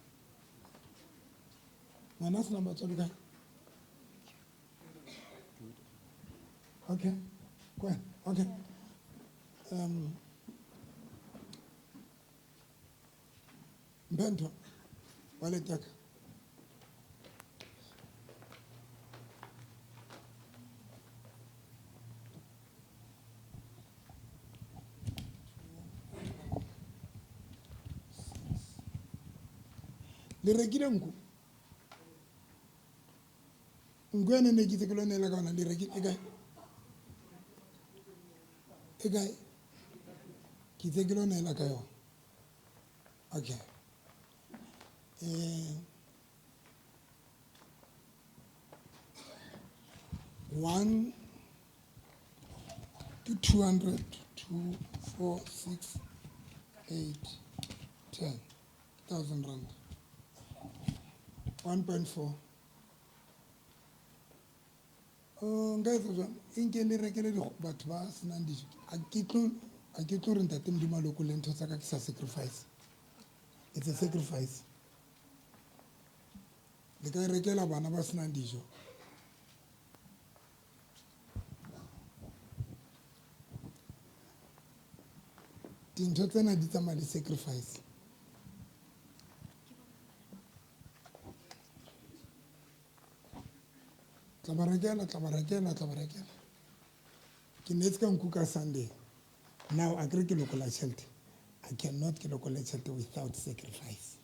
a senang batswadi kae okay kwena okay Mpento wallet yaka le rekile nku ene ne ke itse ke lo neela ka ona le rekile e kae ke itse ke lo neela ka yona okay 1 to 200 2 4 6 8 10,000 rand 1.4 nka etsa jang e nke le rekele batho ba senang dijo a ke tlo re ntate modimo a lokole ntho tsa ka ke sa sacrifice it's a sacrifice le ka rekela bana ba senang dijo dintho tsena di tsamaya le sacrifice tla ba rekela ke netse ka nku ka Sunday. Now I agree ke lokola tšhelete. I cannot ke lokola tšhelete without sacrifice.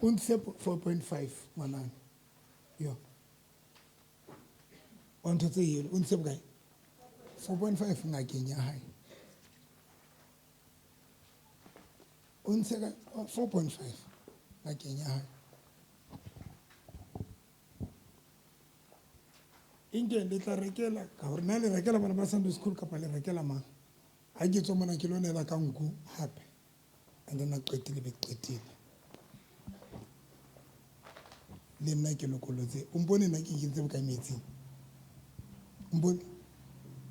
Unse 4.5 ngwanana. Yo. Wa ntho tse yelo unse bokae? 4.5 ngakeng ya hae. Unse ka 4.5 ngakeng ya hae. Inke le tla rekela ka hore na le rekela bana ba Sunday school kapa le rekela mang? Ha ke tswa mona ke lo nela ka nku hape. And then a qetile be qetile. Le nna ke lokolotse o mpone nna ke kentse boka metsing. Mpone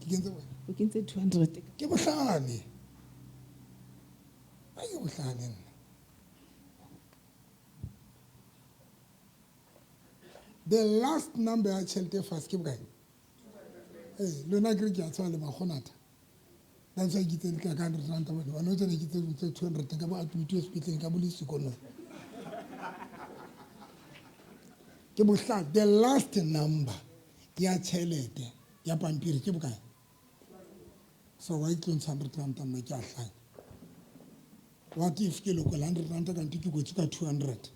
ke kentse boka o kentse 200 ke bohlale. Ba ke bohlale nna. The last number ya tšhelete fast ke bokae? Lona ke re ke a tshwana le magonata. That's why ke itse ka 100 rand ba ba no tsene ke tse 200 ka ba atutu hospital ka bole sekono. Ke bohlale the last number ya tšhelete ya pampiri ke bokae? So why 100 rand nna ke a hlaya. What if ke lokola 100 rand ka ntike go tsuka 200?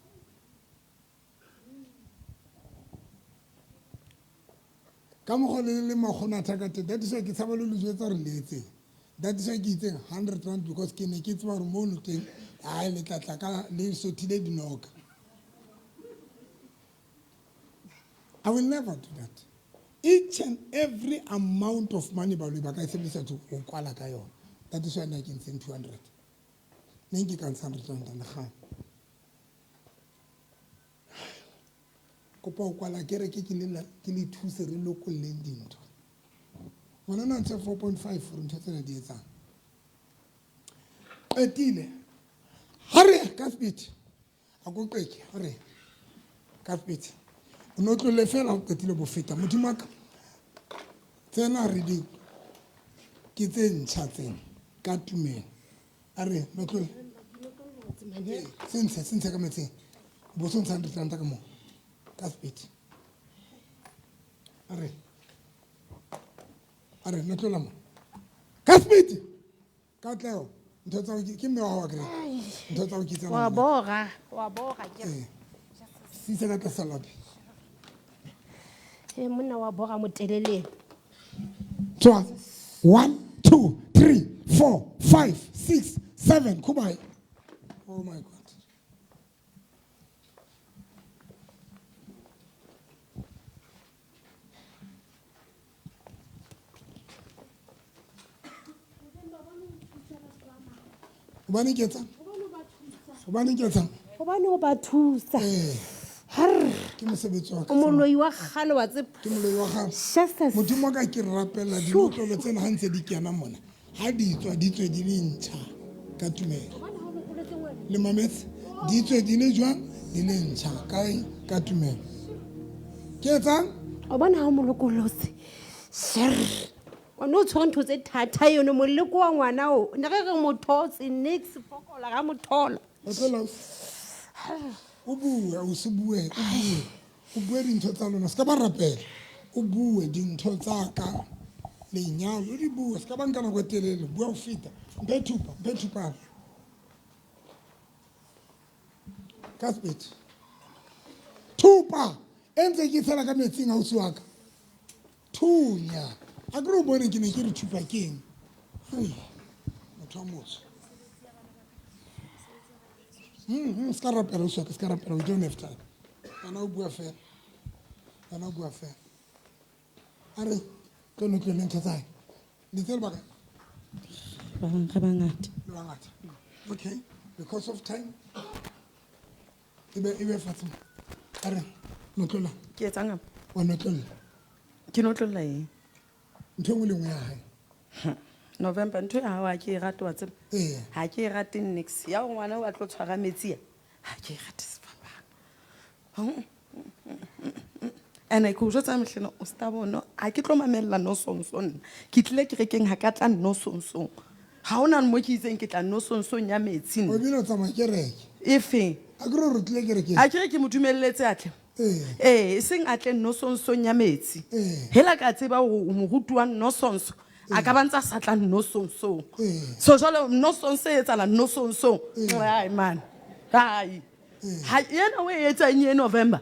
Ka mo go le magonata ka teng that is why ke tsaba le jwetsa re letse. That is why ke itse 100 rand because ke ne ke tsaba re mo no teng a le tlatla ka le sothile dinoka. I will never do that. Each and every amount of money ba ka sebedisa to go kwala ka yona. That is why I can send 200. Ne ke ka 100 rand na ga. Kopa o kwala kere ke le thuse re lokolleng dintho. Ngwana na ntse 4.5 for ntho tsena di etsang. Qetile. Hare ka speed. A go qeke hare. Ka speed. O no tlo le fela o qetile bo feta modimo ka. Tsena re di ke tse ntšha tsena ka tumelo. Are no tlo since ka metseng. Bo so 100 rand ka mo. Ka speed. Are no tlo lama. Ka speed. Ka tleo. Ntho tsa ke me wa kre. Ntho tsa o kitsa. Wa boga ke. Se ka salapi. Monna wa boga motelele. 1 2 3 4 5 6 7 kubai. Oh my God. Ubani ketsa? Hobane o ba thusa. Ke mosebetsi wa ka. O moloi wa gale wa tse. Ke moloi wa gale. Modimo ka ke rapela dinotlolo tsena ha ntse di kena mona. Ha di tswa di le ntšha ka tumelo. Le mametse di tswe di le jwang di le ntšha ka tumelo. Ke etsang? O bona ha o molokolotse. O no tshwara ntho tse thata yone moleko wa ngwana o. Ne re mothotse nix fokola ga mothola. O bue o se bue o bue dintho tsa lona se ka ba rapela o bue dintho tsa ka lenyalo o di bue se ka ba nka nako e telele bua o feta mpe ka speed thupa e ntse ke tshela ka metsing a o se wa ka thunya a ke re o bone ke ne ke re thupa keng motho a motho ska rapela o soka ska rapela we don't have time ana o bua fela are ke no tleng ntse tsae di tsela ba ka bangata okay because of time ibe fatsima are no tlola ke etsanga wa no tlola ke no tlola eng ntho ngwe le ngwe ya hae November ntho ya hawa ke rata wa tseba ha ke rate next ya ngwana wa tlo tshwara metsi ha ke rate sefapano ene go jotsa mehleno o sta bono a ke tlo mamella no sonsong ke tlile ke rekeng ha ka tla no sonsong ha ona mo ke itseng ke tla no sonsong ya metsi o bile o tsama ke reke efe a ke re tlile ke reke a ke re ke modumelletse atle e seng a tle nosonsong ya metsi hela ka tseba o moruti wa nosonso a ka bantsa sa tla nosonsong so jalo nosong se etsala nosonsong ai man hai yena o etsa nye November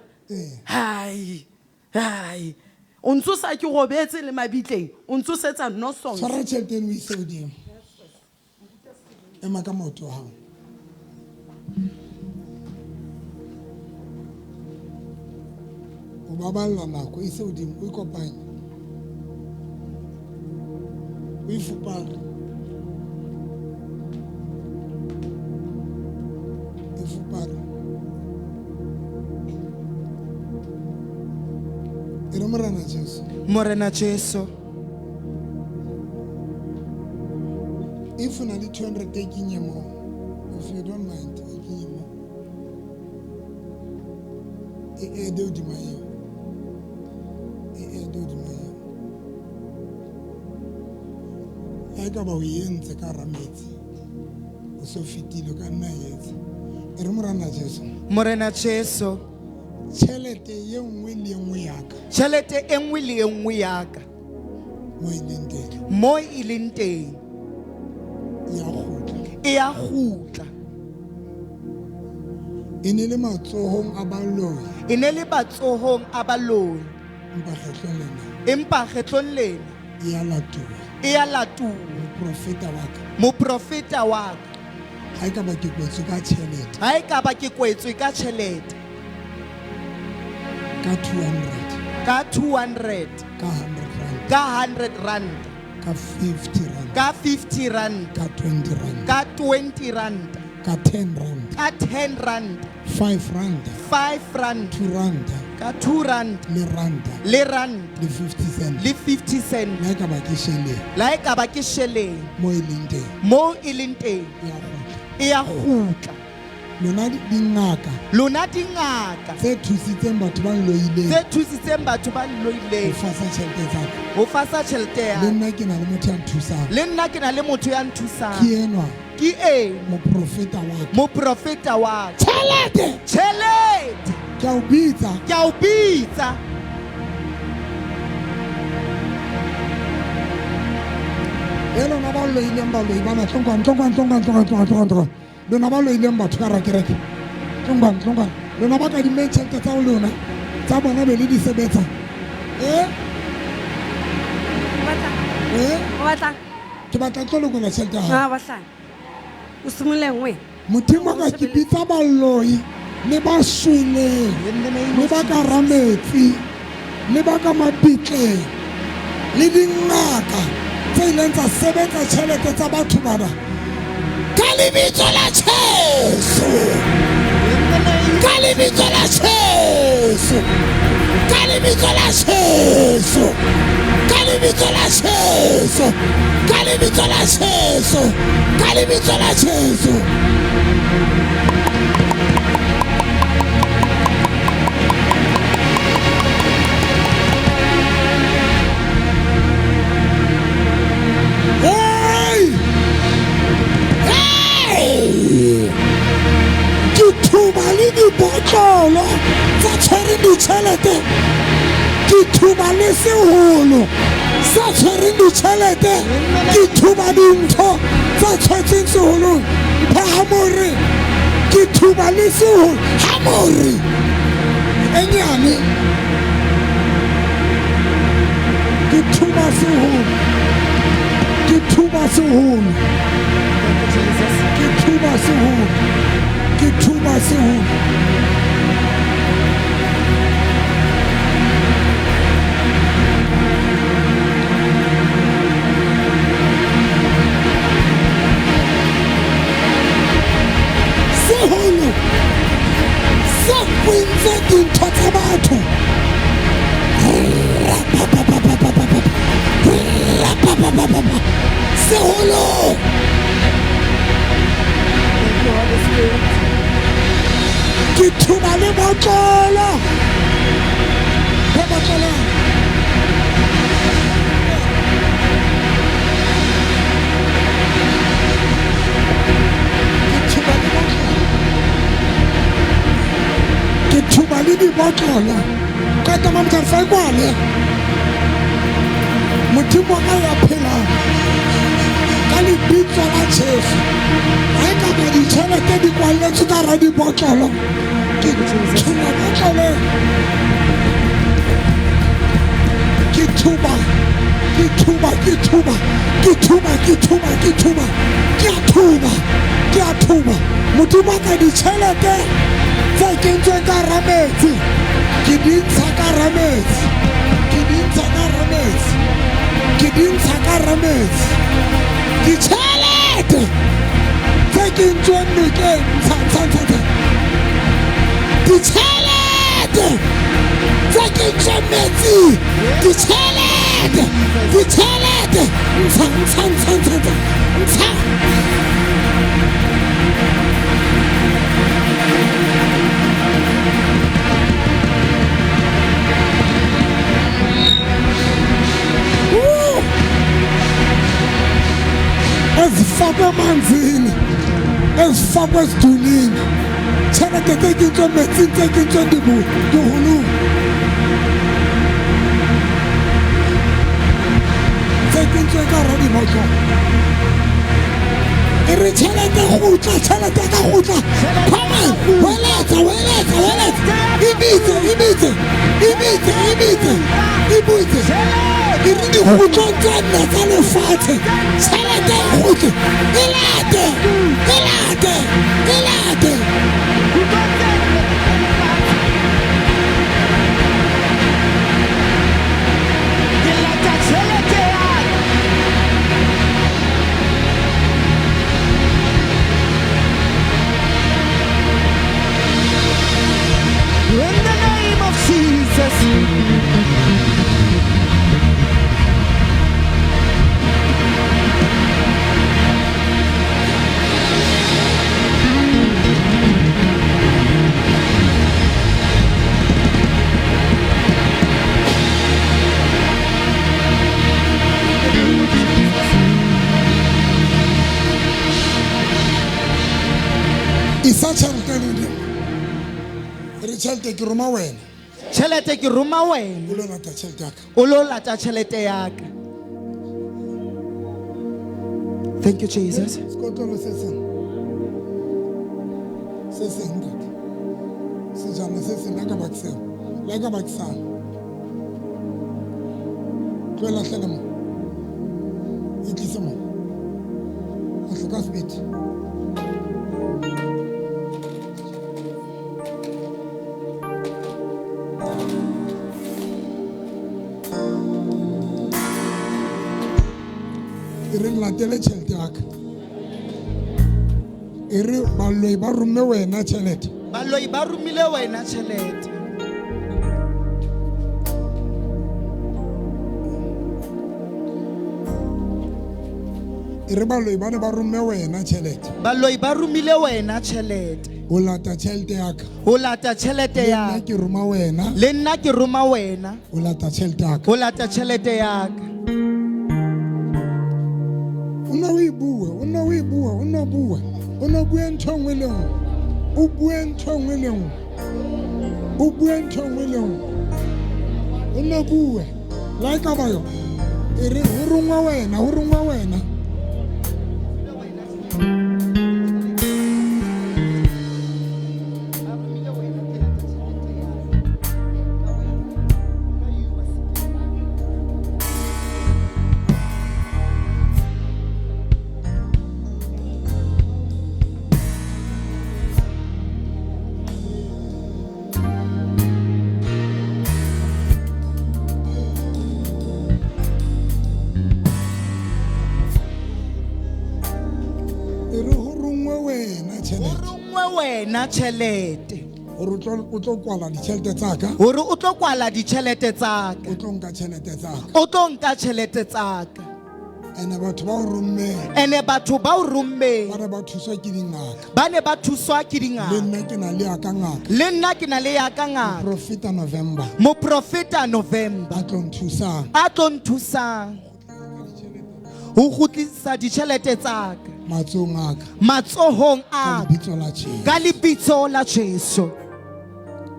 hai o ntsosa ke robetse le mabitleng o ntsosetsa nosong tshwara tšhelete eno o ise godimo ema ka maoto a gago o baballa nako e ise godimo o ikopanye o ifupare e re Morena Jesu Morena Jesu if una le 200 taking you more if you don't mind taking you more e do di mayo e do di mayo e ka ba o yentse ka rametsi o so fitile ka nna yetse e re Morena Jesu Morena Jesu tšhelete ye nngwe le nngwe yaka tšhelete e nngwe le nngwe yaka mo e leng teng e ya gutla e ne le matsohong a baloi e ne le batsohong a baloi empa kgetlong lena e ya latuwa moprofeta wa ka ha e ka ba ke kwetswe ka tšhelete ha e ka ba ke kwetswe ka tšhelete ka 200 ka 200 ka 100 rand ka 50 rand ka 50 rand ka 20 rand ka 20 rand ka 10 rand ka 10 rand 5 rand 5 rand 2 rand ka 2 rand le rand le 50 cent le 50 cent la ka ba ke shele la ka ba ke shele mo e leng teng e ya gutla lona dingaka tse thusitseng batho ba loileng o fasa tšhelete ya le nna ke na le motho ya nthusang ke enwa ke moprofeta wa tšhelete ke a o bitsa lona ba loileng baloi bana tlongwana lona ba loileng batho ka rakereke tlongwana lona ba kadimeng tšhelete tsa lona tsa bona be le di sebetsa ke batla tlo lekola tšhelete modimo ka ke bitsa baloi le ba sweleng le ba ka rametsi le ba ka mabitleng le dingaka tse ileng tsa sebetsa tšhelete tsa batho bana ka lebitso la Jesu ka lebitso la Jesu ka lebitso la Jesu ka lebitso la Jesu ka lebitso la Jesu ka lebitso la Jesu ke thuba le dibotlolo tsa tshwereng ditšhelete ke thuba le seholo sa tshwereng ditšhelete ke thuba dintho tsa tshwetseng seholong phahamore ke thuba le seholo hamore e nyane ke thuba seholo ke thuba seholo ke thuba seholo ke thuba seholo seholo sa kwentse dintho tsa batho seholo ke thuba le botlolo ke thuba le dibotlolo ka tamamtsa fa kwale modimo a ya phela ka lebitso la Jesu ha e ka ba ditšhelete di kwalletswe ka ra dibotlolo ke thuba botlolo ke thuba modimo ka ditšhelete tse kentsweng ka ra metsi ke dintsha ka ra metsi ditšhelete tse kentsweng nokeng ditšhelete tse kentsweng metsi ditšhelete ntsha ezifakwe emanzini ezifakwe esidulini tšhelete tse kentsweng metsing tse kentsweng diholong tse kentsweng ka ra dibotlolo e re tšhelete gutla come on weletsa ibitse e re dikgutlong tse nne tsa lefatshe tšhelete e gutle e late In the name of Jesus. isa tšhelete le re tšhelete ke roma wena Tšhelete ke roma wena o lo lata tšhelete ya ka o lo lata tšhelete ya ka. Thank you, Jesus. sekotlolo se seng ntate sejana se seng la ka bakisang tloela hlele mo e tlise mo a hloka sebete e re latele tšhelete ya ka e re baloi ba romme wena tšhelete Baloi ba romile wena tšhelete. e re baloi ba ne ba romme wena tšhelete Baloi ba romile wena tšhelete. o lata tšhelete ya ka O lata tšhelete ya nna ka. ke roma wena Le nna ke roma wena. o lata tšhelete ya ka O lata tšhelete ya ka. o ne o e bue o bue ntho e nngwe le nngwe o bue ntho e nngwe le nngwe o ne bue la e ka ba yona e re ho rongwa wena Wena tšhelete gore o tlo kwala ditšhelete tsa ka gore o tlo kwala ditšhelete tsa ka o tlo nka tšhelete tsa ka o tlo nka tšhelete tsa ka ene batho ba o rommeng ene batho ba o rommeng ba ne ba thuswa ke dingaka ba ne ba thuswa ke le dingaka nna ke na le ya ka ngaka le nna ke na le ya ka ngaka profeta November moprofeta November a tlo nthusang a tlo nthusang ho kgutlisa ditšhelete tsa ka matsohong a ka matsohong a ka lebitso la Jesu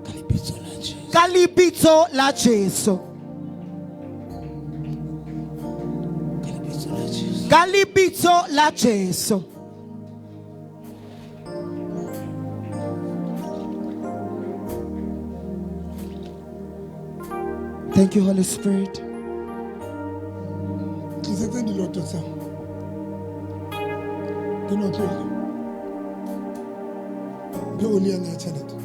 ka lebitso la Jesu Ka lebitso la Jesu. Ka lebitso la Jesu. Thank you, Holy Spirit. tlisetse diloto tsa ke notlole ke oliana ya tšhelete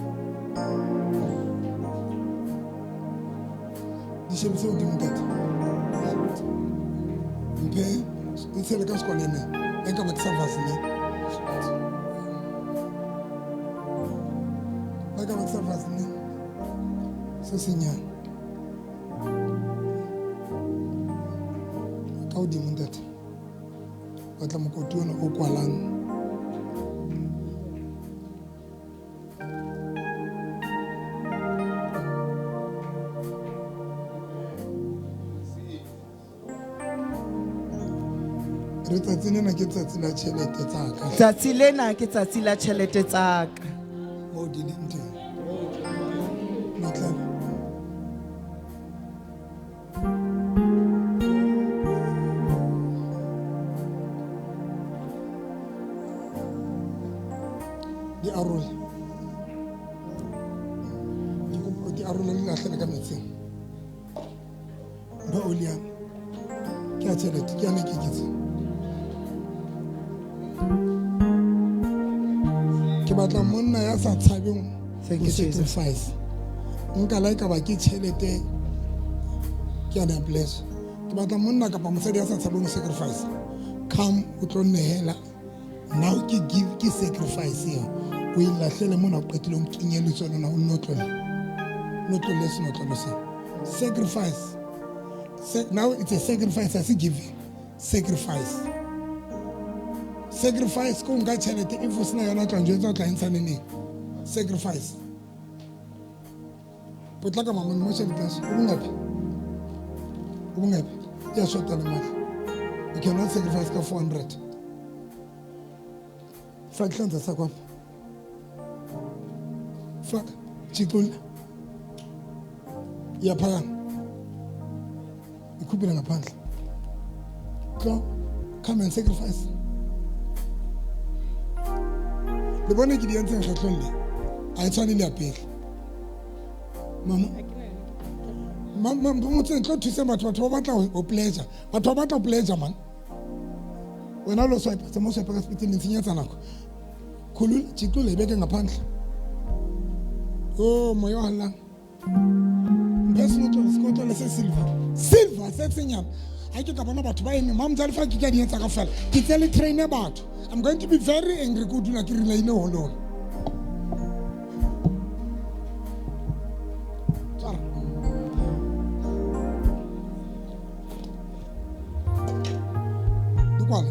di shebise godimo tata mphe di tshele ka sekolene e ka ba ke sa vaseline ba ka ba ke sa vaseline se senyane ka godimo ntate ba tla mokoti ona o kwalang re tsatsi lena ke tsatsi la tšhelete tsaka Tsatsi lena ke tsatsi la tšhelete tsaka. mo di leng teng Notlele. di arole di arole le latlhele ka metsing ba oliana ke a tšhelete ke ane ke kitse ke batla monna ya sa tshabeng Thank go you, Jesus. sacrifice nka la ka ba ke tšhelete ke ane bless ke batla monna kapa mosadi ya sa tshabeng go sacrifice come o tlo nnehela now ke give ke sacrifice ya o e latlhele mona o qetileng kenye letso lona o notlole senotlolo se sacrifice now it's a sacrifice as a giving sacrifice sacrifice ko nka tšhelete e fo sena yona tla njwetsa o tla entsha neneng sacrifice potlaka mamone mo tšheleteng o bongape ya shota le mali you cannot sacrifice ka 400 faka hlanza sakwapha faka jicula iyaphakama ikhuphela ngaphandle come and sacrifice le bone ke di entseng kgetlong le a e tshwane le ya pele mama motseng tlo thuse batho ba batla o pleasure batho ba batla o pleasure man wena lo swipe tsa mo swipe ka spitini tsinyetsa nako khulula jicula ibeke ngaphandle oh moya wa halang Personal se silver se tsenyana ha ke ka bona batho ba eme mam tsale fa ke ka di etsa ka fela ke tsele trainer batho I'm going to be very angry go dula ke rela ile holong dukwala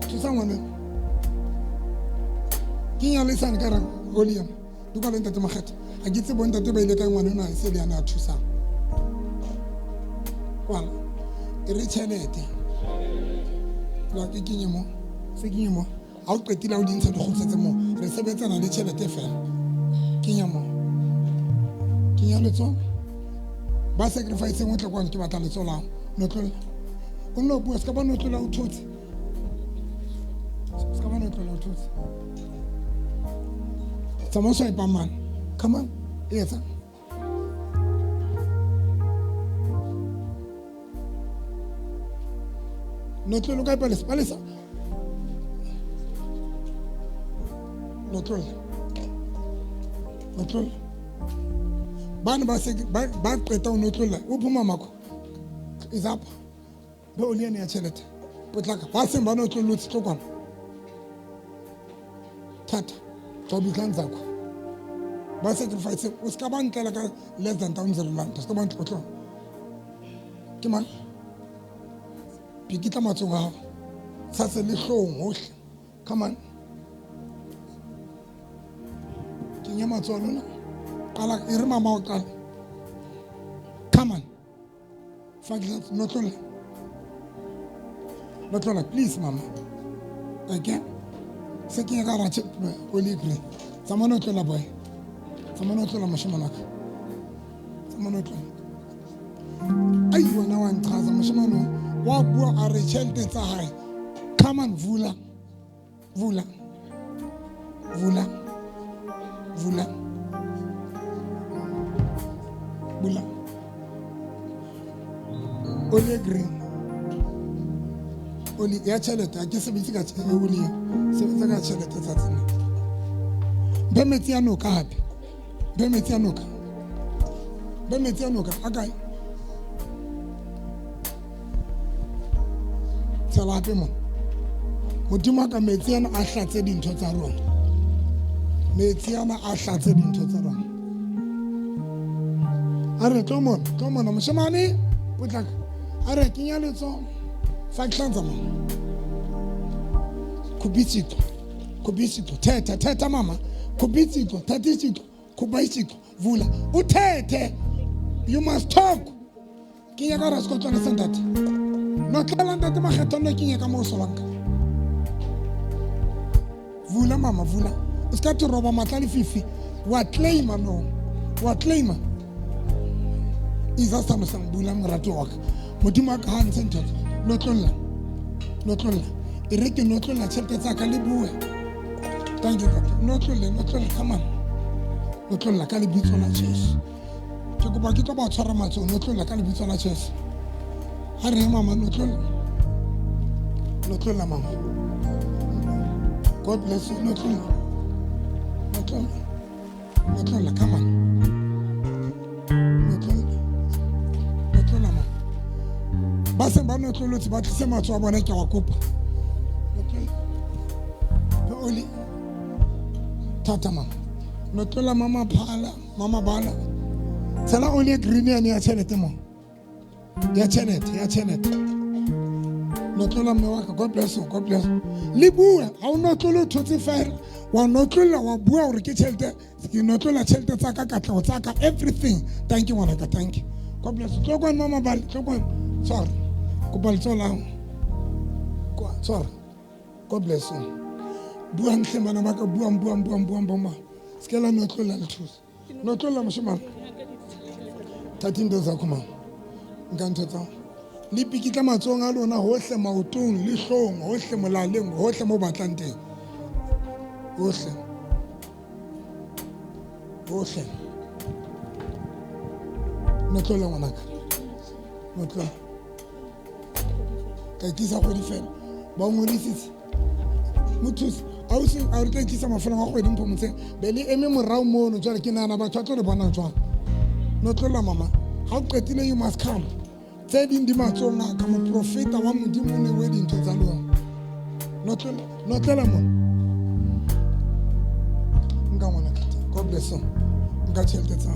thusa ngwana ke nya le sana ka ra William dukwala ntate magata a ke tse bontate ba ile ka ngwana ona se le yana a thusang wala e re tšhelete la ke kenye mo se kenye mo a o qetile a o dintsha di kgotsetse mo re sebetsana le tšhelete fela kenya mo kenya letso ba sacrifice mo tla kwang ke batla letso la notlola o no bua ska ba notlola o thotse ska ba notlola o thotse tsamo swa ipamana come on yes notlolo ka palesa notlolo bana ba qeta o notlola o phuma mako izapa ba oliane ya tšhelete potlaka ba seng ba notlolo tlo kwana thata tsa bihlantsako ba sacrifice o ska ba ntlela ka less than 1,000 rand ska ba ntlo ke man pikitla matsogo a gago sa se le hlong hohle come on ke nya matsogo lona qala e re mama o qala come on fakla notlola please mama again se ke ga ra tshep o libre sa mona notlola boy Someone not la mashimanaka. Someone not. Ai wena wa ntraza mashimano wa bua a re tšhelete tsa hae. Come on, vula. Vula. Vula. Vula. Vula. Oli green. Oli ya tšhelete a ke sebetse ka oli sebetsa ka tšhelete tsa tsena. Be metsi a noka hape. Be metsi a noka. Be metsi a noka a kae? Tshela hape mo. Modimo ka metsi ana a hlatse dintho tsa rona. Metsi ana a hlatse dintho tsa rona. Are tlo mona moshemane potlaka. Are kenya letso fa hlanza mo. Kubitsito teta mama. Kubitsito tatisito kubaisito vula. Utete. You must talk. Kenya ka raskotwana sandata. No tlalanda te makgethono kenya ka mo solanka. Vula mama vula. Uska to roba matlali fifi. Wa claim no. Wa claim. Iza sama sang bula mrato waka. Modimo ka han sentho. No tlolla. Ireke no tlolla tšhelete tsa ka le bue. Thank you God. No tlolla come on. No tlolla ka le bitso la Jesu. Ke go ba ke ba tshwara matso no tlolla ka le bitso la Jesu. Ha re mama no tlolla mama. God bless you. No tlolla come on. No tlolla mama. Base ba no tlolla tsi ba tlise matso a bona ke wa kopa. Oli tata mama. No tlolla mama phala, mama bala. Tsela oli green ya tšhelete mo. Ya tšhelete. No tlolla mme wa ka. God bless you. Le bua ha o no tlolla thotse fela. Wa no tlolla wa bua hore ke tšhelete. Ke no tlolla tšhelete tsa ka katlo tsa ka everything. Thank you ngwanaka, thank you. God bless you. Tlokwana mama bala, tlokwana. Sorry. Ko bala tsola. Sorry. God bless you. Bua ntle bana ba ka bua bomma. Skela no tlolla le thusa. No tlolla moshimana. 13 days akuma. Ngantotsa. Le pikitla matsong a lona hohle maotong le hlong hohle molaleng hohle mo batlang teng. Hohle. No tlolla ngwanaka. No tlolla. Ka kisa go di fela. Ba ngolitsitse. Mothusi a re tla kisa mafela ga go edimpo motse be le eme morao mono jwale ke nana batho a tlo le bona jwang. No tlolla mama ha o qetile you must come. Tse ding di matsong a ka mo profeta wa modimo ne we dintho tsa lona. No tlolla mo. Nga ngwana ka. God bless you. Nga tšhelete tsa.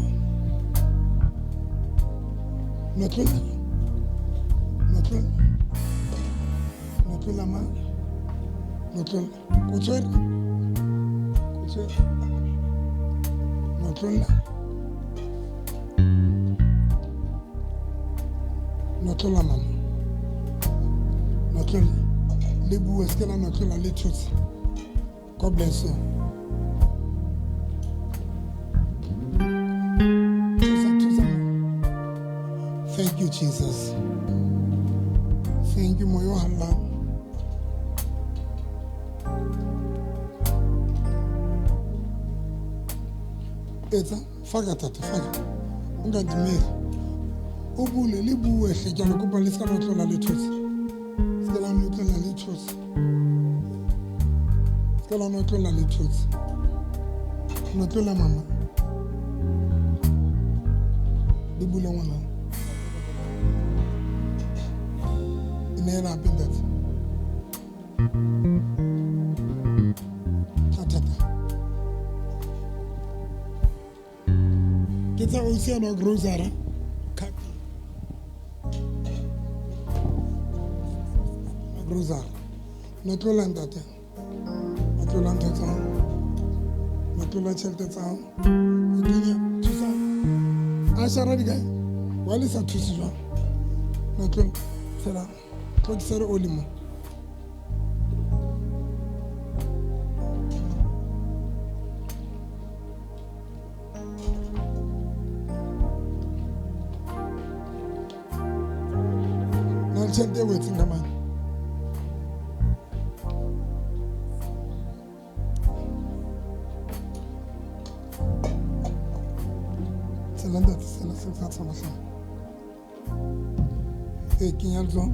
No tlolla ma. No tlolla. Kutswela. No tlolla. No tlolla mama. No tlolla. Le bua skela no tlolla le thusi. God bless you. Thank you, Jesus. Thank you, Moyo Allah. Etsa faka tata faka. Unga dimere. Ubule le bue hle ke go ba le ska no tlola le thusi. Skela no tlola le thusi. Skela no tlola le thusi. No tlola mama. Le bule ngwana. Ine na pindat. Kita usiano grozara. Grozara. Notre landate. Notre landate. Notre landate. Guinia, tout ça. Ashara diga. Wali sa tout ça. Notre c'est là. Toi qui seras au limon. tšhelete e wetseng ka mane tselantate sena se sa tshamatlhang e kenya letsogo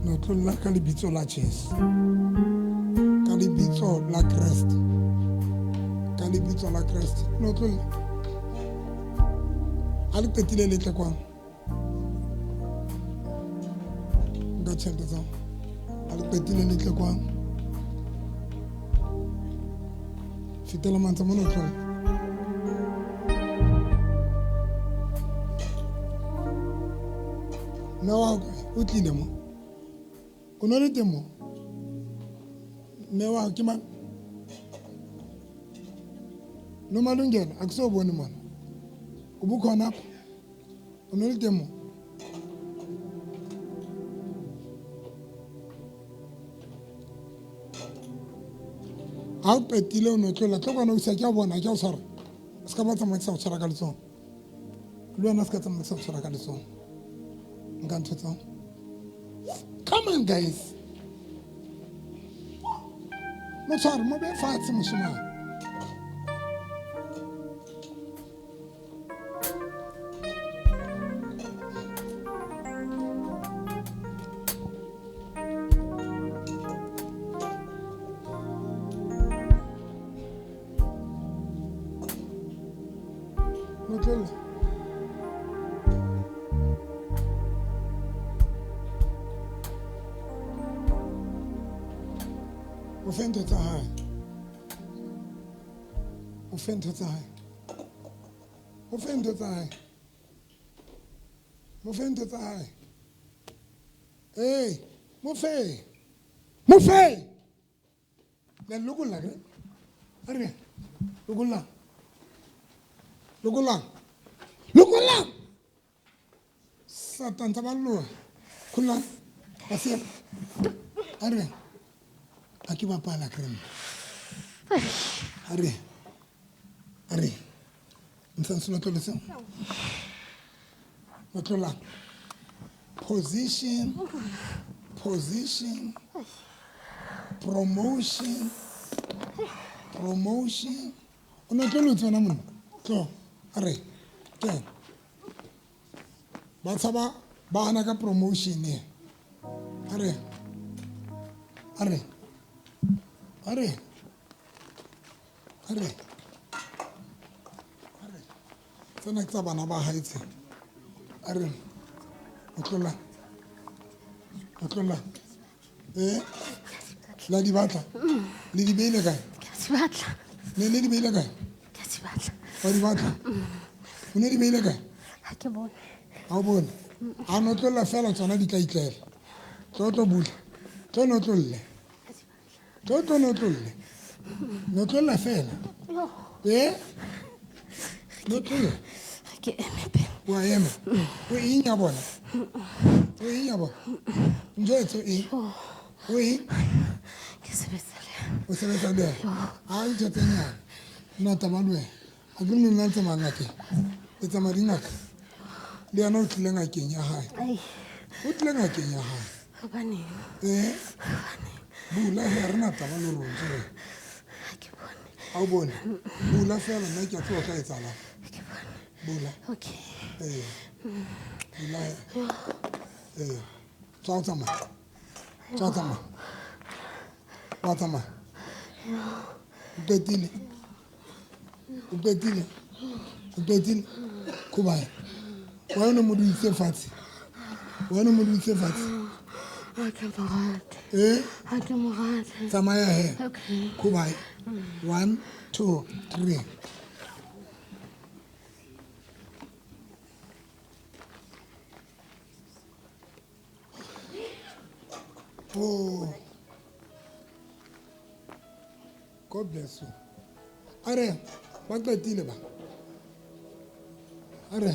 notlolla ka lebitso la jesu ka lebitso la kreste ka lebitso la kreste notlolla a le qetile le tle kwang nka tšhelete tsago a le qetile le tle kwang fetela mantsa mo notlolla mme wa ka o tlile mo o no le teng mo mme wa ke mang Nomalungelo akusoboni mona ubukhona apha o no le teng mo ha o qetile o notlola tlokwana o isa ke a bona ke a o tshwara se ka ba tsamaisa go tshwara ka letsogo le wena se ka tsamaisa go tshwara ka letsogo nka ntho tsao come on guys mo tshware mo be fatshe moshemane Notlola o fe ntho tsa hae o fe ntho tsa hae o fe ntho tsa hae mo fe ntho tsa hae hey mo fe le lokolla ke are lokolla satan tsa ballo kulla asia are aki bapala krem are ntse lo tlo lesa notlola position promotion o no tlo tsena monna tlo are ke ba tsaba ba ana ka promotion e are tsena ke tsa bana ba haetse are otlola la di batla le di beile kae ne le di beile kae wa di batla o ne di beile kae ha o bone a notlolla fela tsona di tla itlela tlo bula tlo notlolle notlolla fela notlolla wa ema o inya bona njwetso e o e o sebetsa le a ntse tsenya nota malwe a ke nna ntse mangake e tsa madingaka le yana o tlile ngakeng ya hae o tlile ngakeng ya hae bula he rena taba le ronje a o bone bula fela nna ke a tloga ka etsala bula bula tswa tsama upetile kubaye wa yona mo duitse fatshe tsamaya he kubaye 1 2 3 Oh, God bless you. Are, ba qetile ba? Are.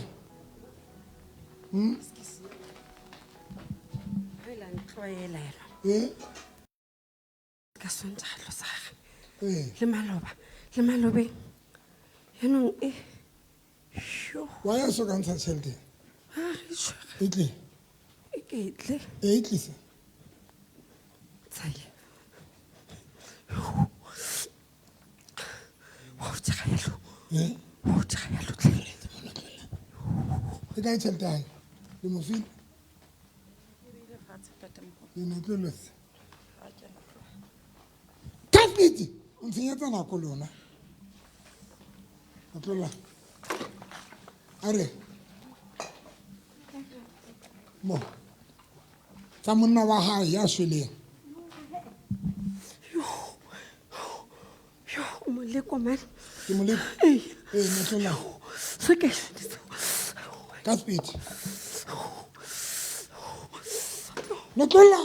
Ka sontaga tlosaga le malobe yanong wa ya so ka ntsha tšhelete e tle Ketle. e tlisa Tsaye. Wa tshega yalo. Wa tshega yalo tle. e ka tšhelete ya hae le mo file le notlolose kasnete o ntshenyetsa nako lona atlola a re mo tsa monna wa hae ya shweleng Yo, moleko man. ke moleko notlola Se ke ka speed notlola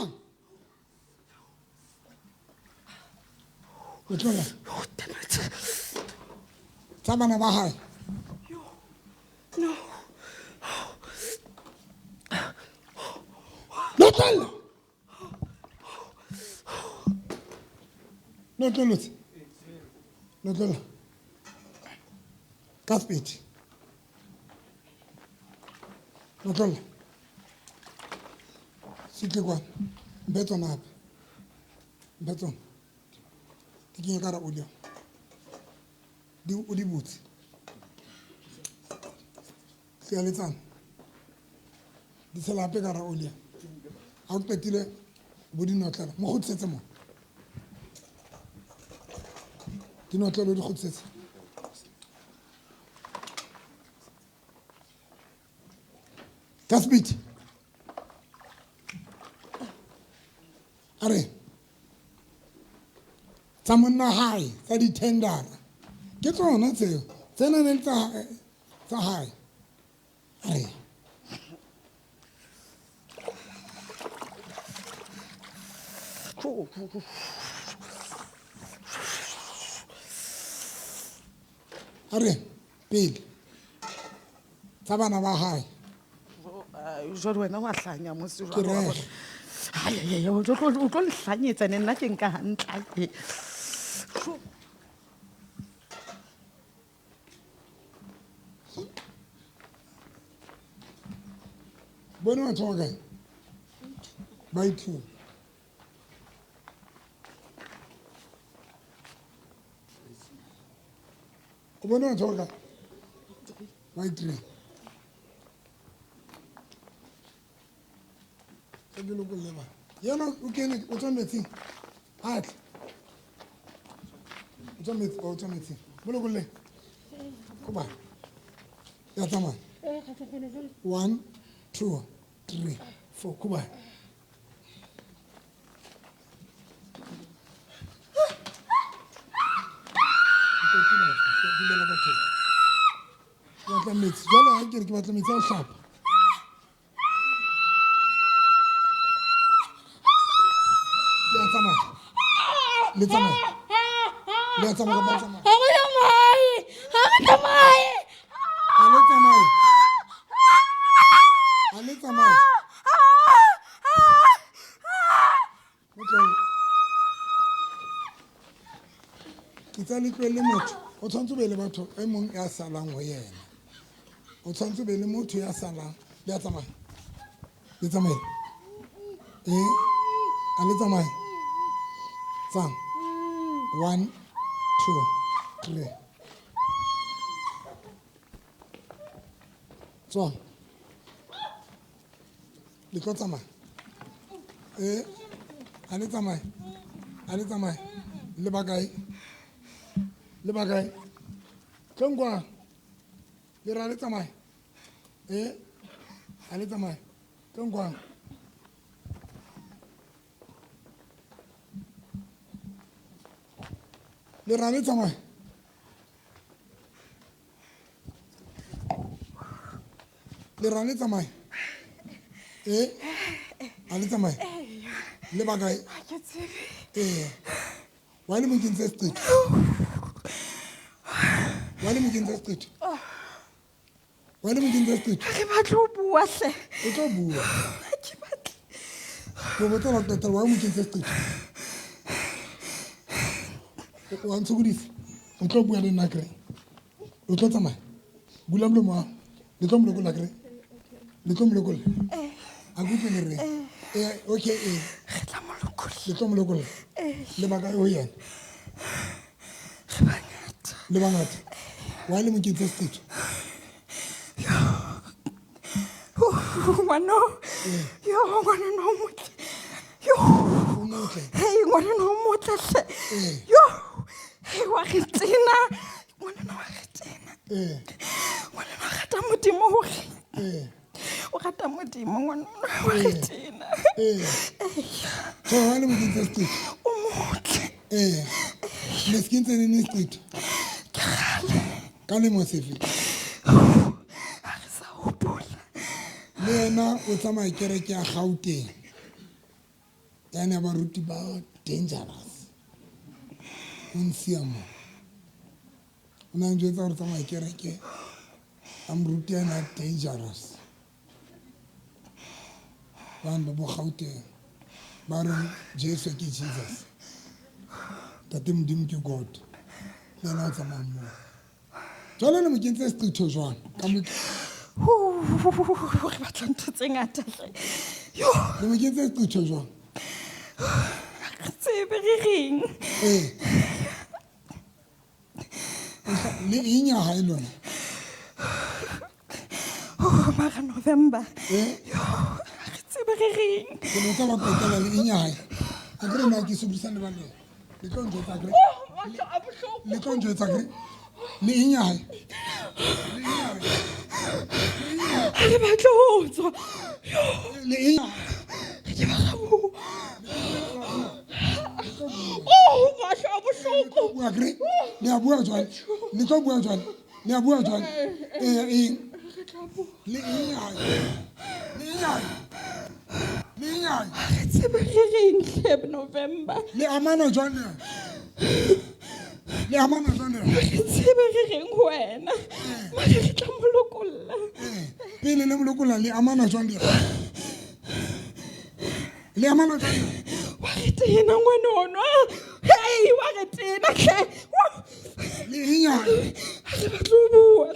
notlola tsa bana ba hae No. notlola notlolotse notlola ka speed notlola sitle kwana mbetsona ape mbetsona di kenye ka ra olio o di butse sealetsana di tshela ape ka ra olia a o qetile bo dinotlela mo kgotisetse mo dinotlelo o di kgotisetse ka speed a re tsa monna hae tsa di-tendera ke tsona tseo tse naneng tsa hae a re a re pele tsa bana ba hae jwale wena wa hlanya mosi Ke rege. o tlo lehlanyetsa ne nna ke nka hantle bone batho ba kae ba ithuwa o bone batho ba kae ba itireng se ke lokolle bana yena o kene o tswa metsing atle o tswa metsing mo lokolle ko bana ya tsamaya 1 2 3 4 ko bana batla metsi jwale ha ke re ke batla metsi a ho hlapa le a tsamaya le tsamaya le a tsamaya ba tsamaya Ha re tsamaye. Ha re tsamaye. a le tsamaye a le tsamaye ke tsa le tlohelle motho o tshwanetse o be le batho e mong ya salang ho yena o tshwanetse o be le motho ya salang le a tsamaya le tsamaye a le tsamaye tsang 1 2 3 tswa le tlo tsamaya a le tsamaye le bakae tlong kwa le ra le tsamaye a le tsamaye tlong kwa le ra le tsamaye le ra le tsamaye a le tsamaye le bakae wa le mo kentse street wa le mo kentse street wa le mo kentse street Ke batla ho bua hle. o tlo bua Ke batla. go botsa ba tata wa mo kentse street wa ntshokodisa o tlo bua le nna kere o tlo tsamaya bula molomo wa le tlo molekola kere le tlo molekola a kutlwe le re okay le tlo molokolla le baka ho yena le bangata wa le moketse setso ngwana yo ngwana no motle yo hey ngwana no motle yo hey wa khitsina ngwana no wa khitsina ngwana no gata modimo hore o gata modimo ngwana wa khitsina so wa le moketse setso o motle le skintse ni setso ka le mo sefe le yena o tsamaya kereke ya Gauteng yana baruti ba dangerous o nsiamo o na njwetsa gore tsamaya kereke a moruti yana dangerous bana ba bo Gauteng ba re Jesu ke Jesus tate modimo ke God le yena o tsamaya mo jalo le mo kentse setho jwang ka mo re batla ntho tse ngata yo le mo kentse setho jwang tsebe re reng le inya ha ilona mara November yo re tsebe re reng ke no tsa ba kwetela le inya ha a re na ke subisana ba le tlo njwetsa kre le tlo njwetsa kre le inya ha re batla ho tswa le inya ke ba go ga bohloko bua kre le a bua jwale le tlo bua jwale le a bua jwale le inya le inya re tsebe re reng hle November le amana jwale le amana jwale re tsebe re reng wena ma re tla molokolla pele le molokolla le amana jwale le amana jwale wa re tena ngwana hey wa re tena hle le inya re batla ho bua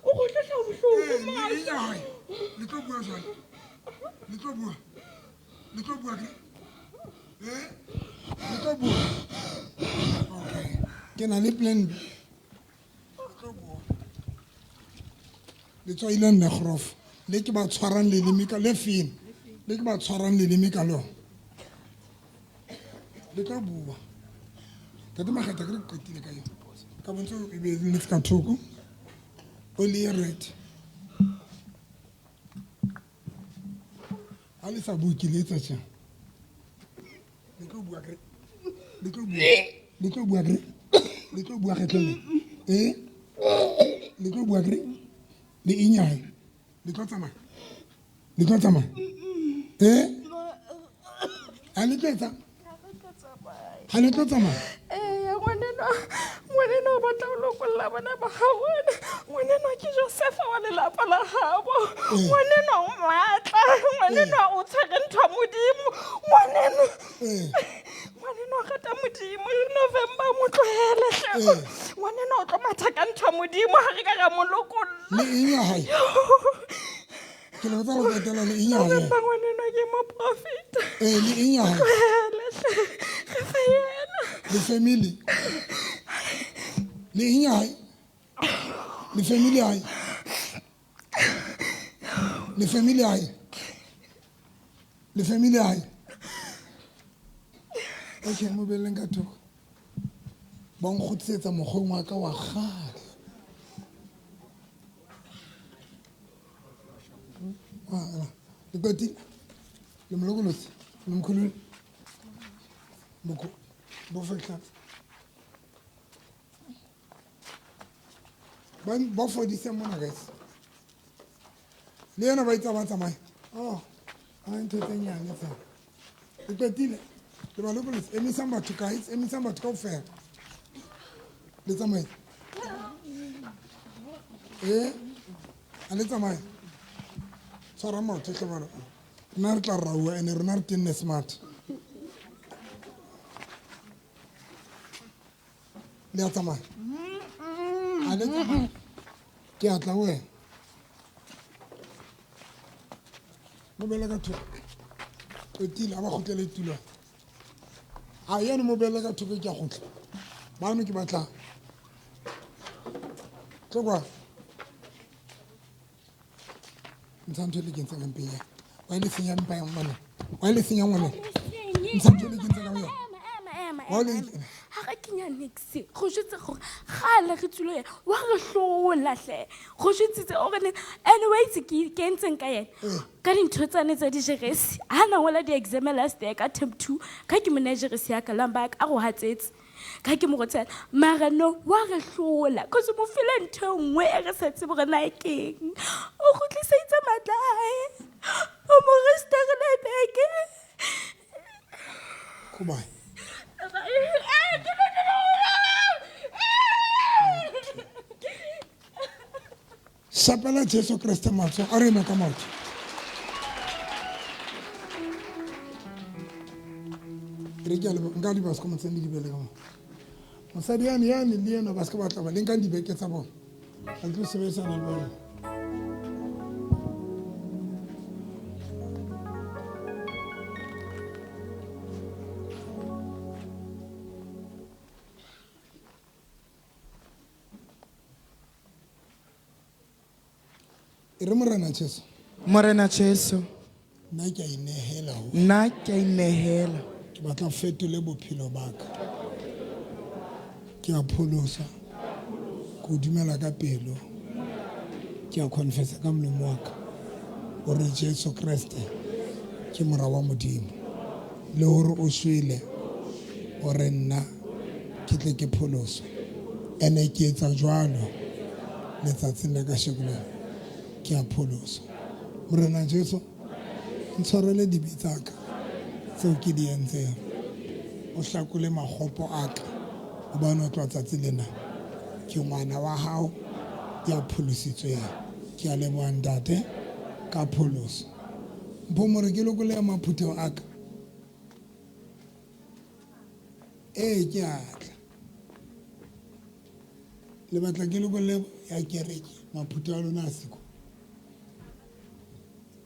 o go tla bohloko ma le tlo bua jwale le tlo bua le tlo bua le tlo bua okay ke na le plan B le tswa ile nne grof le ke ba tshwarang le lemika le fine le ke ba tshwarang le lemika lo le tlo bua tate magata ke re qetile ka yona ka bontse e be le ka thoko o le right ale sa bua ke le tsa tsa le tlo bua kre le tlo bua le tlo bua kre le tlo bua kgetlele le tlo bua kre le inyai le tlo tsamaya a le tletsa ha le tlo tsamaya ngwaneno o batla ho lokolla bana ba gaona ngwaneno ke Josefa wa lelapa la gabo ngwaneno o matla ngwaneno o tshwere ntho modimo ngwaneno o gata modimo November mo tlohele ngwaneno o tlo matha ka ntho modimo ha re ka ra mo lokolla le inya hai ke lo tsa go ketela le inya hai ngwaneno ke mo prophet le inya hai re fe yena le family le inya hai le family hai le family hai le family hai okay mo beleng ka thoko ba ngotsetsa mogong wa ka wa gale le koti le molokolotsi le mkhulule boko bo fetla ba fodise mona guys le yena ba itsa ba tsamaya a ntho tse nyane tsa le kotile le malokolotsi emisang batho guys emisang batho ka ofela le tsamaya a le tsamaya tshwara motho tle bana rena re tla raua ene rena re tenne smart le a tsamaya a le tsamaya ke a tla wena Mobele ka thoko. Kwetile a ba khutlele tulo. A yena mobele ka thoko ke a khutla. Bano ke batla. Tlogwa. Ntsantshe le kentse ka mpeng. Wa le senya mpa ya ngwana. Wa le senya ngwana. Ntsantshe le kentse ka yona. Wa le ha ga kenya nix go jetse gore ga le re tsulo yena wa re hlola hle go jetse o re anyways ke entseng ka yena ka dintho tsane tsa di jeresi ha na ngola di exam last year ka term 2 ka ke manageresi ya ka lamba a go hatsetse ka ke mo gotsela mara no wa re hlola cause mo file ntho nngwe e re sa tsebe gore na e keng o go tlisetsa matlae o mo restore le beke Kubai. Sapela Jesu Kriste matso a re mo ka motho. Re ke le nka di basko mo tsene di bele ka mo. Mosadi ya le yena ba ska batla ba le nka di beke tsa bona. A tlo sebetsa na le bona. Morena Jesu. Nna ke a inehela ho. Nna ke a inehela. Ke batla fetole bophelo ba ka. Ke a pholosa. Ke dumela ka pelo. Ke a confessa ka molomo wa ka hore Jesu Kriste ke mora wa Modimo. Le hore o shwele hore nna ke tle ke pholoso. Ene ke etsa jwalo letsatsing la kasheko lena. Ke a pholosa. Morena Jesu ntshwarele dibe tsa ka tseo ke di entseng. O hlakole magopo a ka hobane o tloha tsatsi lena ke ngwana wa hao ya pholositsweng. Ke a leboha ntate ka pholoso. Mpho more ke lokole ya maphutho a ka. Ke a tla. Le batla ke lokole ya kereke maphutho a lona a siko.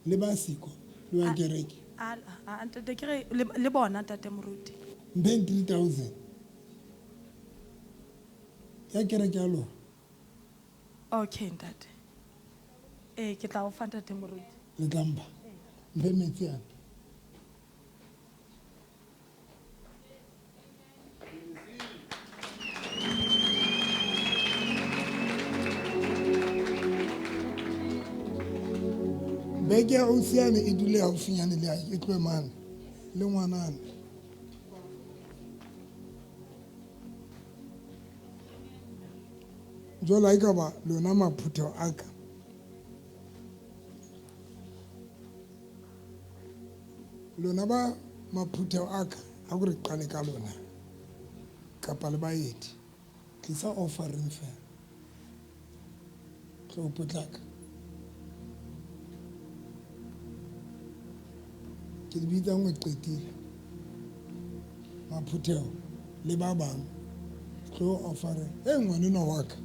Le ba siko le wa kereke ntate ke re le bona tate moruti mben 3000 ya kereke ya lona. Okay ntate ke tla o fa ntate moruti le tlampa mbe metsi ana. Beke ya usiane e dule haufinyane le e tloe mane le ngwanane. Jwale ka ba lona maphutho a ka lona ba maphutho a ka a gore qale ka lona kapa le baeti tlisa offering fela tlo potlaka. Ke di bitsa ngwe qetile maphutheo le ba bang tlo offering ngwanena wa ka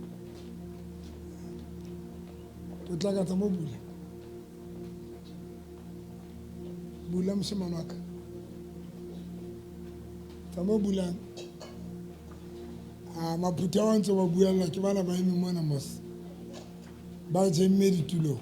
potlaka tsa mo bula moshemane wa ka tsa mo bulang maphutheo a ntse ba buella ke bana ba eme mona mos ba jemme ditulong.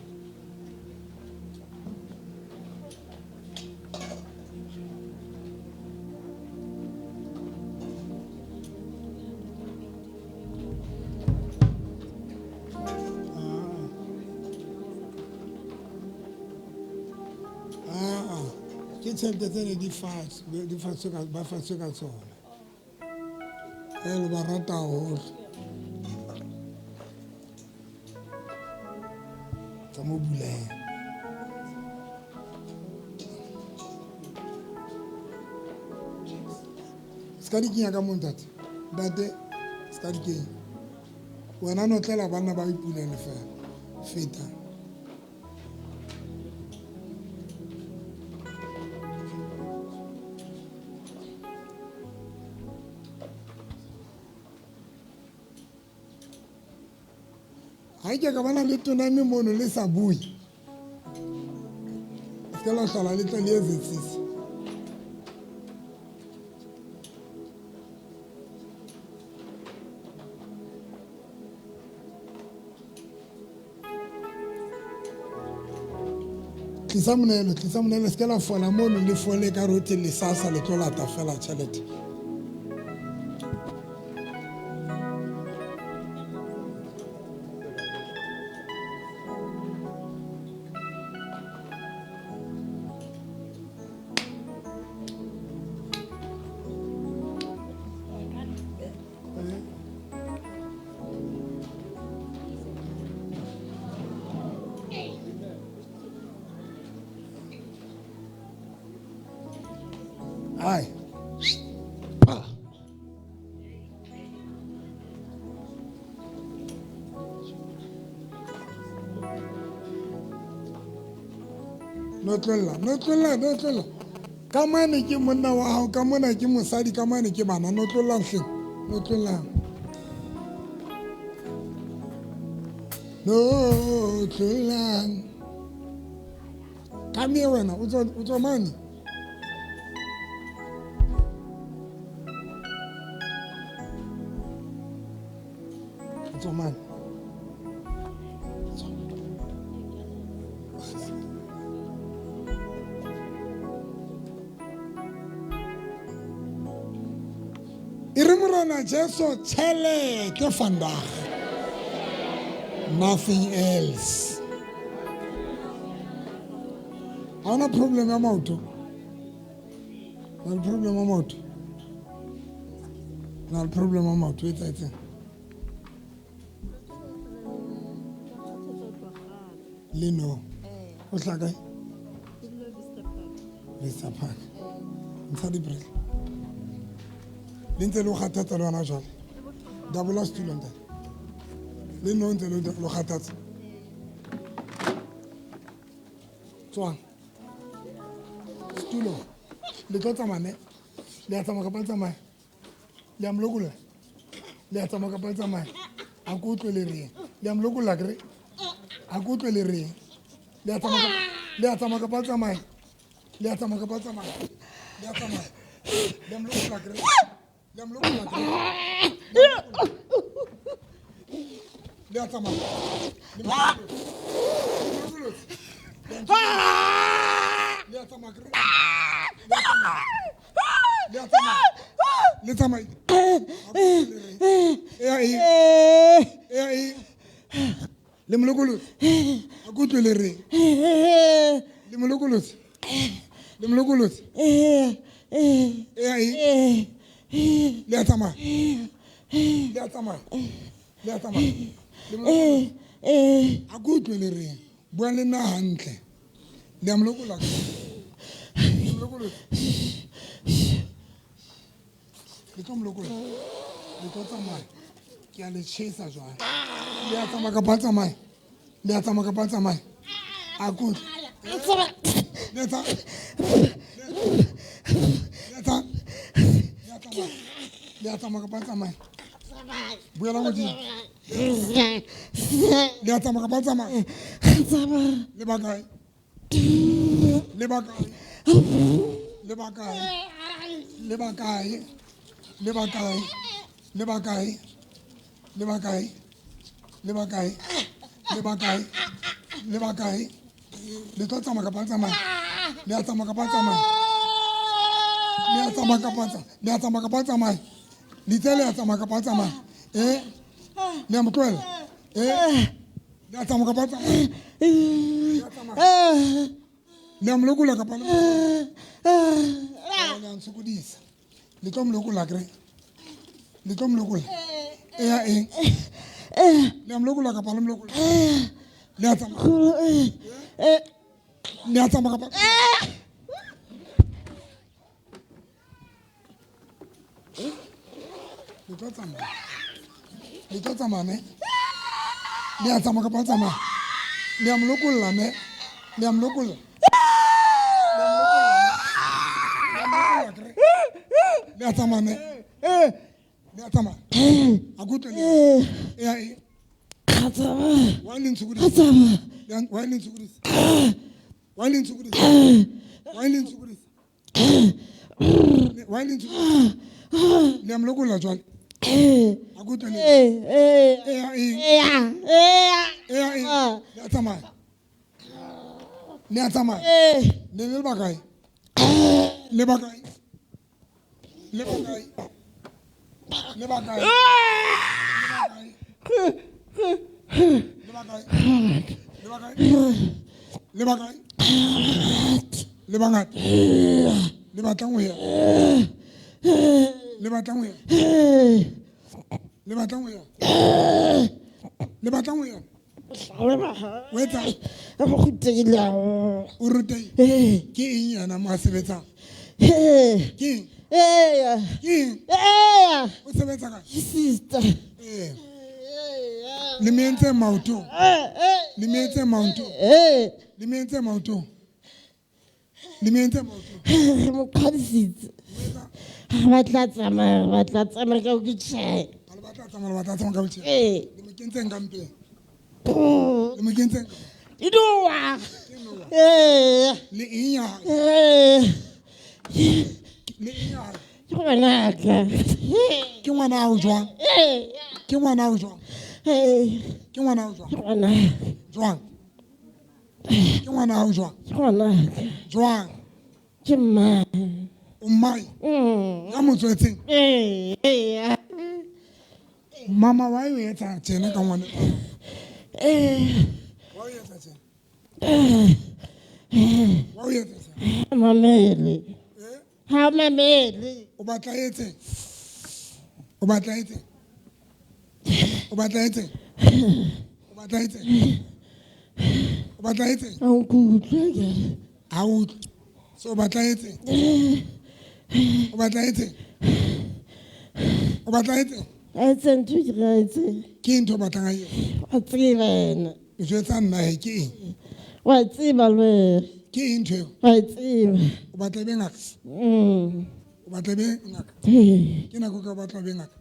Tšhelete tsene di ba fatswe ka tsona le ba rata haholo tsa mo bulang. Se ka di kenya ka mo ntate se ka di kenya wena no tlela banna ba ipulele fela feta. Ha ke ka bana le toname mono le sa bui. ke la hlala le tle le etsetsise. Tlisa monelo, se ke la fola mono le fole ka rote le sasa le tlo lata fela tšhelete. Hi. No tlolla. Ka mane ke monna wa hao, ka mona ke mosadi, ka mane ke bana, no tlolla hleng. No tlolla. No tlolla. Ka me wena, o tswa mane. Man. Irimurana Jesu tele ke vandag. Nothing else. Ana problem ya mauto. Na problem ya mauto. Na problem ya mauto etse. Lino. O tla kae? Vista Park. Ntsha di-break. Le ntse le go kgathatsa le wena jwale. Dabola setulo ntate. Le nno ntse le go kgathatsa. Tswang. Setulo. Le tlo tsamaya ne? Le a tsamaya kapa le tsamaya? Le a molokolla? Le a tsamaya kapa le tsamaya? A ko utlwe le reng? Le a molokolla kere? A ko utlwe le reng? Le a tsamaya kapa le tsamaya? Le a tsamaya kapa le tsamaya? Le a tsamaya? Le a molokolla kere? Le a molokolla kere? Le a tsamaya? Le a tsamaya kere? Le tsamaya? Le molokolosi a ko utlwe le reng? Le molokolosi le a tsamaya a ko utlwe le reng? Bua le nna hantle. Le a molokola le molokolosi le tlo molokola le tlo tsamaya ke a le chasa jwale. Le a tsamaya kapa tsamaya? Le a tsamaya kapa tsamaya? A ko le a tsamaya kapa tsamaya? Buela modimo. Le a tsamaya kapa tsamaya? Le bakae? Le bakae? Le bakae? Le bakae? Le bakae? Le bakae? Le bakae? Le bakae? Le bakae? Le bakae? Le tlo tsamaya kapa tsamaya? Le a tsamaya kapa tsamaya? Le a tsamaya kapa tsamaya? Le a tsamaya kapa tsamaya? Le a tsamaya kapa tsamaya? Le a motlohela? Le a tsamaya kapa tsamaya? Le a molokola kapa le a nsokodisa? Le tlo molokola kere? Le tlo molokola? Ya eng? Le a molokola kapa le molokola? Le a tsamaya? Le a tsamaya kapa? Le tlo tsamaya? Le tlo tsamaya ne? Le a tsamaya kapa tsamaya? Le a molokola ne? Le a molokola? Le a tsamaya ne? Le a tsamaya? A ko utlwe le? Ya eng? Wa le ntshokodisa? Wa le ntshokodisa? Why didn't you do this? Why didn't you do this? Why didn't you do this? Le am lokola jwale. A go tla le. Le tsamaya. Le tsamaya. Le ba kae? Le ba kae? Le ba kae? Le ba kae? Le ba kae? Le bangata. Le batlang ho ya. Le batlang ho ya. Le batlang ho ya. Le batlang ho ya. O etsa go rutela o rutei ke eng yana mo a sebetsang ke eng o sebetsa ka sister le mentse maoto le mentse maoto le mentse maoto le mentse maoto mo qadisitse ba tla tsamaya ka go tshela ba tla tsamaya ka go tshela le mo kentseng ka mpeng le mo kentseng idoa le inya le inya ke ngwanaka ke ngwana a o jwang ke ngwana a o jwang ke ngwana a o jwang jwang ke ngwana a o jwang jwang ke mma o mmai ya motswetseng mama wa e etsa tsena ka ngwana mamele ha mamele o batla etse o batla etse o batla etse o batla etse o batla etse a utlwa a utlwa so o batla etse o batla etse o batla etse etse ntho ke ra etse ke ntho batlang a e a tseba ena o jwetsa nna he ke eng wa tseba le ke eng ntho wa tseba o batla be ngaka o batla be ngaka ke nako ka batla be ngaka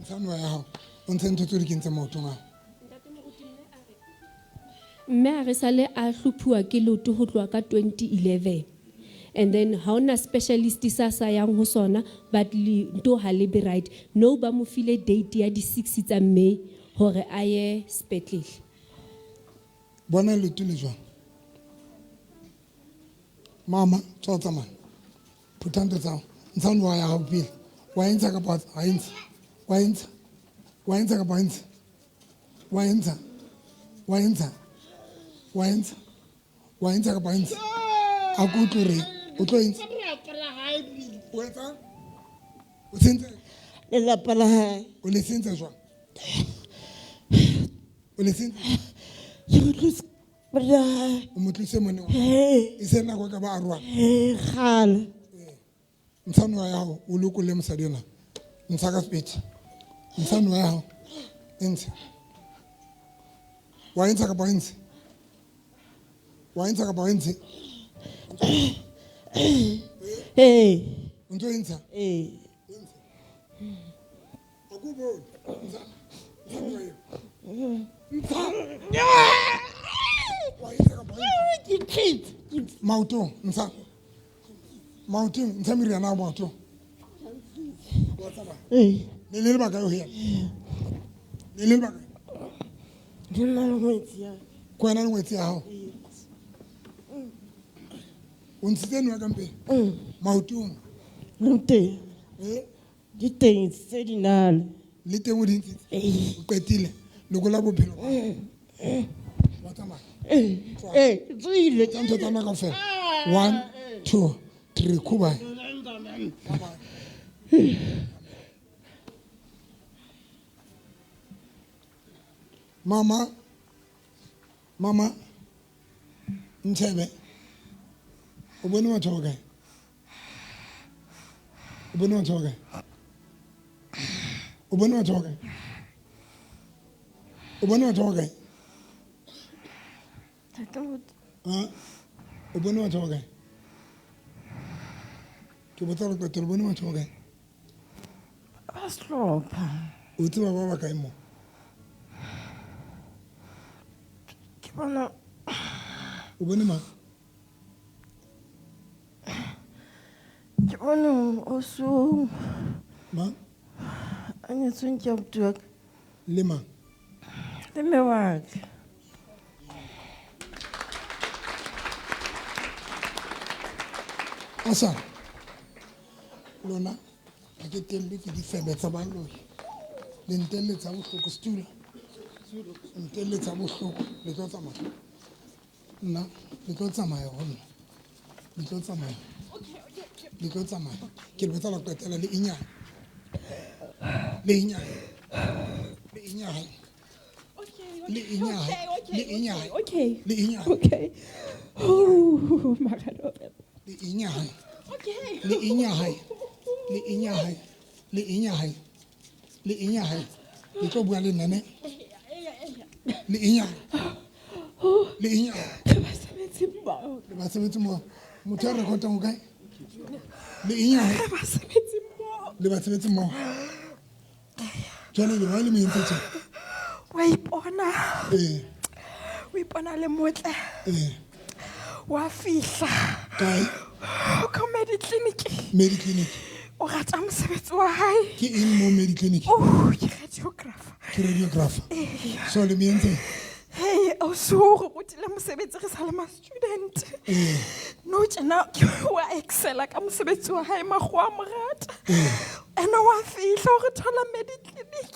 ntshano ya hao o ntshe ntho tse di kentse maotong ao mme a re sale a hlophiwa ke leoto ho tloha ka 2011 and then ha ona specialist sa yang ho sona but nto ha le be right no ba mo file date ya di 6 tsa May hore a ye sepetlele bona leoto le jwang mama tsotsa man putanta tsao ntshano wa ya hao pele wa entsa ka pa ha entsa wa entsa ka pa entsa wa entsa ka pa entsa a go tlore o tlo entsa o etsa o sentse le la pala hae o le sentse jwang o le sentse o mo tlise mone wa e se nako ka ba a rwa gale ntshano wa yago o lokole mosadi yona ntsha ka sepeti ntshano wa yago entse wa entsa ka pa entse wa entsa ka pa entse ntso entsa akubo maoto ntsha maotong ntsha meriana a maoto le le lebaka yo hea le le lebaka ko ena le ngwetsi ya hao o ntshitse nwa ka mpe maotong teng di teng tse di nale le teng o di ntshitse o qetile loko la bophelo wa tsamaya tsile tsa ntho tsa nna kaofela 1 2 3 kubai mama ntshebe o bone batho ba kae o bone batho ba kae o bone batho ba kae o bone batho ba kae o bone batho ba kae ke botsa re kwetelo bone batho ba kae ba slopha o tseba ba ba kae mo ke bona O bone mang? Ke bone o so. Mang? A nyetsweng ke abuti wa ka. Le mang? Le mme wa ka. Asa. Lona a ke tembe ke difebe tsa baloi. Le ntelle tsa bohloko stula. Ntelle tsa bohloko le tlo tsamaya. Nna le tlo tsamaya hona. Le tlo tsamaya. Le tlo tsamaya. Ke le batla la qetela le inyana. Le inyana. Le inyana. Le inyana. Le inyana. Okay. Le inyana. Okay. Oh, Magado. Le inyana. Okay. Le inyana. Le inyana. Le inyana. Le inyana. Le tlo bua le nene. Le inyana. Le inyana. Le basebetsi mo. Motho a rekotang o kae? Le inyana. Le basebetsi mo. Jwale le ba le mentse tse. Wa ipona. O ipona le motle. Wa fihla. Kae? O ka Mediclinic. Mediclinic. O rata mosebetsi wa hae. Ke eng mo Mediclinic? Oh, ke radiographer. Ke radiographer. So le mentse. Hey, o so re rutile mosebetsi re sa le ma student. No tjena wa excela ka mosebetsi wa hae magwa morata. Ena wa fihla o re thola Mediclinic.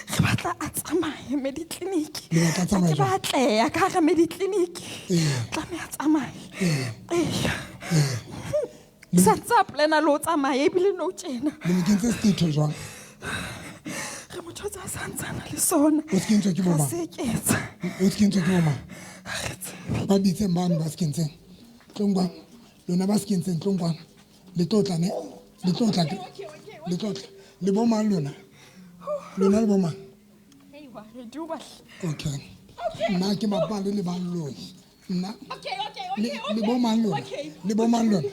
Re batla a tsamaye Mediclinic. Le batla tsamaya. Ke batleya ka ga Mediclinic. Tla me a tsamaye. Sa tsa plena lo tsamaye ebile no tjena. Le mekentse stitho jwang? Re motho tsa santsana le sona. O skentse ke boma. Se ketsa. O skentse ke boma. Ba bitse mbani ba skentse. Tlongwa. Lona ba skentse tlongwa. Le tlotla ne. Le tlotla. Le tlotla. Le boma lona. Lona le boma. Hey, wa re duba. Okay. Nna ke mapale le baloi. Nna. Le boma lona. Le boma lona.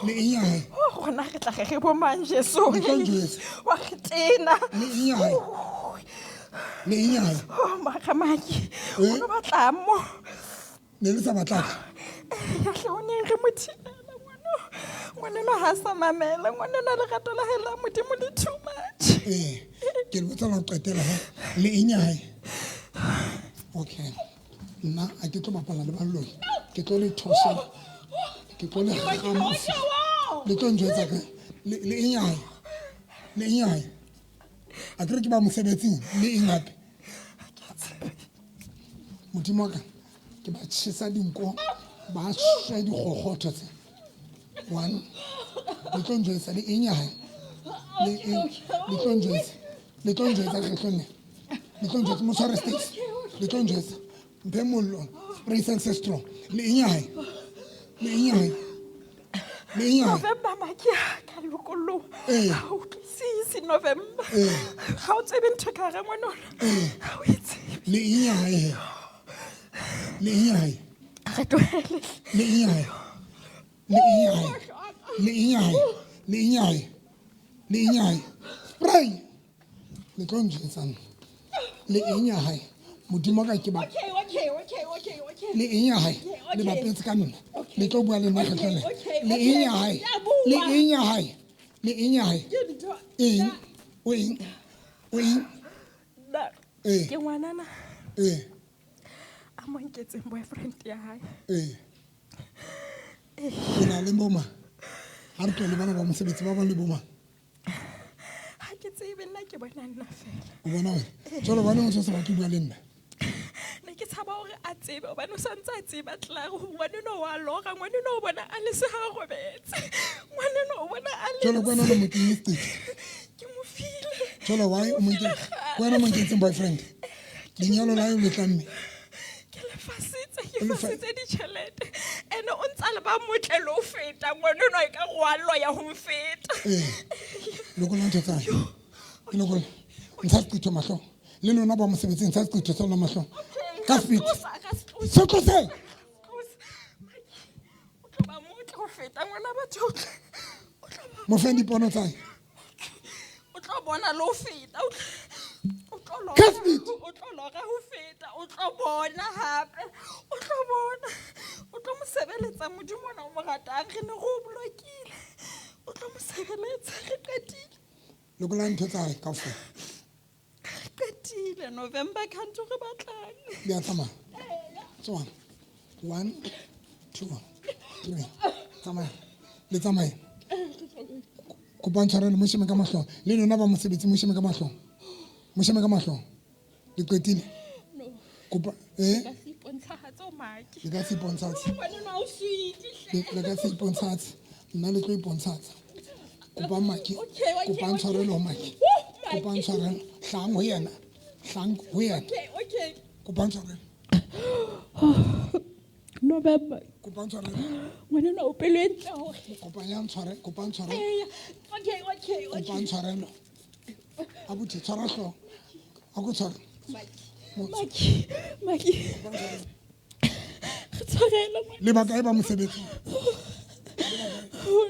Le inyai. Oh, rona re tla ge bo manje so. Wa re tena. Le inyai. Le inyai. Oh, makamaki. O no batla mo. Ne le sa batla. Ya hlone re mothina ngwana. Ngwana no ha sa mamela, ngwana na le gato la hela modimo le too much. Ke le batla la qetela he. Le inyai. Okay. Nna a ke tlo bapala le baloi. Ke tlo le thosa. Ke tlo le gama. Le tlo njwetsa ka. Le inyai. Le inyai. A tre ke ba mosebetsing le ingape. Modimo ka ke ba tshisa dinko ba shwa di gogotho tse. One. Le tlo njwetsa le inyai. Le tlo njwetsa. Le tlo njwetsa ke tlone. Le tlo njwetsa mo tshware sticks. Le tlo njwetsa. Mpe mollo. Praise ancestral. Le inyai. Le inyai. Le inyai. November makia ka lokolo. Ha o tsisi November. Ha o tsebe ntho ka re ngwana. Ha o tsebe. Le inyai. Le inyai. Re tlohele. Le inyai. Le inyai. Le inyai. Le inyai. Le inyai. Spray. Le konjensana. Le inyai. Modimo ka ke ba. Okay. Le inyai. Le bapetse ka nna. Le tlo bua le nna kgetlele. Le inyai. Le inyai. Le inyai. Eng. Weng. Weng. Da. Ke ngwanana. A mo nketse boyfriend ya hae. Ena le boma. Ha re tlo le bana ba mosebetsi ba ba le boma. Ha ke tsebe nna ke bona nna fela. O bona wena. Jalo bana o se ba tlo le nna. Ne ke tshaba hore a tsebe hobane o santse a tseba tla go ngwana no wa loga ngwana no bona a le se ha robetse. Ngwana no bona a le. Jalo kwana le motho e stick. Ke mo file. Jalo why o mo nke. Kwana mo nke boyfriend. Dinyalo la yo le tlamme. Ke le fasitse di chelete. Ene o ntsa le ba motle lo feta ngwana no e ka gwallo ya ho mfeta. Lokolo ntse tsa. Lokolo. Ntsa tshitho mahlo. Le lona ba mosebetsing ntsa tshitho tsa lona mahlo. Ka fit. Soko se. O tlo ba motle ho feta ngwana batho. Mo fendi pono tsa. O tlo bona lo feta. O tlo Casper! O tlo lora ho feta, o tlo bona hape. O tlo bona. O tlo mo sebeletsa Modimo ona o mo ratang, re ne re o blokile. O tlo mo sebeletsa, re qetile. Lokola ntho tsa hae kaofela. Re qetile November ka ntho re batlang. Di a tsamaya. Tswana. 1, 2, 3. Tsamaya. Le tsamaya. Kopa ntshwarele mo sheme ka mahlong. Le lona ba mosebetsi mo sheme ka mahlong. Mo sheme ka mahlong. Le qetile. No. Kopa Ka se ipontshahatse o maki. Le ka se ipontshatse. Ngwanenwa o sweet. Le ka se ipontshatse. Nna le tlo ipontshatsa. Kopa maki. Okay. Kopa ntshwarele ho maki. Kopa ntshwarele. Hlang ho yena. Hlang ho yena. Okay. Kopa ntshwarele. November. Kopa ntshwarele. Ngwanenwa o pelo e ntle hore. Kopa ya ntshwarele. Kopa ntshwarele. Okay. Kopa ntshwarele. Abuti tshwara hlo. A go tshwara. Maki. Re tshwarela. Le ba kae ba mosebetsi?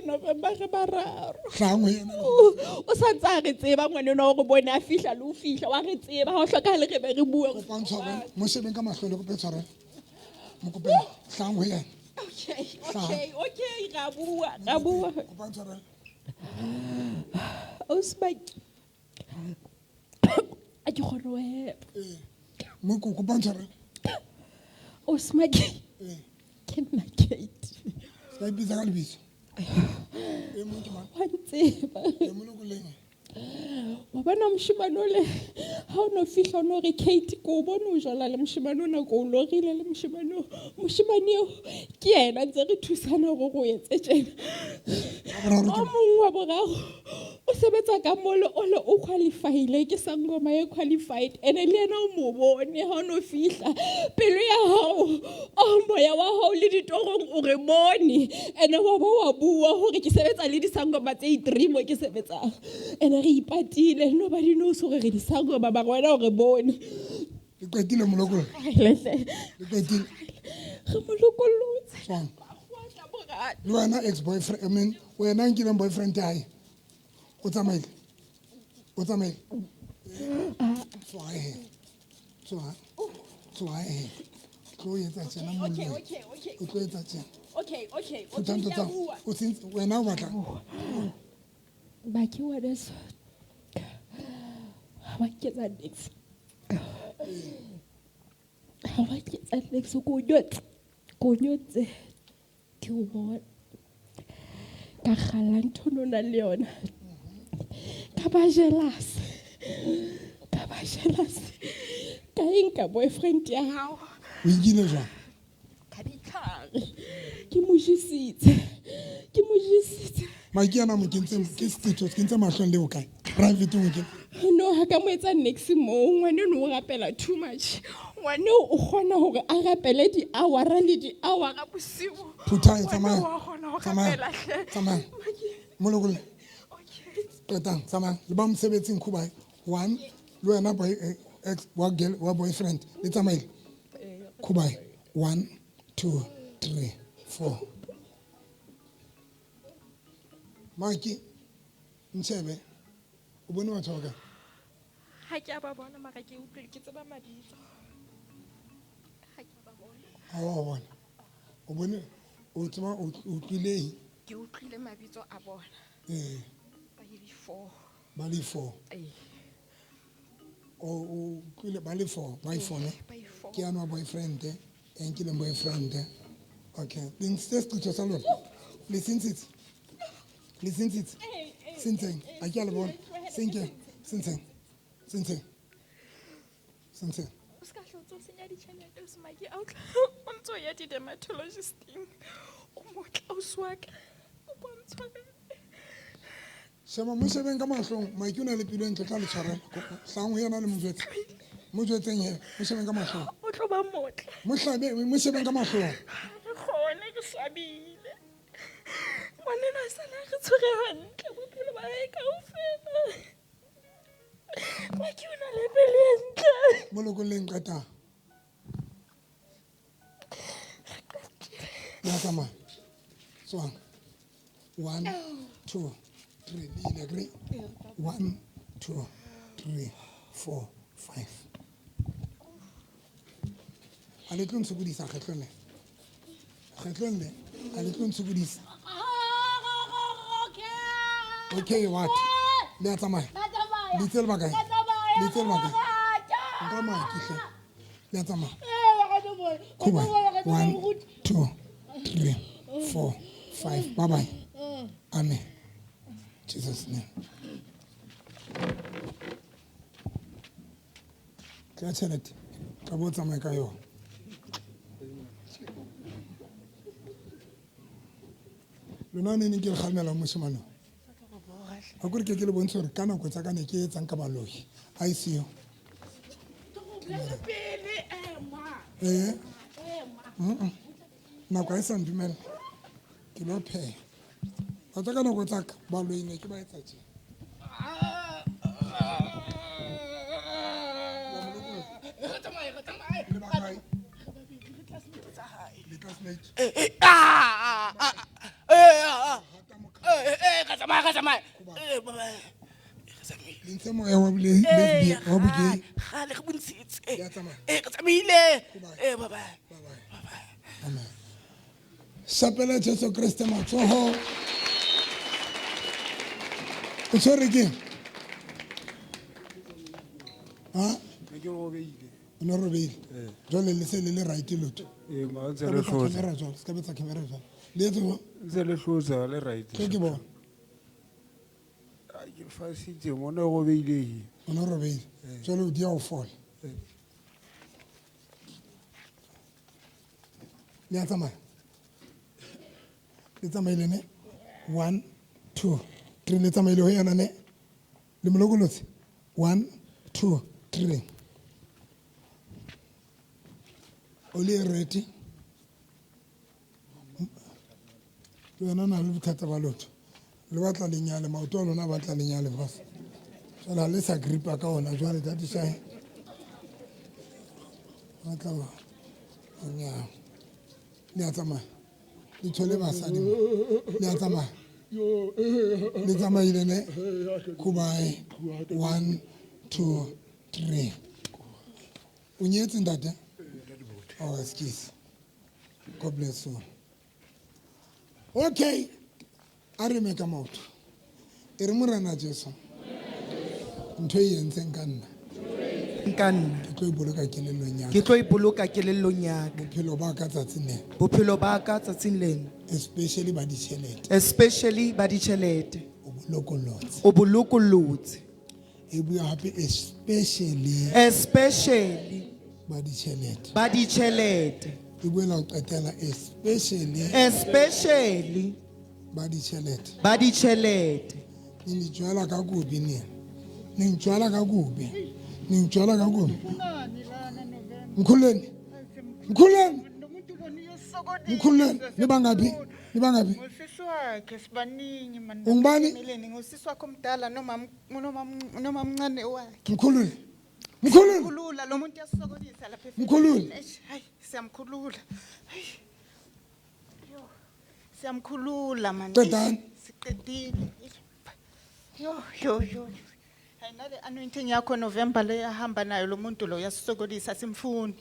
November re bararo. Hlang ho yena. O sa ntse re tseba ngwanenwa hore bone a fihla le o fihla wa re tseba ha o hlokahale re be re bue. Kopa ntshwarele. Mo shebeng ka mahlo le kope tshwarele. Mo kope hlang ho yena. Okay, ra bua. Kopa ntshwarele. O Spike. A ke kgone ho hepa. Mo kopa ntshwarele. O Smaki. Ke nna Kate. Ska ibitsa ka lebitso. Mo ke mang? Wa ntseba. Mo lokoleng. Wa bona moshimane ole ha o no fihla o no re Kate ko bona o jala le moshimane ona ko o lorile le moshimane eo ke yena ntse re thusana hore go etse tjena. O mong wa boraro o sebetsa ka mole ole o qualified ke sangoma e qualified ene le yena o mo bone ha o no fihla pelo ya hao o moya wa hao le ditorong o re bone ene wa bo wa bua hore ke sebetsa le disangoma tse 3 mo ke sebetsang ene re ipatile nobody knows hore re disangoma ba rona hore bone Le qetile molokolo. Le qetile. Re molokolotse. Tswana. Le wena ex-boyfriend, I mean, wena nkileng boyfriend ya hae. O tsamaile. Tswae. Tlo etsa tjena mollo. O tlo etsa tjena. Okay. Phuthang tsa. O sentse wena o batla. Ba ke wa des. Wa ke tsa next. Wa ke tsa next ko nyotse. Ke o bona. Ka khala nthono na le yona. Ka ba jealous. Ka inka boyfriend ya hao. O ikile jwang? Ka ditlhare. Ke mo jisitse. Maki ana mo kentse ke setso ke ntse mahlong le bokae? Private o ke. No ha ka mo etsa next mo ngwane no rapela too much. Ngwane o kgona hore a rapele di hour le di hour bosiu. Phutha tsamaya. Molokole. Qetang tsamaya. Le ba mosebetsing khubai. 1 le wena boy ex wa girl wa boyfriend le tsamaile. Khubai 1 2 3 4. Maki Nchebe o bone wa thoka. Ha ke ba bona mara ke utlwe ke tseba mabitso. Ha ke ba bona. Ha wa bona. O bone o tsema o tlile. Ke utlwile mabitso a bona. Ba le 4. O tlile ba le 4. Ba 4 ne. Ke ana boyfriend enkile boyfriend. Okay. Then stay to salon. Listen to it. Since I can't go. Since. Ska hlotso senya ditjhelete o Smaki a o ntso ya di dermatologisting. O motla o swaka. O bontshwa. Shema mo shebeng ka mahlong Maki o na le pelo entle tla le tshwarela. Hlang ho yena le mojwetse. Mojwetseng he mo shebeng ka mahlong. O tlo ba motla. Mo shebeng ka mahlong. Re khone ke swabile. Ngwanena a sana re tshwere hantle bophelo ba hae kaofela. Maki o na le pelo e ntle. Molokoleng qeta. Ya tsamaya. Tswang. 1 2 3. Ile agree. 1 2 3 4 5. A le tlo ntshokodisa kgetlong le. Kgetlong le. A le tlo ntshokodisa. Okay, what? Le a tsamaya. Le tsele bakae? Le tsele bakae? Nka makihle. Le a tsamaya. Kuba. 1, 2, 3, 4, 5. Bye-bye. Amen. Jesus' name. Ka tšhelete ka bo tsamaya ka yona. Lona ne ke le kgalemela moshemane. A kore ke le bontshe gore ka nako tsa ka ne ke etsang ka baloi. I see you. Nako a e sa ndumela ke lo pheya ba tsa ka nako tsa ka baloi ne ke ba etsa tje. Lentse moya wa bogey. Amen. Sapela Jesu Kriste matsoho. O tshwere ke? Ha? O ne robeile. Jwale le se le le right lotho. Camera jwale, ska betsa camera jwale. Le tso Se le hlotsa le right. ke bona. Ke fasitse mona go beile. O ne robeile. Jwale o dia o fola. Le a tsamaya. Le tsamaile ne 1, 2, 3 le tsamaile ho yana ne le molokolotse 1, 2, 3 o le ready le yona na le bothata ba lotho le batla lenyale maoto a lona batla lenyale fase jwale le sa gripa ka ona jwale dati shae batla ba nya le a tsamaya le tshole basadi le a tsamaya le tsamaile ne kubae 1, 2, 3 o nyetse ntate. Oh, excuse. God bless you. Okay. A re meka maoto. E re morena Jesu. Ntho e entseng ka nna. Ka nna. Ke tlo e boloka kelellong ya ka. Ke tlo e boloka kelellong ya ka. Bophelo ba ka tsatsing lena. Bophelo ba ka tsatsing lena. Especially ba ditjhelete. Especially ba ditjhelete. O O bolokolotse. E bua hape especially ba ditjhelete. Ba ditjhelete. E boela ho qetela especially ba ditjhelete. Ba ditjhelete. Ni jwala ka kubi ni. Ni jwala ka kubi. Ni jwala ka kubi. Mkhuleni. Mkhuleni. Mkhuleni. Ni bangapi? Ni bangapi? Ngusisi wakhe sibaningi man. Ungubani? Ngusisi wakhe omdala noma mncane wakhe. Mkhulule. Mkhulule. Mkhulula lo muntu yasisokolisa lapha efika. Mkhulule. Hayi siyamkhulula. Siyamkhulula man. Qedani. Siqedile. Yo. Hayi nale anointing yakho November le yahamba nayo lo muntu lo yasisokolisa simfuni.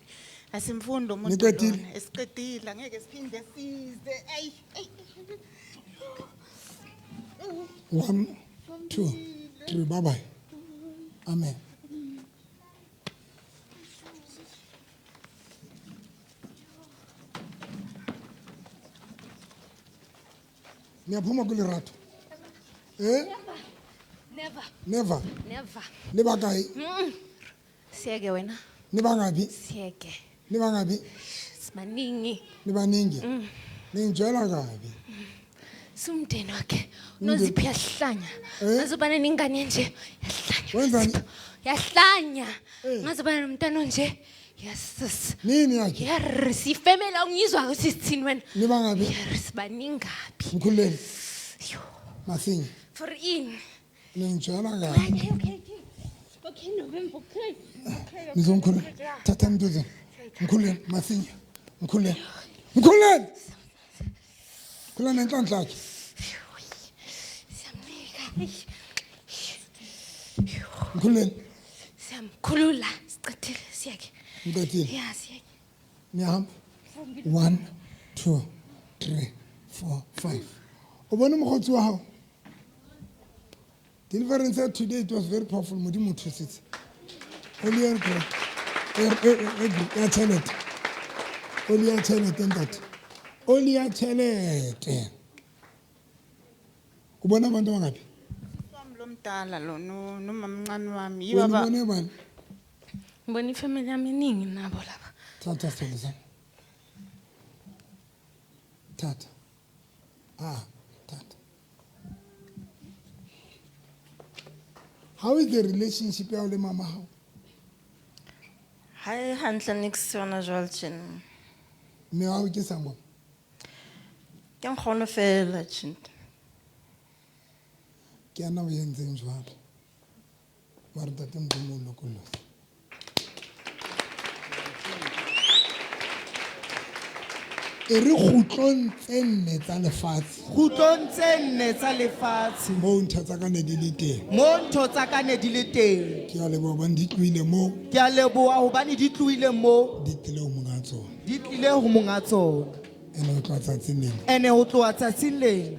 Asimfundo umuntu lo. Esiqedile angeke siphinde size. Ay. 1, 2, 3 bye bye. Amen. Niyaphuma kulerato. Never. Ni bakae? Siyeke wena. Ni bangapi? Siyeke. Ni bangapi? Sibaningi. Ni baningi. Ningijela kabi. Sumndeni wakhe noziphi yahlanya. Ngazobana ningane nje yahlanya. Wenzani? Yahlanya. Ngazobana nomntana nje. Yes. Nini yakhe? Yes, ifemela ungizwa kusithini wena? Ni bangapi? Yes, baningapi? Mkhuleni. Masinye. For in. Ningijela kabi. Okay, November, okay. Nizomkhulu. Thatha mntuze. Mkhuleni Masinye. Mkhuleni. Mkhuleni. Mkhuleni enhlanhla yakhe. Mkhuleni. khulula siqedile siyake Nqedile? ya siyake Niyahamba? 1 2 3 4 5 o bone mokgotsi wa hao deliverance ya today it was very powerful modimo thusitse oli ya tšhelete oli ya tšhelete ntate oli ya tšhelete o bona abantu bangapi Wami lo mdala lo nomamncane wami wena yiba ubone bani ngibona ifamily yami eningi nabo laba Tata Felisa. Tata. Tata. How is the relationship ya le mama hao? Hai hantle nix yona jwale tjena. Me wa ke sangwa. Ke nkgono fela tjena. Ke ana o yentseng jwalo. Mara tate Modimo o lokolosa. E re kgutlong tse nne tsa lefatshe Kgutlong tse nne tsa lefatshe moo ntho tsa ka ne di le teng moo ntho tsa ka ne di le teng. ke a leboha hobane di tlohile moo Ke a leboha hobane di tlohile moo di tlile ho monga tsona di tlile ho monga tsona. ene ho tloha tsatsing lena Ene ho tloha tsatsing lena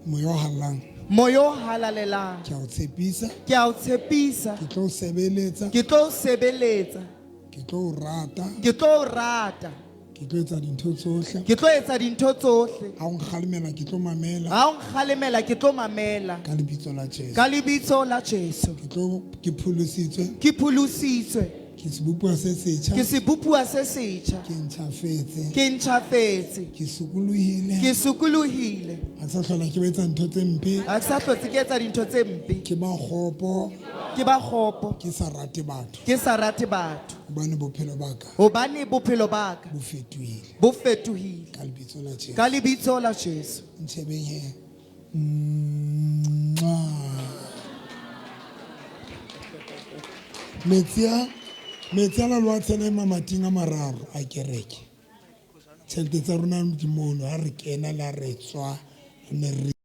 moya o hallang moya o halalelang ke a o tshepisa ke a o tshepisa ke tlo o sebeletsa ke tlo o sebeletsa ke tlo o rata ke tlo o rata ke tlo etsa dintho tsohle ke tlo etsa dintho tsohle ha o nkgalemela ke tlo mamela ha o nkgalemela ke tlo mamela ka lebitso la Jesu ka lebitso la Jesu. ke pholositswe Ke pholositswe ke sebopuwa se setjha ke sebopuwa se setjha ke ntjhafetse ke ntjhafetse ke sokolohile ke sokolohile ha ke sa hlola ke betsa ntho tse mpe ha ke sa hlotse ke etsa dintho tse mpe ke ba kgopo ke ba kgopo ke sa rate batho ke sa rate batho hobane bophelo ba ka hobane bophelo ba ka bo fetohile bo fetohile ka lebitso la Jesu ka lebitso la Jesu. ntshebeng he metsi a lalwatshe le mamating a mararo a kereke tšhelete tsa rona di mono ha re kena le ha re tswa re ne re